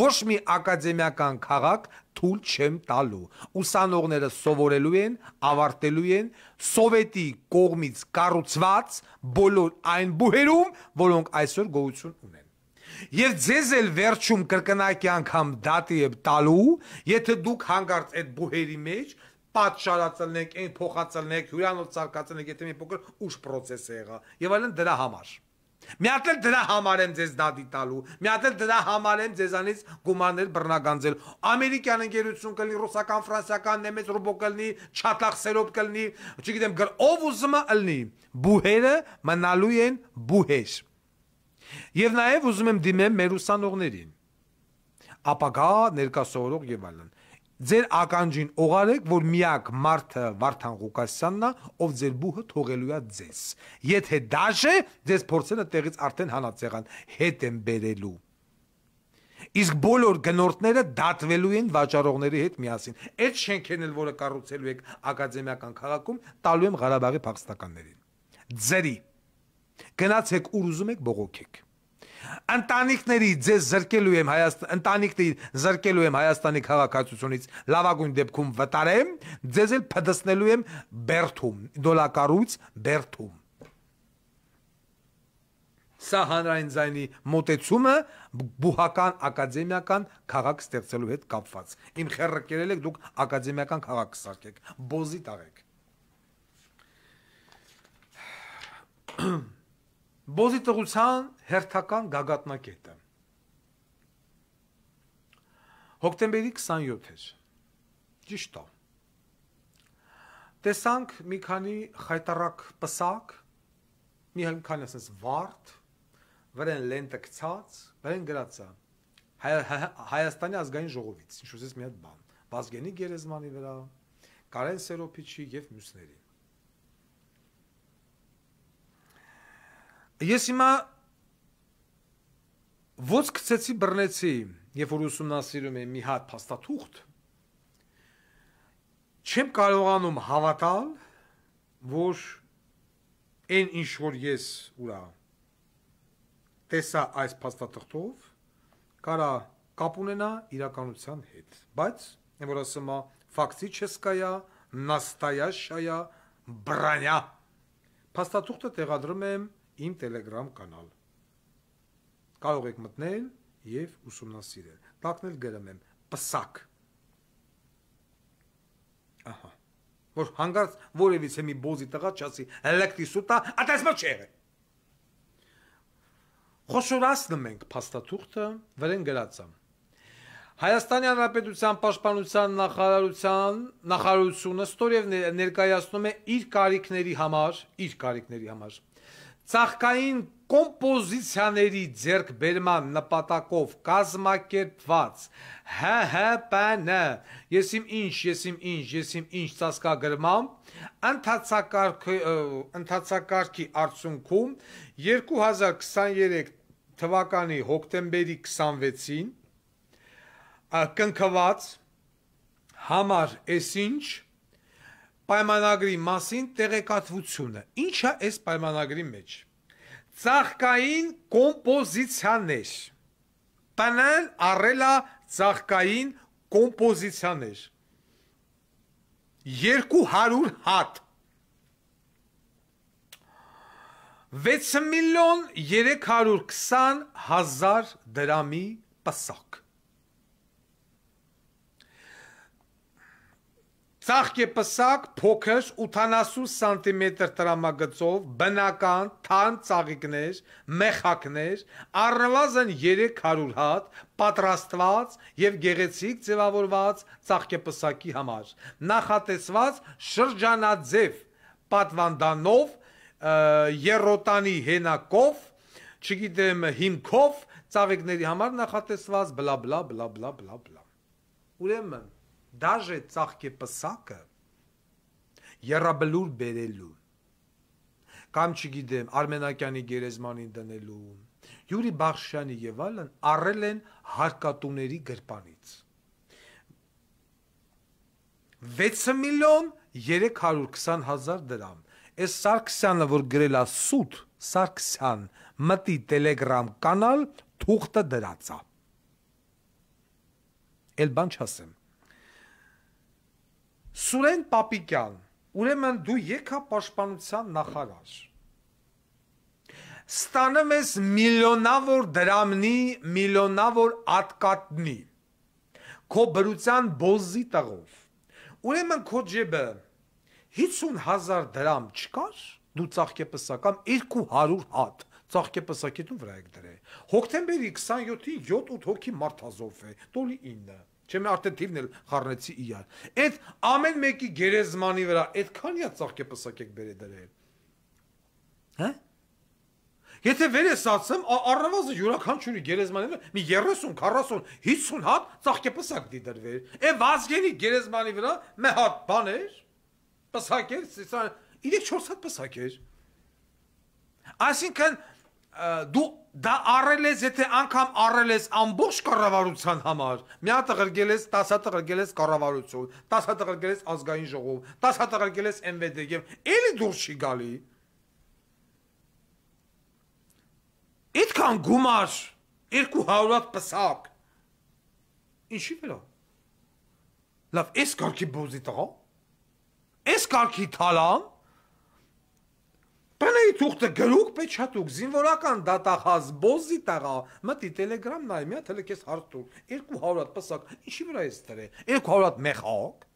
ոչ մի ակադեմիական քաղաք թույլ չեմ տալու ուսանողները սովորելու են ավարտելու են սովետի կողմից կառուցված բոլոր այն բուհերում որոնք այսօր գոյություն ունեն Եվ ձեզ էլ վերջում կրկնակի անգամ դատի եմ տալու, եթե դուք հանգարց այդ բուհերի մեջ պատշարածլնեք, այն փոխածլնեք, հյուրանոց ծարկածլնեք, եթե մի փոքր ուշ պրոցես է եղա, եւ այլն դրա համար։ Մի հատ էլ դրա համար եմ ձեզ դատի տալու, մի հատ էլ դրա համար եմ ձեզանից գումարներ բռնագանձել։ Ամերիկյան ընկերություն կլինի, ռուսական, ֆրանսիական, նեմեց ռուբո կլինի, չատախ սերոբ կլինի, չգիտեմ, ով ուզում է ըլնի։ Բուհերը մնալու են բուհեր։ Եվ նաև ուզում եմ դիմեմ մեր ուսանողներին, ապագա ներկասովորող եւ այլն։ Ձեր ականջին օղարեք, որ միակ մարդը Վարդան Ղուկասյանն է, ով ձեր բուհը թողելու է ձեզ։ Եթե դաժե, ձեզ փորձելը տեղից արդեն հանած եղան, հետ են բերելու։ Իսկ բոլոր գնորդները դատվելու են վաճառողների հետ միասին։ Այդ շենքերն էլ, որը կառուցելու եք ակադեմիական քաղաքում, տալու եմ Ղարաբաղի փախստականներին։ Ձերի Գնացեք ուր ուզում եք բողոքեք Ընտանիքների ձեզ զրկելու եմ Հայաստանի քաղաքացիությունից լավագույն դեպքում վտարեմ ձեզ էլ փդցնելու եմ Բերթում դոլակառույց Բերթում Սա հանրային ձայնի մոտեցումը բուհական ակադեմիական քաղաք ստեղծելու հետ կապված Իմ խեռը կերել եք դուք ակադեմիական քաղաք կսարքեք բոզի տաղեք Բոզի տղության հերթական գագաթնակետը Հոկտեմբերի 27 էր Ճիշտ է Տեսանք մի քանի խայտարակ պսակ մի քանի ասես վարդ վրան լենտը գցած վրան գրածա Հայաստանի ազգային ժողովից ինչ ուզես մի հատ բան Վազգենի Գերեզմանի վրա Կարեն Սերոփիչի եւ մյուսների Ես հիմա ոնց գցեցի բռնեցի, երբ որ ուսումնասիրում եմ մի հատ փաստաթուղթ, չեմ կարողանում հավատալ, որ այն ինչ որ ես ուրա տեսա այս փաստաթղթով, կարա կապ ունենա իրականության հետ, բայց որ ասում է ֆակտիչեսկայա, նաստայաշայա, բրանյա, փաստաթուղթը տեղադրում եմ Իմ Telegram կանալ Կարող եք մտնել եւ ուսումնասիրել Տակնել գրում եմ պսակ Ահա Որ հանգարց որևիցե մի բոզի տղա չասի Հելեկտի սուտա ատեսմա չեղե Խոշորացնում ենք փաստաթուղթը վրան գրածա Հայաստանի Հանրապետության Պաշտպանության նախարարությունը ստորև ներկայացնում է իր կարիքների համար Ծաղկային կոմպոզիցիաների ձեռքբերման նպատակով կազմակերպված ՀՀՊՆ ես իմ ինչ ծածկագրմամբ ընթացակարգի արդյունքում 2023 թվականի հոկտեմբերի 26-ին կնքված համար էսինչ պայմանագրի մասին տեղեկատվությունը Ինչ է այս պայմանագրի մեջ Ծաղկային կոմպոզիցիաներ Պնել առելա ծաղկային կոմպոզիցիաներ 200 հատ 6.320.000 դրամի պսակ Ծաղկե պսակ փոքր 80 սանտիմետր տրամագծով բնական թարմ ծաղիկներ, մեխակներ, առնվազն 300 հատ պատրաստված եւ գեղեցիկ ձևավորված ծաղկե պսակի համար, նախատեսված շրջանաձև պատվանդանով, երոտանի հենակով, չգիտեմ հիմքով ծաղիկների համար նախատեսված բլա բլա բլա բլա բլա բլա։ Ուրեմն Դաժե ծաղկե պսակը երաբլուր բերելու կամ չգիտեմ Արմենակյանի գերեզմանին դնելու Յուրի Բախշյանի եւ այլն առել են հարկատուների գրպանից 6 միլիոն 320,000 դրամ։ Այս Սարգսյանը, որ գրել է սուտ, Սարգսյան մտի Telegram կանալ թուղթը դրած է։ Էլ բան չասեմ։ Սուրեն Պապիկյան, ուրեմն դու եկա պաշտպանության նախարար։ Ստանում ես միլիոնավոր դրամնի, միլիոնավոր ատկատնի, քո բրության բոզի տղով, ուրեմն քո ջեբը 50,000 դրամ չկար, դու ծաղկեպսակամ 200 հատ ծաղկեպսակետու վրա եք դրել, հոկտեմբերի 27-ի 7-8 հոգի մարդազով է, տոլի 9, չեմ արդեն թիվն էլ խառնեցի իար, այդ ամեն մեկի գերեզմանի վրա, այդ քանյա ծաղկեպսակ եք բերել դրել, հա? Եթե վեր ես ասեմ, առնվազն յուրաքանչյուրի գերեզմանի մի 30, 40, 50 հատ ծաղկեպսակ դիդրվեր։ Է Վազգենի գերեզմանի վրա մի հատ բան էր, պսակ էր, 3-4 հատ պսակ էր։ Այսինքն դու դա առել ես, եթե անգամ առել ես ամբողջ կառավարության համար, մի հատ ղրգել ես, 10 հատ ղրգել ես կառավարություն, 10 հատ ղրգել ես ազգային ժողով, 10 հատ ղրգել ես MVD եւ էլի դուրս չի գալի։ Այդքան գումար 200 հատ պսակ ինչի վրա լավ էս կարգի բոզի տղա էս կարգի թալան բանայի թուղթը գրուկ պեչատուկ զինվորական դատախազ բոզի տղա մտի Telegram նայ մի հատ հələ քեզ հարցուկ 200 հատ պսակ ինչի վրա ես դրել 200 հատ մեխակ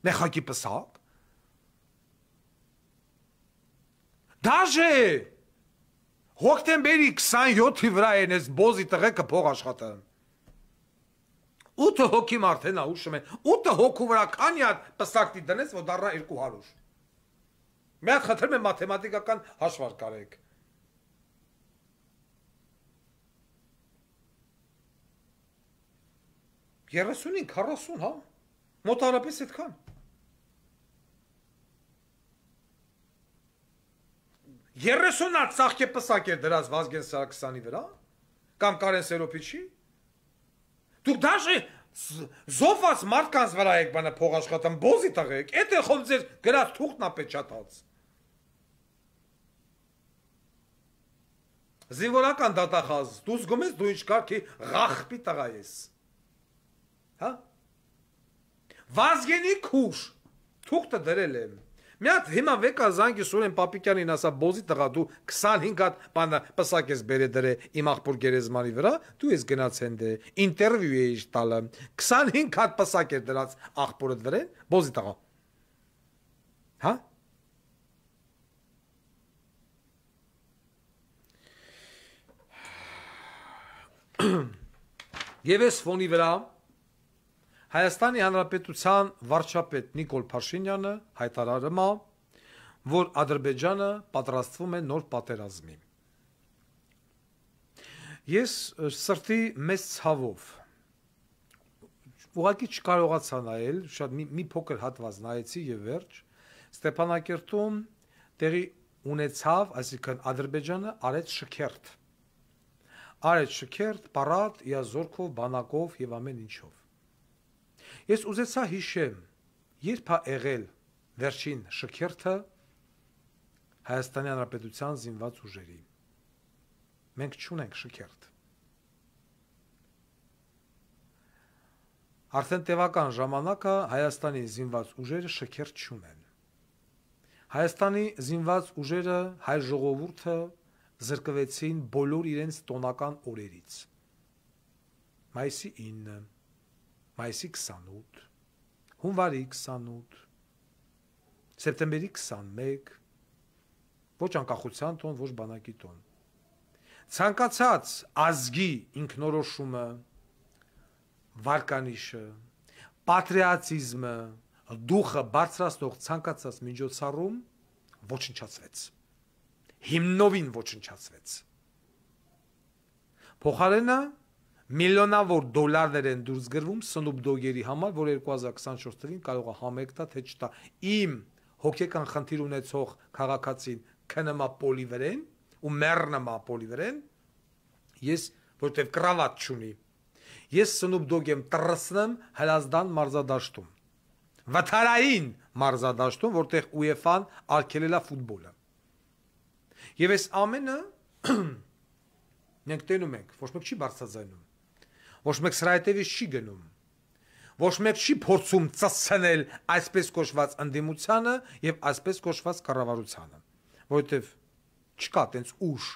մեխակի պսակ դաժե հոկտեմբերի 27-ի վրա են ես բոզի տղեկը փող աշխատը։ 8 հոգի մարդ են ուշում են, 8 հոգու վրա քանի հատ պսակտի դնես, որ դառնա 200։ Մի հատ խնդրում եմ մաթեմատիկական հաշվարկ արեք։ Երեսունին, 40, հա, մոտարապես այդքան։ Երեսունատ ծաղկեպսակ էր դրած Վազգեն Սարգսյանի վրա, կամ Կարեն Սերոպիչի, դուք դաժե զոհված մարդկանց վրա եք բանը փող աշխատում, բոզի տղեք, էդ է խոմ ձեր գրած թուղթն ապեչատած։ Զինվորական դատախազ, դու զգում ես դու ինչ կարգի ղախպի տղա ես, հա, Վազգենի քուշ, թուղթը դրել եմ, մի հատ հիմա վեկա զանգի Սուրեն Պապիկյանին ասա բոզի տղա դու 25 հատ բանը պսակ ես բերե դրե իմ աղբոր գերեզմանի վրա դու ես գնաց հենդե ինտերվյու էի տալը 25 հատ պսակ էր դրած աղբորը դրեն բոզի տղա հա Եվ այս ֆոնի վրա Հայաստանի Հանրապետության վարչապետ Նիկոլ Փաշինյանը հայտարարում է, որ Ադրբեջանը պատրաստվում է նոր պատերազմի։ Ես սրտի մեծ ցավով ուղղակի չկարողացա նայել, շատ մի փոքր հատված նայեցի եւ վերջ, Ստեփանակերտում տեղի ունեցավ, այսինքն Ադրբեջանը արեց շքերթ։ Արեց շքերթ, պարատ, իազորքով, բանակով եւ ամեն ինչով։ Ես ուզեցա հիշեմ, երբ է եղել վերջին շքերթը Հայաստանի Հանրապետության զինված ուժերի։ Մենք չունենք շքերթ։ Արդեն տևական ժամանակը Հայաստանի զինված ուժերը շքերթ չունեն։ Հայաստանի զինված ուժերը, հայ ժողովուրդը զրկվեցին բոլոր իրենց տոնական օրերից։ Մայիսի 9 Մայիսի 28, հունվարի 28, սեպտեմբերի 21, ոչ անկախության տոն, ոչ բանակի տոն։ Ցանկացած ազգի ինքնորոշումը, վարկանիշը, պատրիոտիզմը, դուխը բարձրացնող ցանկացած միջոցառում ոչնչացվեց։ Հիմնովին ոչնչացվեց։ Փոխարենը միլիոնավոր դոլարներ են դուրս գրվում Snoop Dogg-երի համար, որ 2024 թվականին կարող է համերգ տա, թե չտա։ Իմ հոգեկան խնդիր ունեցող քաղաքացին քնմա պոլի վրեն ու մեռնմա պոլի վրեն, Ես որտեվ կրավատ չունի։ Ես Սնուփ Դոգ եմ տրսնեմ Հրազդան մարզադաշտում։ Վթարային մարզադաշտում, որտեղ UEFA-ն արգելել է ֆուտբոլը։ Եվ այս ամենը մենք տենում ենք, ոչ մեկ չի բարձրաձայնում։ Ոչ մեկ սրա հետևից չի գնում։ Ոչ մեկ չի փորձում ծածկնել այսպես կոչված ընդդիմությանը եւ այսպես կոչված կառավարությանը, որովհետեւ չկա տենց ուժ։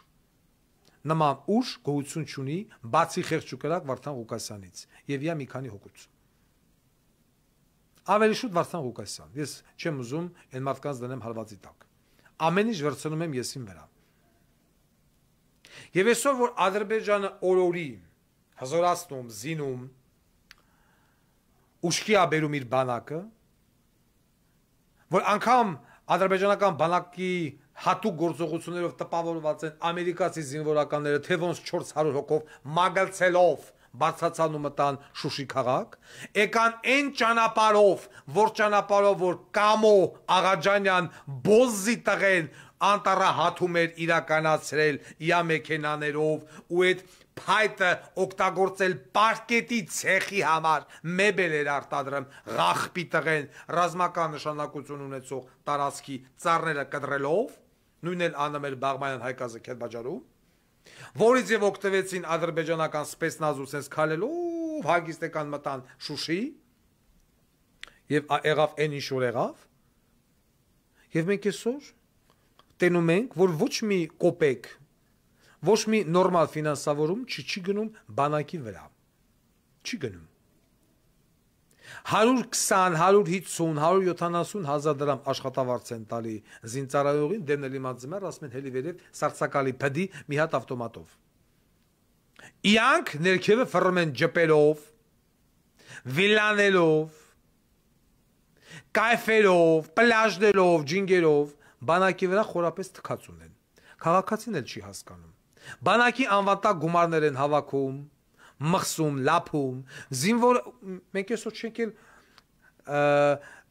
Նման ուժ գոյություն չունի բացի խեղճուկրակ Վարդան Ղուկասյանից եւ իա մի քանի հոգուց։ Ավելի շուտ Վարդան Ղուկասյան։ Ես չեմ ուզում այն մարդկանց դնեմ հարվածի տակ։ Ամեն ինչ վերցնում եմ եսին վրա։ Եվ այսօր որ Ադրբեջանը օրորի հզորացնում, զինում, ուշքի աբերում իր բանակը, որ անգամ ադրբեջանական բանակի հատուկ գործողություններով տպավորված են ամերիկացի զինվորականները թե ոնց 400 հոգով մագլցելով բարձրացան ու մտան Շուշի քաղաք, եկան այն ճանապարհով, որ Կամո Աղաջանյան բոզի տղեն անտառահատում էր իրականացրել իա մեքենաներով ու այդ փայտը օգտագործել պարկետի ցեխի համար մեբել էր արտադրում ղախպի տղեն ռազմական նշանակություն ունեցող տարածքի ծառները կտրելով նույնն էլ անում էր Բաղբանյան Հայկազը Քերբաջարում որից եւ օգտվեցին ադրբեջանական սպեցնազու sense քալելով հագիստական մտան Շուշի եւ եղավ այն ինչ որ եղավ եւ մենք այսօր տենում ենք որ ոչ մի կոպեկ ոչ մի նորմալ ֆինանսավորում չի գնում բանակի վրա չի գնում 120, 150, 170 հազար դրամ աշխատավարձ են տալի զինծառայողին դեմնելի մածմեր ասում են հելի վերև սարսակալի փդի մի հատ ավտոմատով իրանք ներքևը ֆռում են ջպերով վիլանելով կայֆերով պլաժներով ջինգերով բանակի վրա խորապես թքած ունեն քաղաքացին էլ չի հասկանում բանակի անվատակ գումարներ են հավաքում մխսում, լափում, զինվոր մենք այսօր չենք էլ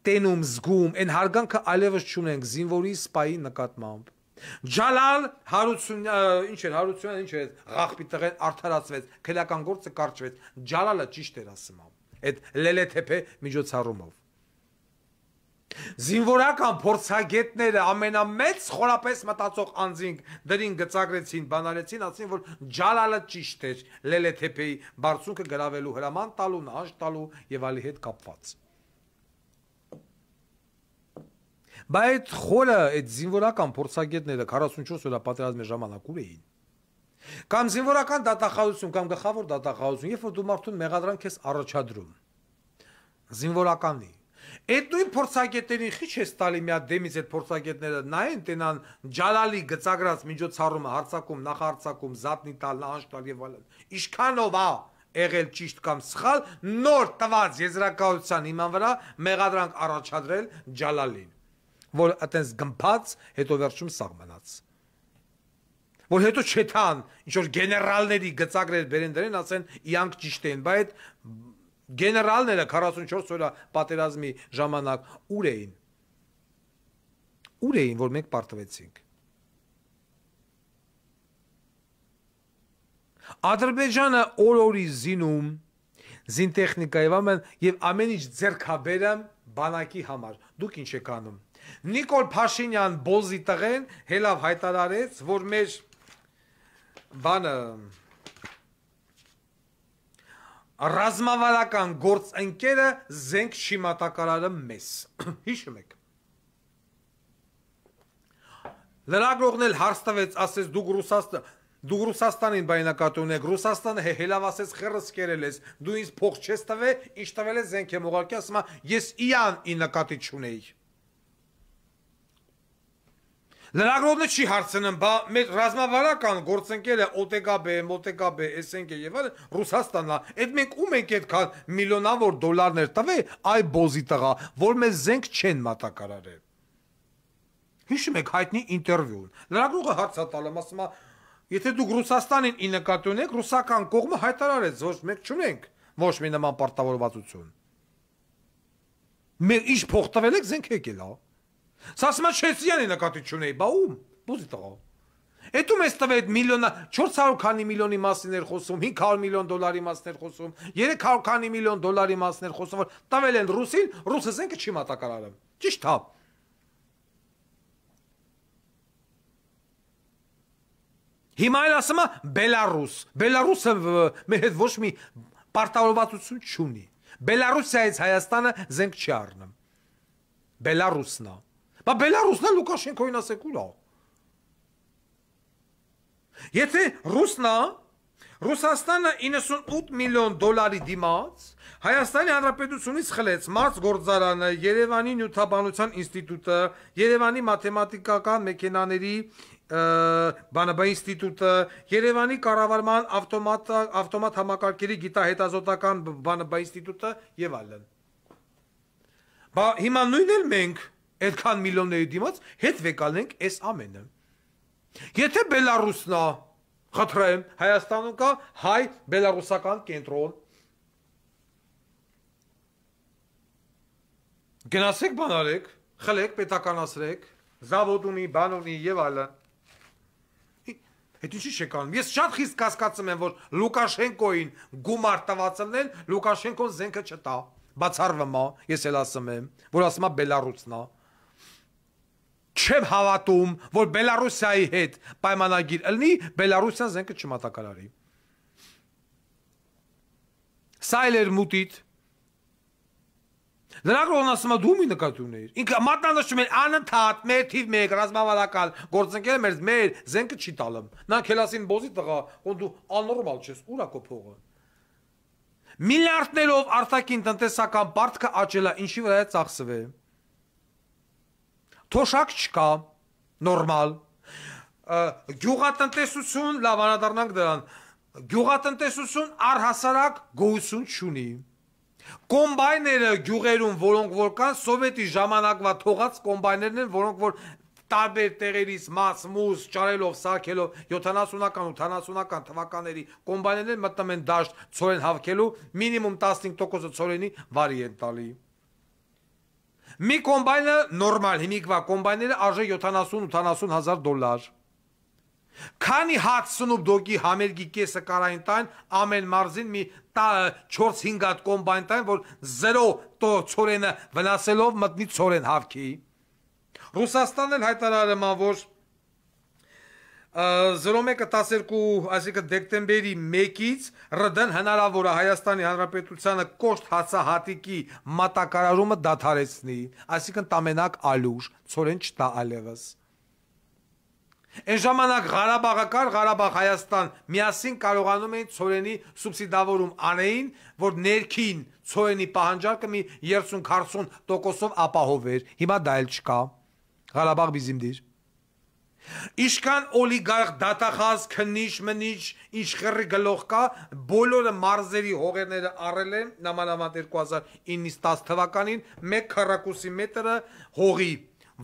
տենում, զգում, այն հարգանքը այլևս չունենք զինվորի սպայի նկատմամբ։ Ջալալ Հարությունյան, ինչ էր, Հարությունյան ինչ էր, ղախպի տղեն արդարացվեց, քրեական գործը կարճվեց, Ջալալը ճիշտ էր ասում, այդ լելեթեփե միջոցառումով։ Զինվորական փորձագետները ամենամեծ խորապես մտածող անձինք դրին գծագրեցին, բանալեցին, ասին որ Ջալալը ճիշտ էր լելեթեփեի բարձունքը գրավելու հրաման տալու, նահանջ տալու եւ ալի հետ կապված։ Բայց խորը այդ զինվորական փորձագետները 44 օրյա պատերազմի ժամանակ ուր էին։ Կամ զինվորական դատախազություն, կամ գլխավոր դատախազություն, երբ որ դու մարդուն մեղադրանք ես առաջադրում։ Զինվորականի Այդ նույն փորձագետներին խիչ է տալի մի հատ դեմից այդ փորձագետները նայեն տենան Ջալալի գծագրած միջոցառումը հարցակում, նախարարցակում, զատնի տալ, նահանջ տալ եւ այլն։ Ինչքանով է եղել ճիշտ կամ սխալ նոր տված եզրակացության հիման վրա մեղադրանք առաջադրել Ջալալին, որ այտենց գմփած հետո վերջում սաղմնաց։ Որ հետո չեթան ինչ որ գեներալների գծագրեր բերեն դրեն, ասեն իրանք ճիշտ են, բայց Գեներալները 44 օրյա պատերազմի ժամանակ ուր էին, որ մենք պարտվեցինք։ Ադրբեջանը օր-օրի զինում, զինտեխնիկա եւ ամեն ինչ ձեռքաբերեմ բանակի համար։ Դուք ինչ եք անում։ Նիկոլ Փաշինյան բոզի տղեն հելավ հայտարարեց, որ մեր բանը Ռազմավարական գործընկերը զենք չի մատակարարում մեզ։ Հիշում եք։ Լրագրողն էլ հարց տվեց, ասեց դուք Ռուսաստանին բայնակատու ունեք, Ռուսաստանը հելավ ասեց խերս կերել ես, դու ինձ փող չես տվել, ինչ տվել ես զենք եմ ուղարկի, ասում ես իան ի նկատի չունեի։ Լրագրողն չի հարցնում, բա մեր ռազմավարական գործընկերը ՕՏԿ, SNK եւ այլն Ռուսաստանն է, այդ մենք ում ենք այդքան միլիոնավոր դոլարներ տվել, այ բոզի տղա, որ մեզ զենք չեն մատակարարել։ Հիշում եք հայտնի ինտերվյուն։ Լրագրողը հարց է տալում, ասում է, եթե դուք Ռուսաստանին ի նկատի ունեք, ռուսական կողմը հայտարարեց, որ մենք չունենք ոչ մի նման պարտավորվածություն։ Մենք ինչ փող տվել եք, զենք եկել է։ Սա ասում է Չեսիանի նկատի չունեի, բա ում, բոզի տղա։ Էդու մեզ տվեց միլիոնա 400 քանի միլիոնի մասին էր խոսում, 500 միլիոն դոլարի մասին էր խոսում, 300 քանի միլիոն դոլարի մասին էր խոսում, որ տվել են ռուսին, ռուսը զենքը չի մատակարարում։ Ճիշտ է։ Հիմա էլ ասում է Բելարուս։ Բելարուսը մեր հետ ոչ մի պարտավորվածություն չունի։ Բելարուսիայից Հայաստանը զենք չի առնում։ Բելարուսն է։ Բա Բելարուսն է Լուկաշենկոյին ասեք ուր է։ Եթե Ռուսնա, Ռուսաստանը 98 միլիոն դոլարի դիմաց Հայաստանի Հանրապետությունից խլեց մարզգործարանը, Երևանի նյութաբանության ինստիտուտը, Երևանի մաթեմատիկական մեքենաների բանաբա ինստիտուտը, Երևանի կառավարման ավտոմատ համակարգերի գիտահետազոտական բանաբա ինստիտուտը եւ այլն։ Բա հիմա նույնն էլ մենք այդքան միլիոնների դիմաց հետ վեկալենք այս ամենը։ Եթե Բելարուսն է, խնդրեմ, Հայաստանում կա հայ-բելարուսական կենտրոն։ Գնացեք բան արեք, խլեք, պետականացրեք, զավոդ ունի, բան ունի եւ այլն։ Հետ ինչի՞ չեկան։ Ես շատ խիստ կասկածում եմ, որ Լուկաշենկոին գումար տվածելն են, Լուկաշենկոն զենքը չտա։ Բացառվում է, ես էլ ասում եմ, որ ասում է Բելարուսն է։ Չեմ հավատում, որ Բելարուսիայի հետ պայմանագիր ըլնի, Բելարուսիան զենքը չմատակարարի։ Սա էլ էր մուտիտ։ Նրանք որ ասում են դու մի նկատի ունեիր։ Ինքը մատնանշում են անընդհատ մեր թիվ 1 ռազմավարական գործընկերը մեր զենքը չի տալում։ Նրանք հելասին բոզի տղա, որ դու աննորմալ չես, ուր է քո փողը։ Միլիարդներով արտաքին տնտեսական պարտքը աճել է, ինչի վրա է ծախսվել։ Թոշակ չկա, նորմալ, գյուղատնտեսություն, լավ անադառնանք դրան, գյուղատնտեսություն առհասարակ գոյություն չունի, կոմբայները գյուղերում, որոնք որ կան, սովետի ժամանակվա թողած կոմբայներն են, որոնք որ տարբեր տեղերից մաց, մուզ, ճարելով, սարքելով 70-ական, 80-ական թվականների կոմբայներն մտնում են դաշտ ցորեն հավքելու, մինիմում 15% ցորենի վարի են տալի։ Մի կոմբայնը նորմալ, հիմիկվա կոմբայները արժե 70-80 հազար դոլար։ Քանի հատ Սնուպ Դոգի համերգի կեսը կարային տան, ամեն մարզին մի 4-5 հատ կոմբայն տան, որ 0 ցորենը վնասելով մտնի ցորեն հավքի։ Ռուսաստանն էլ հայտարարում է, որ 01-12, այսինքն դեկտեմբերի 1-ից ՌԴ-ն հնարավոր է Հայաստանի Հանրապետությանը կոշտ հացահատիկի մատակարարումը դադարեցնի, այսինքն տամենակ ալուր, ցորեն չտա այլևս։ Այն ժամանակ Ղարաբաղը կար, Ղարաբաղ Հայաստան միասին կարողանում էին ցորենի սուբսիդավորում անեին, որ ներքին ցորենի պահանջարկը մի 30-40%-ով ապահովեր։ Հիմա դա էլ չկա։ Ղարաբաղ բիզիմդիր։ Իշքան օլիգարխ դատախազ քննիչ մնիչ ինչ խռի գլող կա, բոլորը մարզերի հողերները առել են նամանավանդ 2009-ից 10 թվականին 1 քառակուսի մետրը հողի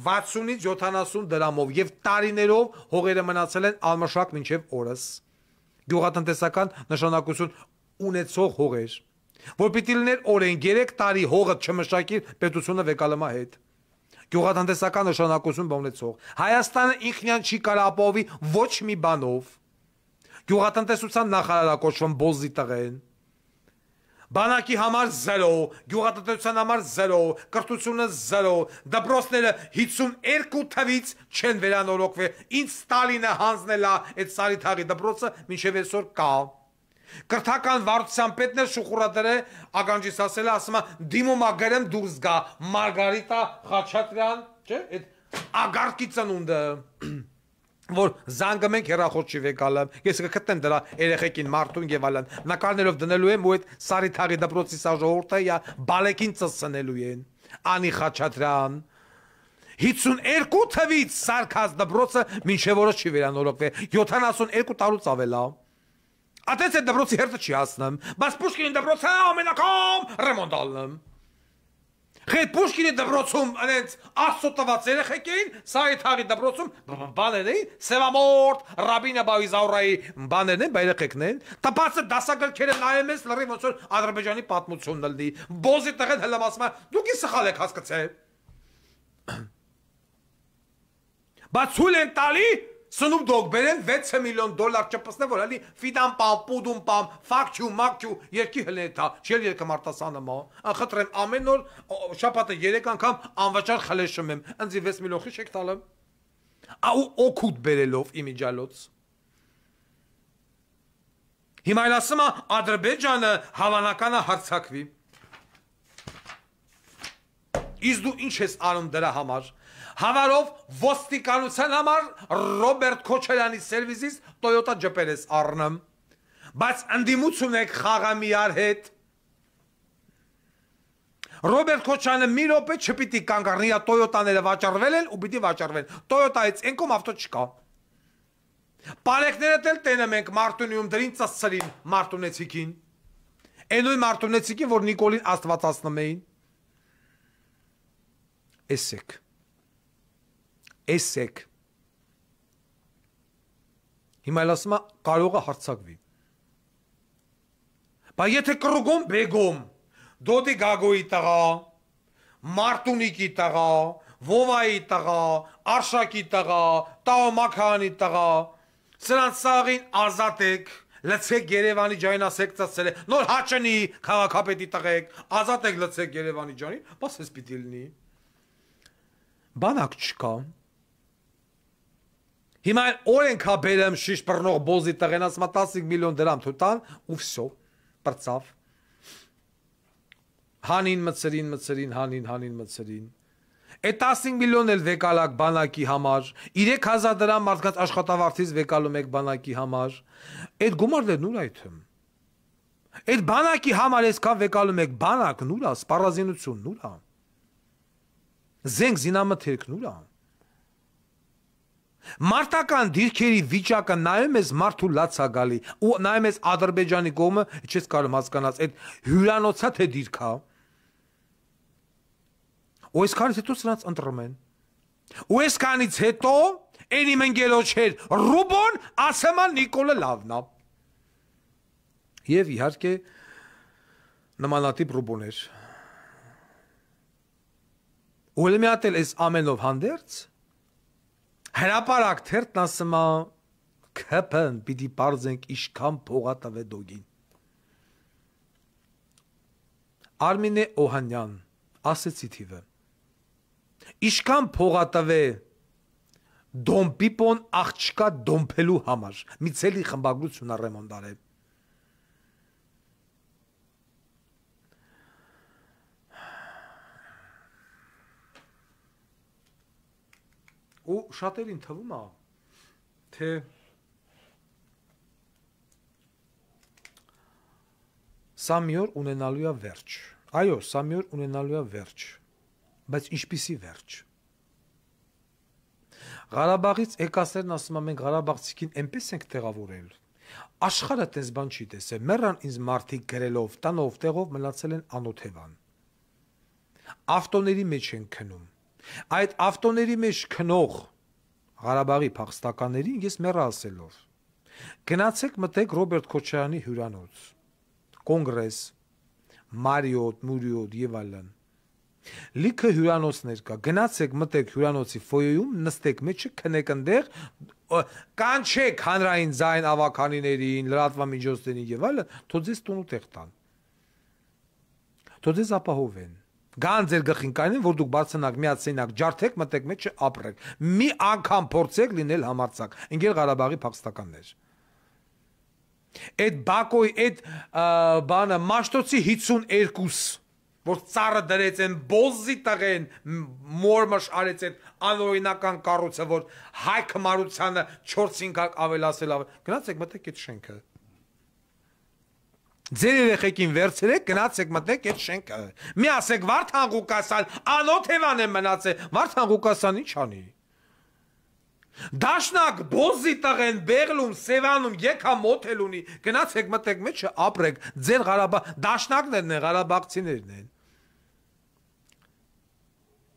60-ից 70 դրամով եւ տարիներով հողերը մնացել են անմշակ մինչեւ օրս։ Գյուղատնտեսական նշանակություն ունեցող հողեր, որ պիտի լիներ օրեն 3 տարի հողը չմշակիր պետությունը վեկալմա հետ։ Գյուղատնտեսական նշանակություն ունեցող։ Հայաստանը ինքնին չի կարող ապահովի ոչ մի բանով։ Գյուղատնտեսության նախարարը կոչվում Բոզի տղեն։ Բանակի համար 0, գյուղատնտեսության համար 0, կրթությունը 0, դպրոցները 52 թվից չեն վերանորոգվել։ Ինչ Ստալինը հանձնել է այդ Սարիթաղի դպրոցը մինչև այսօր կա։ Կրթական վարչության պետն էլ շուխուրատերը ականջիս ասել է, ասում է դիմում է գրեմ դուրս գա Մարգարիտա Խաչատրյան, չէ՞, այդ ագարտի ծնունդը, որ զանգում ենք հեռախոս չի վեկալը, ես կգտնեմ դրա երեխեքին մարդուն եւ այլն, նկարներով դնելու եմ ու այդ Սարիթաղի դպրոցի սաժողովուրդը յա բալեկին ծծնելու են, Անի Խաչատրյան 52 թվից սարքած դպրոցը մինչև օրս չի վերանորոգվել, 72 տարուց ավել է։ Ատենց այդ դպրոցի հերթը չի հասնում, բայց Պուշկինի դպրոցը ամենակամ ռեմոնտ ալնում։ Խետ Պուշկինի դպրոցում այնց աստծո տված երեխեք էին, Սարիթաղի դպրոցում բաներ էին, Սևամորտ, Ռաբինա Զաուրայի բաներն են, երեխեքն են, տպածը դասագրքերը նայում ես լրիվ ոնց որ Ադրբեջանի պատմությունն լինի, Բոզի տղեն հլամ ասում է, դուք ի սխալ եք հասկացել։ Բայց ցույլ են տալի Snoop Dogg բերեն 6 միլիոն դոլար չպսնե որ ալի ֆիդան պամ պուդում պամ ֆակչու մակչու երկի հլետա չել երկը մարտասանը մա խտրեմ ամեն օր շաբաթը 3 անգամ անվճար խլեշում եմ ինձ 6 միլիոն խիշ եք տալը au օքուտ բերելով իմիջալոց հիմա ասում է Ադրբեջանը հավանականը հարցակվի Իսկ դու ինչ ես անում դրա համար Հավարով ոստիկանության համար Ռոբերտ Քոչարյանի սերվիզից Toyota ջպեր ես առնում բայց ընդդիմություն եք խաղամիար հետ Ռոբերտ Քոչարյանը մի րոպե չպիտի կանգ առնի Toyota-ները վաճառվել են ու պիտի վաճառվեն Toyota-ից ենկում ավտո չկա Պարեկները դել տենեմ ենք Մարտունիում դրին ծածրին Մարտունեցիկին Այն նույն Մարտունեցիկին որ Նիկոլին աստվածացնում էին Էսեք Հիմա ասում է կարող է հարցակվի Բայց եթե կրուգում բեգում Դոդի Գագոյի տղա Մարտունիկի տղա Վովայի տղա Արշակի տղա Տաո Մաքանի տղա Սրանց սաղին ազատ եք Լցեք Երևանի ջանին ասեք ծածել է Նոր հաճնի քաղաքապետի տղեք Ազատ եք լցեք Երևանի ջանին Բաս ես պիտի լինի Բանակ չկա Հիմա օրենքա բերեմ շիշ բռնող բոզի տղեն ասում 10 միլիոն դրամ թույտան ու վсё պրծավ Հանին մծրին հանին մծրին Այդ 10 միլիոն էլ վեկալակ բանակի համար 3000 դրամ մարդկանց աշխատավարձից վեկալում եք բանակի համար Այդ գումարներն ուր այդմ Այդ բանակի համար այսքան վեկալում եք բանակ նուրա սպառազինություն նուրա Զենք զինամթերքն ուրա Մարտական դիրքերի վիճակը նայում ես մարդու լացա գալի ու նայում ես Ադրբեջանի կողմը չես կարող հասկանալ այդ հյուրանոցա թե դիրքա ու այսքանից հետո սրանց ընտրում են ու այսքանից հետո Էնի մենգելոչ էր Ռուբոն ասում է Նիկոլը լավն է Եվ իհարկե նմանատիպ Ռուբոներ ու էլ մի հատ էլ այս ամենով հանդերձ Հրապարակ թերթն ասում է քփն պիտի բարձենք իշքան փողա տվե դոգին Արմինե Օհանյան ասեցի թիվը Իշքան փողա տվե Դոմպիպոն աղջկա դոմփելու համար մի ցելի խմբագրություն Ռեմոնդարե Ու շատերին թվում է թե սա մի օր ունենալու է վերջ այո սա մի օր ունենալու է վերջ բայց ինչպիսի վերջ Ղարաբաղից եկածներն ասում են մենք Ղարաբաղցիքին այնպես ենք տեղավորել աշխարհը տես բան չի տեսել մեռան ինձ մարդիկ գրելով տանով տեղով մնացել են անօթևան ավտոների մեջ են քնում Այդ ավտոների մեջ քնող Ղարաբաղի փախստականներին ես մեռա ասելով Գնացեք մտեք Ռոբերտ Քոչարյանի հյուրանոց Կոնգրես Մարիոտ, Մուրիոտ եւ այլն Լիքը հյուրանոցներ կա գնացեք մտեք հյուրանոցի ֆոյեում նստեք մեջը քնեք այնտեղ կանչեք հանրային ձայն ավականիներին լրատվամիջոցներին եւ այլն թող ձեզ տուն ու տեղ տան Թող ձեզ ապահովեն Գան ձեր գլխին կայնեն, որ դուք բարձրանաք միացնակ, ջարդեք, մտեք մեջը ապրեք։ Մի անգամ փորձեք լինել համարձակ։ Ընկեր Ղարաբաղի փախստականներ։ Այդ Բակոյի այդ բանը Մաշտոցի 52, որ ծառը դրեց են բոզի տղեն, մորմաշ արեց են անօրինական կառույցը, որ հայ քմարությանը 4-5 հատ ավելացել։ Գնացեք մտեք այդ շենքը։ Ձեր երեխեքին վերցրեք, գնացեք մտեք այդ շենքը։ Մի ասեք Վարդան Ղուկասյան, անօթևան է մնացել, Վարդան Ղուկասյան ինչ անի։ Դաշնակ բոզի տղեն Բեղլում, Սևանում եկա մոթել ունի, գնացեք մտեք մեջը ապրեք, ձեր Ղարաբաղ դաշնակներն են, Ղարաբաղցիներն են։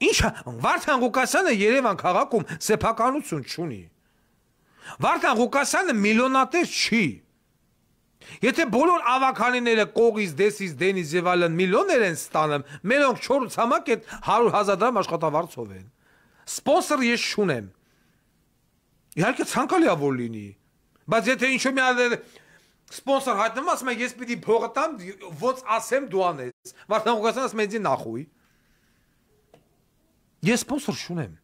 Ինչ Վարդան Ղուկասյանը Երևան քաղաքում սեփականություն չունի։ Վարդան Ղուկասյանը միլիոնատեր չի։ Եթե բոլոր ավականիները կողից, դեսից, դենից եւ այլն միլիոններ են ստանում, մենոնք 4 ցամաք այդ 100,000 դրամ աշխատավարձով են։ Սպոնսոր ես չունեմ։ Իհարկե ցանկալի է որ լինի, բայց եթե ինչ-որ մի հատ սպոնսոր հայտնվում, ասում եմ ես պիտի փողը տամ, ոնց ասեմ դու անես։ Վարդան Ղուկասյանը ասում է ինձ նախույ։ Ես սպոնսոր չունեմ։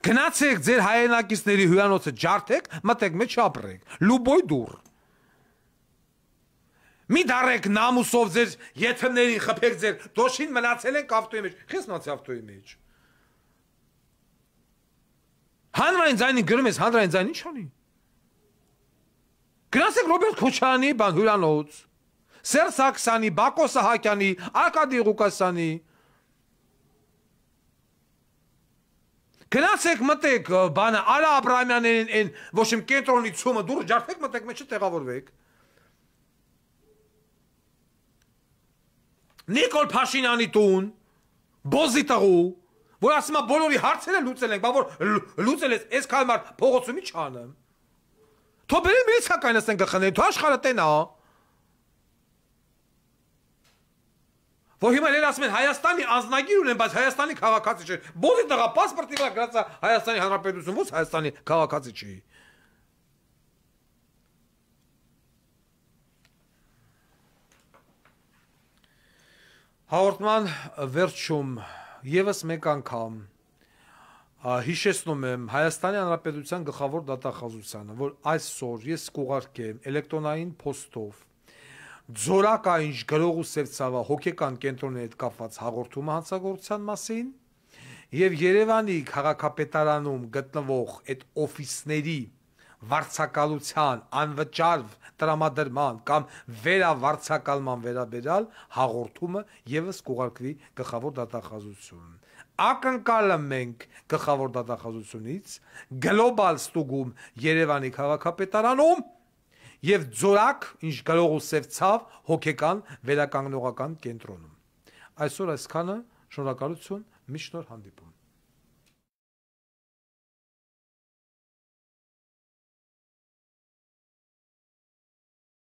Գնացեք ձեր հայրենակիցների հյուրանոցը ջարդեք, մտեք մեջ ապրեք։ Լուբոյ դուր։ Մի դարեք նամուսով ձեր եթերներին խփեք ձեր դոշին մնացել են կավտոյի մեջ։ Խես մնացի ավտոյի մեջ։ Հանրային ձայնին գրում ես, հանրային ձայն ինչ անի։ Գնացեք Ռոբերտ Քոչարյանի բան հյուրանոց, Սերժ Սարգսյանի, Բակո Սահակյանի, Արկադի Ղուկասյանի։ Գնացեք մտեք բանը Արա Աբրահամյաններին այն ոչ իմ կենտրոնի ցումը դուր ջարդեք մտեք մեջը տեղավորվեք։ Նիկոլ Փաշինյանի տուն, Բոզի տղու, որ ասում է բոլորի հարցերը լուծել ենք, բա որ լուծել ես, այս կալմար փողոցում ի՞նչ անեմ։ Թո բերի միլիցիական ասեն գխնել, թո աշխարհը տենա։ Որ հիմա լեր ասում են Հայաստանի անձնագիր ունեն, բայց Հայաստանի քաղաքացի չէ։ Բոզի տղա պասպորտի վրա գրած է Հայաստանի Հանրապետություն, ո՞ց Հայաստանի քաղաքացի չի։ Հաղորդման վերջում եւս մեկ անգամ հիշեցնում եմ Հայաստանի Հանրապետության գլխավոր դատախազությանը, որ այսօր ես կուղարկեմ էլեկտրոնային փոստով Ձորակայինչ գրող ու Սևծավա հոգեկան կենտրոնի հետ կապված հաղորդումը հանցագործության մասին եւ Երևանի քաղաքապետարանում գտնվող այդ օֆիսների վարձակալության անվճար տրամադրման կամ վերավարձակալման վերաբերյալ հաղորդումը եւս կուղարկվի գլխավոր դատախազություն։ Ակնկալում ենք գլխավոր դատախազությունից գլոբալ ստուգում Երևանի քաղաքապետարանում եւ Ձորակ, ինչ գրող ու Սևծավ հոգեկան վերականգնողական կենտրոնում։ Այսօր այսքանը, շնորհակալություն, միշտ նոր հանդիպում։